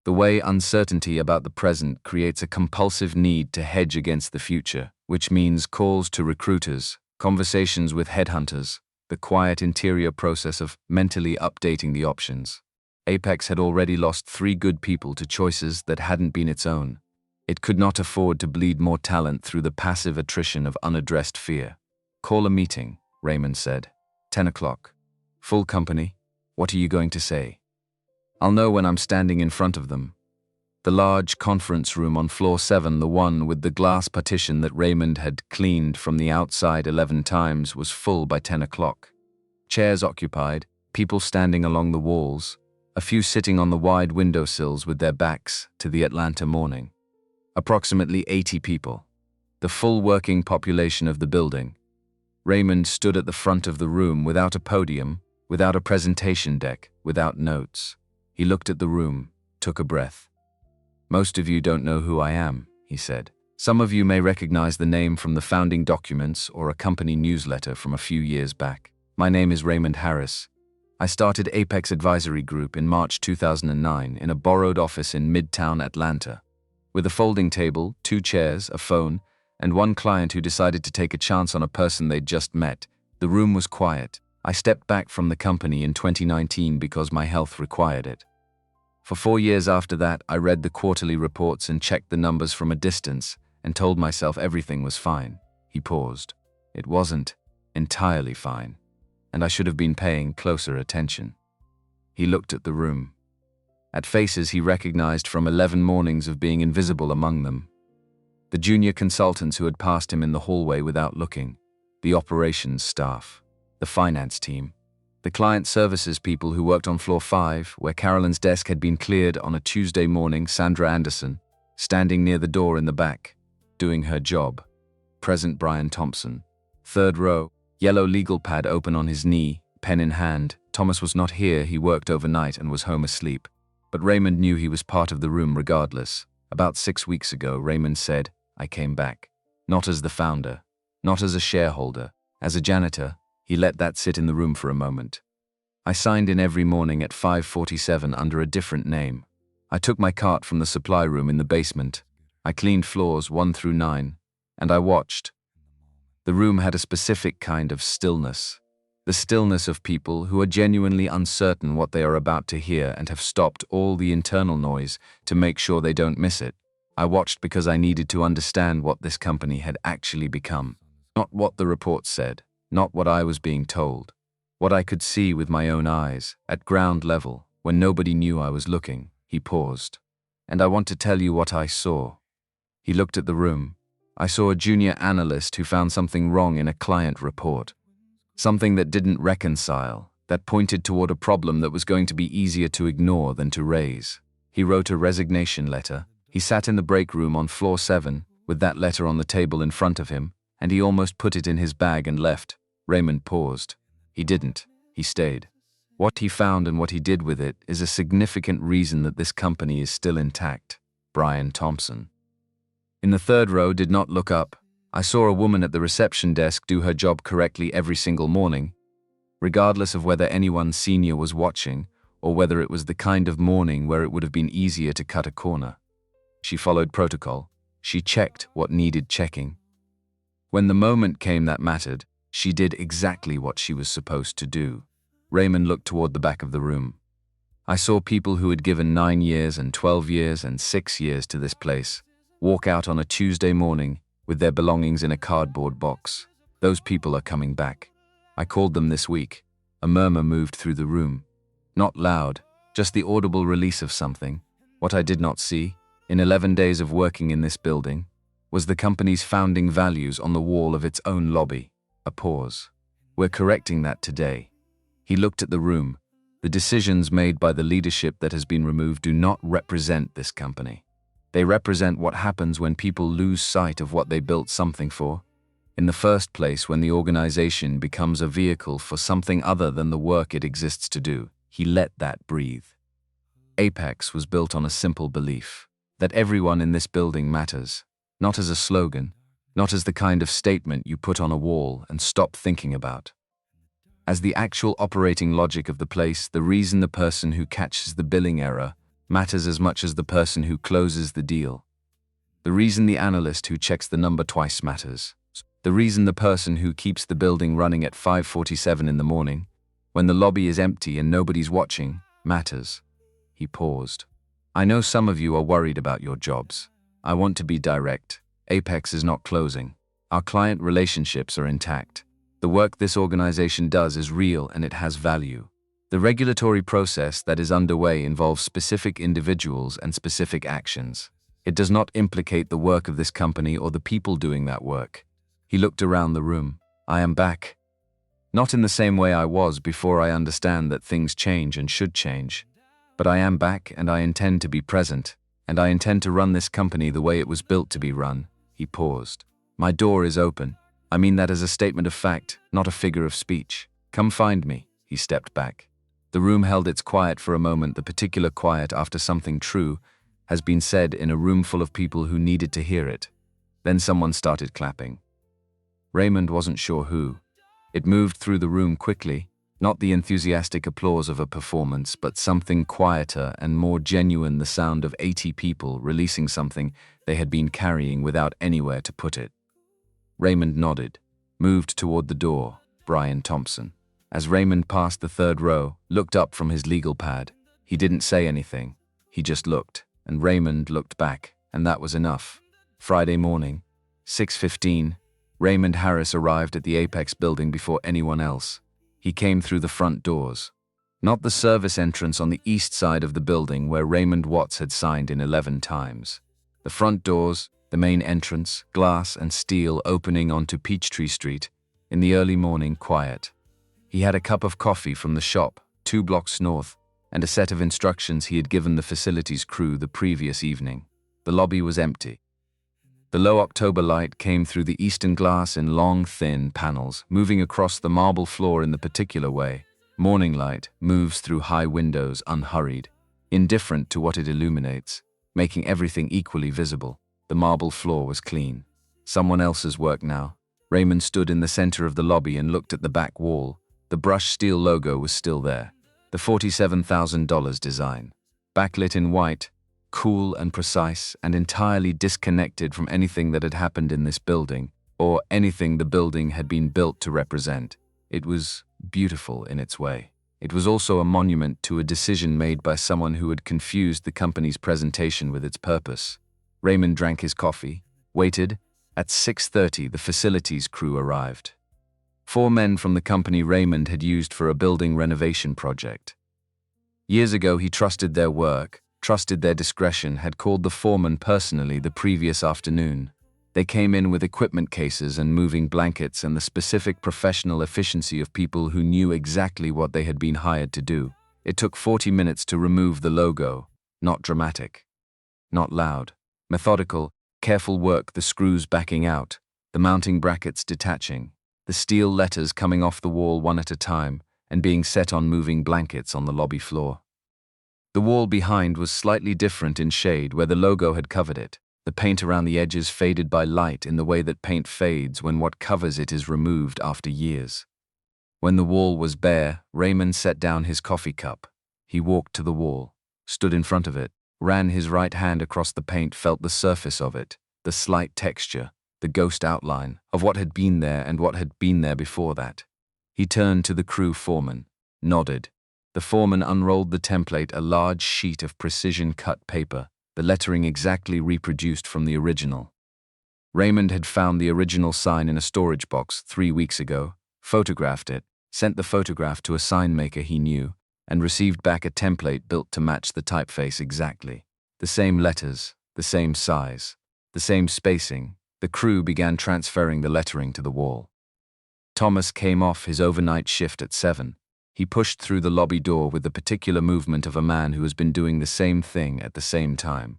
the way uncertainty about the present creates a compulsive need to hedge against the future, which means calls to recruiters, conversations with headhunters, the quiet interior process of mentally updating the options. Apex had already lost 3 good people to choices that hadn't been its own. It could not afford to bleed more talent through the passive attrition of unaddressed fear. "Call a meeting," Raymond said. 10 o'clock. "Full company. What are you going to say?" "I'll know when I'm standing in front of them." The large conference room on floor 7, the one with the glass partition that Raymond had cleaned from the outside 11 times, was full by 10 o'clock. Chairs occupied, people standing along the walls, a few sitting on the wide windowsills with their backs to the Atlanta morning. Approximately 80 people. The full working population of the building. Raymond stood at the front of the room without a podium, without a presentation deck, without notes. He looked at the room, took a breath. "Most of you don't know who I am," he said. "Some of you may recognize the name from the founding documents or a company newsletter from a few years back. My name is Raymond Harris. I started Apex Advisory Group in March 2009 in a borrowed office in Midtown Atlanta, with a folding table, 2 chairs, a phone, and one client who decided to take a chance on a person they'd just met. The room was quiet. I stepped back from the company in 2019 because my health required it. For 4 years after that, I read the quarterly reports and checked the numbers from a distance and told myself everything was fine." He paused. "It wasn't entirely fine, and I should have been paying closer attention." He looked at the room. At faces he recognized from 11 mornings of being invisible among them. The junior consultants who had passed him in the hallway without looking, the operations staff, the finance team, the client services people who worked on floor 5, where Carolyn's desk had been cleared on a Tuesday morning, Sandra Anderson, standing near the door in the back, doing her job. Present Brian Thompson. 3rd row, yellow legal pad open on his knee, pen in hand. Thomas was not here, he worked overnight and was home asleep. But Raymond knew he was part of the room regardless. About 6 weeks ago, Raymond said, "I came back. Not as the founder, not as a shareholder, as a janitor." He let that sit in the room for a moment. "I signed in every morning at 5:47 under a different name. I took my cart from the supply room in the basement. I cleaned floors 1 through 9, and I watched." The room had a specific kind of stillness. The stillness of people who are genuinely uncertain what they are about to hear and have stopped all the internal noise to make sure they don't miss it. I watched because I needed to understand what this company had actually become. Not what the reports said, not what I was being told. What I could see with my own eyes, at ground level, when nobody knew I was looking. He paused. "And I want to tell you what I saw." He looked at the room. "I saw a junior analyst who found something wrong in a client report. Something that didn't reconcile, that pointed toward a problem that was going to be easier to ignore than to raise. He wrote a resignation letter. He sat in the break room on floor 7, with that letter on the table in front of him, and he almost put it in his bag and left." Raymond paused. He didn't. He stayed. What he found and what he did with it is a significant reason that this company is still intact. Brian Thompson. In the third row, did not look up. "I saw a woman at the reception desk do her job correctly every single morning, regardless of whether anyone senior was watching or whether it was the kind of morning where it would have been easier to cut a corner. She followed protocol. She checked what needed checking. When the moment came that mattered, she did exactly what she was supposed to do." Raymond looked toward the back of the room. "I saw people who had given 9 years and 12 years and 6 years to this place walk out on a Tuesday morning with their belongings in a cardboard box. Those people are coming back. I called them this week." A murmur moved through the room. Not loud, just the audible release of something. What I did not see, in 11 days of working in this building, was the company's founding values on the wall of its own lobby. A pause. "We're correcting that today." He looked at the room. "The decisions made by the leadership that has been removed do not represent this company. They represent what happens when people lose sight of what they built something for. In the first place, when the organization becomes a vehicle for something other than the work it exists to do." He let that breathe. Apex was built on a simple belief that everyone in this building matters, not as a slogan, not as the kind of statement you put on a wall and stop thinking about. As the actual operating logic of the place, the reason the person who catches the billing error matters as much as the person who closes the deal. The reason the analyst who checks the number twice matters. The reason the person who keeps the building running at 5:47 in the morning, when the lobby is empty and nobody's watching, matters. He paused. "I know some of you are worried about your jobs. I want to be direct. Apex is not closing. Our client relationships are intact. The work this organization does is real and it has value. The regulatory process that is underway involves specific individuals and specific actions. It does not implicate the work of this company or the people doing that work." He looked around the room. "I am back. Not in the same way I was before I understand that things change and should change. But I am back and I intend to be present, and I intend to run this company the way it was built to be run." He paused. "My door is open. I mean that as a statement of fact, not a figure of speech. Come find me." He stepped back. The room held its quiet for a moment, the particular quiet after something true has been said in a room full of people who needed to hear it. Then someone started clapping. Raymond wasn't sure who. It moved through the room quickly, not the enthusiastic applause of a performance, but something quieter and more genuine, the sound of 80 people releasing something they had been carrying without anywhere to put it. Raymond nodded, moved toward the door. Brian Thompson. As Raymond passed the third row, looked up from his legal pad. He didn't say anything. He just looked, and Raymond looked back, and that was enough. Friday morning, 6:15, Raymond Harris arrived at the Apex building before anyone else. He came through the front doors. Not the service entrance on the east side of the building where Raymond Watts had signed in 11 times. The front doors, the main entrance, glass and steel opening onto Peachtree Street, in the early morning quiet. He had a cup of coffee from the shop, 2 blocks north, and a set of instructions he had given the facilities crew the previous evening. The lobby was empty. The low October light came through the eastern glass in long, thin panels, moving across the marble floor in the particular way. Morning light moves through high windows unhurried. indifferent to what it illuminates, making everything equally visible. The marble floor was clean. Someone else's work now. Raymond stood in the center of the lobby and looked at the back wall. The brushed steel logo was still there. The $47,000 design. Backlit in white, cool and precise, and entirely disconnected from anything that had happened in this building, or anything the building had been built to represent. It was beautiful in its way. It was also a monument to a decision made by someone who had confused the company's presentation with its purpose. Raymond drank his coffee, waited. At 6:30, the facilities crew arrived. 4 men from the company Raymond had used for a building renovation project. Years ago, he trusted their work, trusted their discretion, had called the foreman personally the previous afternoon. They came in with equipment cases and moving blankets and the specific professional efficiency of people who knew exactly what they had been hired to do. It took 40 minutes to remove the logo. Not dramatic. Not loud. Methodical, careful work, the screws backing out, the mounting brackets detaching, the steel letters coming off the wall one at a time and being set on moving blankets on the lobby floor. The wall behind was slightly different in shade where the logo had covered it. The paint around the edges faded by light in the way that paint fades when what covers it is removed after years. When the wall was bare, Raymond set down his coffee cup. He walked to the wall, stood in front of it, ran his right hand across the paint, felt the surface of it, the slight texture, the ghost outline of what had been there and what had been there before that. He turned to the crew foreman, nodded. The foreman unrolled the template, a large sheet of precision-cut paper, the lettering exactly reproduced from the original. Raymond had found the original sign in a storage box 3 weeks ago, photographed it, sent the photograph to a sign maker he knew, and received back a template built to match the typeface exactly. The same letters, the same size, the same spacing. The crew began transferring the lettering to the wall. Thomas came off his overnight shift at 7. He pushed through the lobby door with the particular movement of a man who has been doing the same thing at the same time.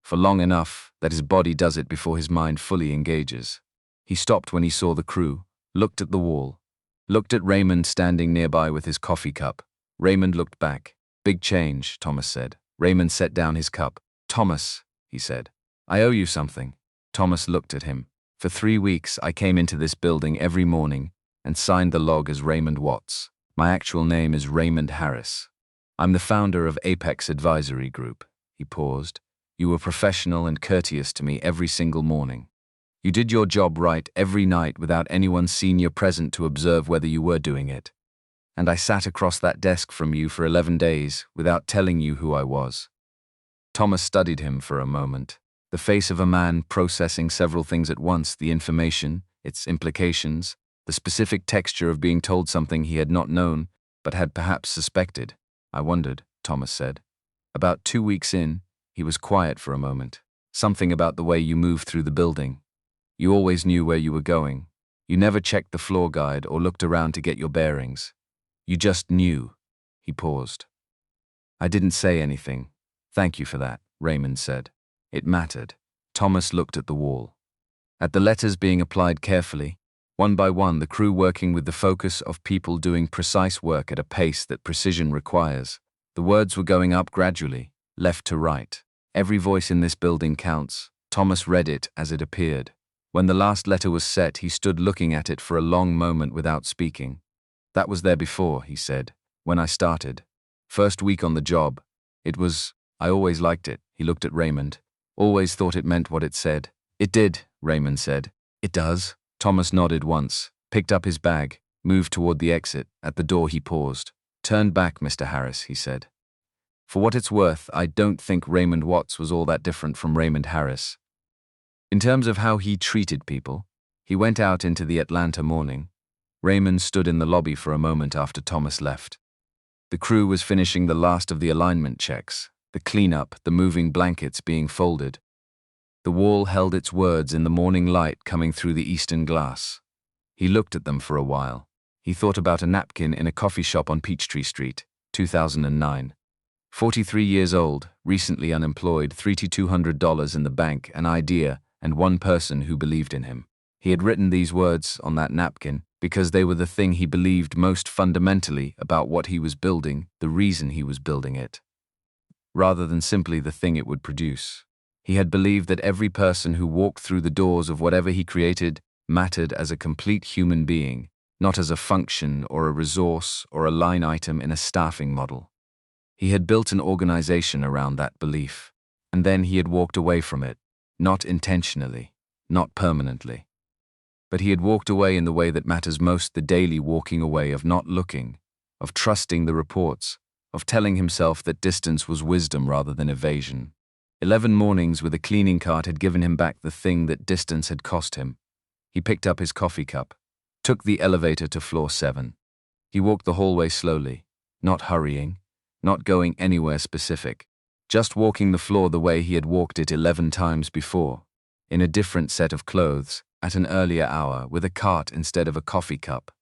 For long enough that his body does it before his mind fully engages. He stopped when he saw the crew, looked at the wall, looked at Raymond standing nearby with his coffee cup. Raymond looked back. "Big change," Thomas said. Raymond set down his cup. "Thomas," he said, "I owe you something." Thomas looked at him. "For 3 weeks, I came into this building every morning and signed the log as Raymond Watts. My actual name is Raymond Harris. I'm the founder of Apex Advisory Group." He paused. "You were professional and courteous to me every single morning. You did your job right every night without anyone senior present to observe whether you were doing it. And I sat across that desk from you for 11 days without telling you who I was." Thomas studied him for a moment. The face of a man processing several things at once, the information, its implications, the specific texture of being told something he had not known, but had perhaps suspected. "I wondered," Thomas said. "About 2 weeks in," he was quiet for a moment. "Something about the way you moved through the building. You always knew where you were going. You never checked the floor guide or looked around to get your bearings. You just knew." He paused. "I didn't say anything. Thank you for that," Raymond said. "It mattered." Thomas looked at the wall. At the letters being applied carefully, one by one, the crew working with the focus of people doing precise work at a pace that precision requires. The words were going up gradually, left to right. "Every voice in this building counts." Thomas read it as it appeared. When the last letter was set, he stood looking at it for a long moment without speaking. "That was there before," he said, "when I started. First week on the job. I always liked it." He looked at Raymond. "Always thought it meant what it said." "It did," Raymond said. "It does?" Thomas nodded once, picked up his bag, moved toward the exit. At the door he paused. "Turn back, Mr. Harris," he said. For what it's worth, I don't think Raymond Watts was all that different from Raymond Harris. In terms of how he treated people, he went out into the Atlanta morning. Raymond stood in the lobby for a moment after Thomas left. The crew was finishing the last of the alignment checks, the cleanup, the moving blankets being folded. The wall held its words in the morning light coming through the eastern glass. He looked at them for a while. He thought about a napkin in a coffee shop on Peachtree Street, 2009. 43 years old, recently unemployed, $3,200 in the bank, an idea, and one person who believed in him. He had written these words on that napkin because they were the thing he believed most fundamentally about what he was building, the reason he was building it. rather than simply the thing it would produce. He had believed that every person who walked through the doors of whatever he created mattered as a complete human being, not as a function or a resource or a line item in a staffing model. He had built an organization around that belief, and then he had walked away from it, not intentionally, not permanently. But he had walked away in the way that matters most, the daily walking away of not looking, of trusting the reports, of telling himself that distance was wisdom rather than evasion. 11 mornings with a cleaning cart had given him back the thing that distance had cost him. He picked up his coffee cup, took the elevator to floor 7. He walked the hallway slowly, not hurrying, not going anywhere specific, just walking the floor the way he had walked it 11 times before, in a different set of clothes, at an earlier hour, with a cart instead of a coffee cup.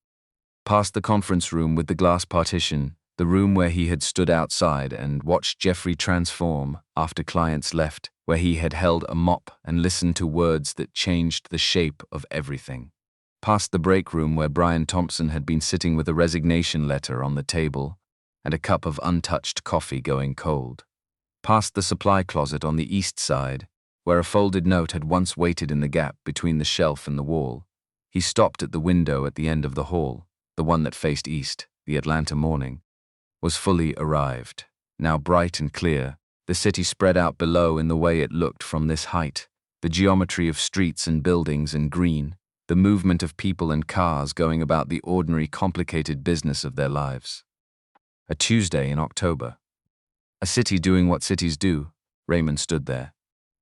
Past the conference room with the glass partition, the room where he had stood outside and watched Jeffrey transform after clients left, where he had held a mop and listened to words that changed the shape of everything. Past the break room where Brian Thompson had been sitting with a resignation letter on the table and a cup of untouched coffee going cold. Past the supply closet on the east side, where a folded note had once waited in the gap between the shelf and the wall. He stopped at the window at the end of the hall, the one that faced east. The Atlanta morning was fully arrived, now bright and clear, the city spread out below in the way it looked from this height, the geometry of streets and buildings and green, the movement of people and cars going about the ordinary complicated business of their lives. A Tuesday in October. A city doing what cities do. Raymond stood there.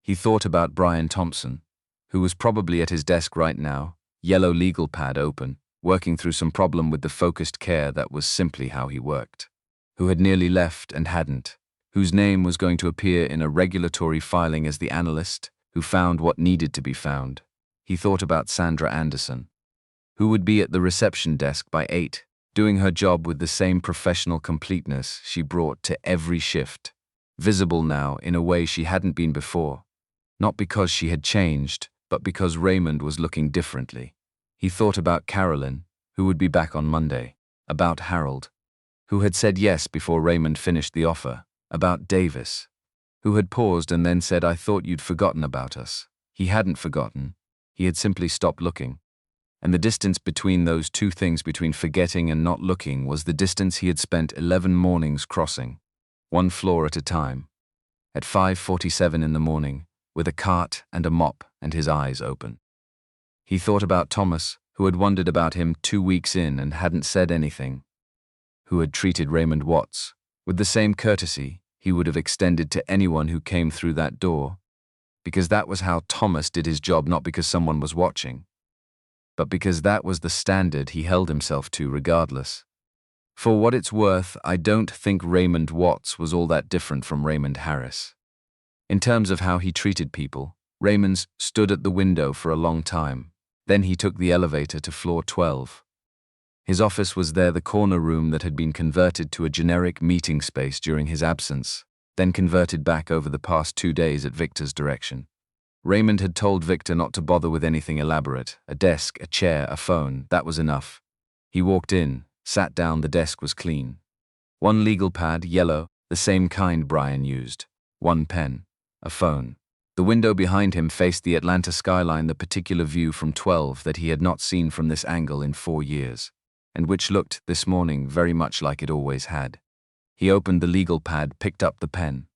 He thought about Brian Thompson, who was probably at his desk right now, yellow legal pad open, working through some problem with the focused care that was simply how he worked, who had nearly left and hadn't, whose name was going to appear in a regulatory filing as the analyst who found what needed to be found. He thought about Sandra Anderson, who would be at the reception desk by 8, doing her job with the same professional completeness she brought to every shift, visible now in a way she hadn't been before, not because she had changed, but because Raymond was looking differently. He thought about Carolyn, who would be back on Monday, about Harold, who had said yes before Raymond finished the offer, about Davis, who had paused and then said, "I thought you'd forgotten about us." He hadn't forgotten. He had simply stopped looking. And the distance between those two things, between forgetting and not looking, was the distance he had spent 11 mornings crossing, one floor at a time, at 5:47 in the morning, with a cart and a mop and his eyes open. He thought about Thomas, who had wondered about him 2 weeks in and hadn't said anything, who had treated Raymond Watts with the same courtesy he would have extended to anyone who came through that door, because that was how Thomas did his job, not because someone was watching, but because that was the standard he held himself to regardless. For what it's worth, I don't think Raymond Watts was all that different from Raymond Harris. In terms of how he treated people, Raymond stood at the window for a long time. Then he took the elevator to floor 12. His office was there, the corner room that had been converted to a generic meeting space during his absence, then converted back over the past 2 days at Victor's direction. Raymond had told Victor not to bother with anything elaborate, a desk, a chair, a phone, that was enough. He walked in, sat down, the desk was clean. One legal pad, yellow, the same kind Brian used. One pen, a phone. The window behind him faced the Atlanta skyline, the particular view from 12 that he had not seen from this angle in 4 years, and which looked, this morning, very much like it always had. He opened the legal pad, picked up the pen.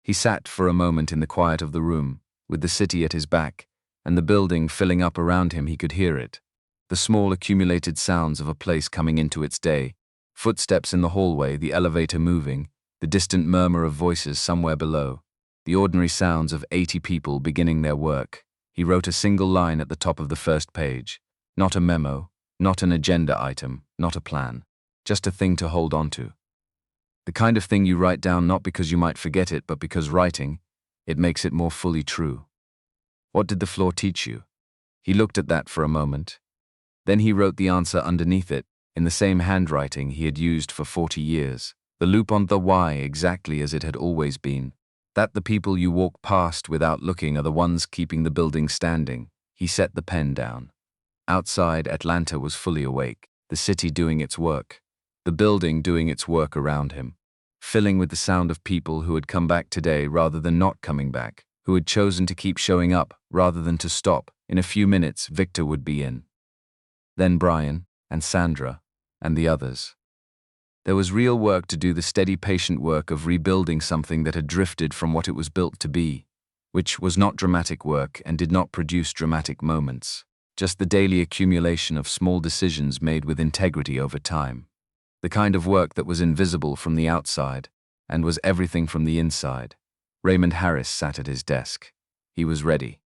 He sat for a moment in the quiet of the room, with the city at his back, and the building filling up around him. He could hear it, the small accumulated sounds of a place coming into its day, footsteps in the hallway, the elevator moving, the distant murmur of voices somewhere below, the ordinary sounds of 80 people beginning their work. He wrote a single line at the top of the first page, not a memo, not an agenda item, not a plan, just a thing to hold on to. The kind of thing you write down not because you might forget it, but because writing, it makes it more fully true. What did the floor teach you? He looked at that for a moment. Then he wrote the answer underneath it, in the same handwriting he had used for 40 years, the loop on the why exactly as it had always been, that the people you walk past without looking are the ones keeping the building standing. He set the pen down. Outside, Atlanta was fully awake, the city doing its work, the building doing its work around him. filling with the sound of people who had come back today rather than not coming back, who had chosen to keep showing up rather than to stop. In a few minutes, Victor would be in. Then Brian, and Sandra, and the others. There was real work to do, the steady, patient work of rebuilding something that had drifted from what it was built to be, which was not dramatic work and did not produce dramatic moments, just the daily accumulation of small decisions made with integrity over time. The kind of work that was invisible from the outside and was everything from the inside. Raymond Harris sat at his desk. He was ready.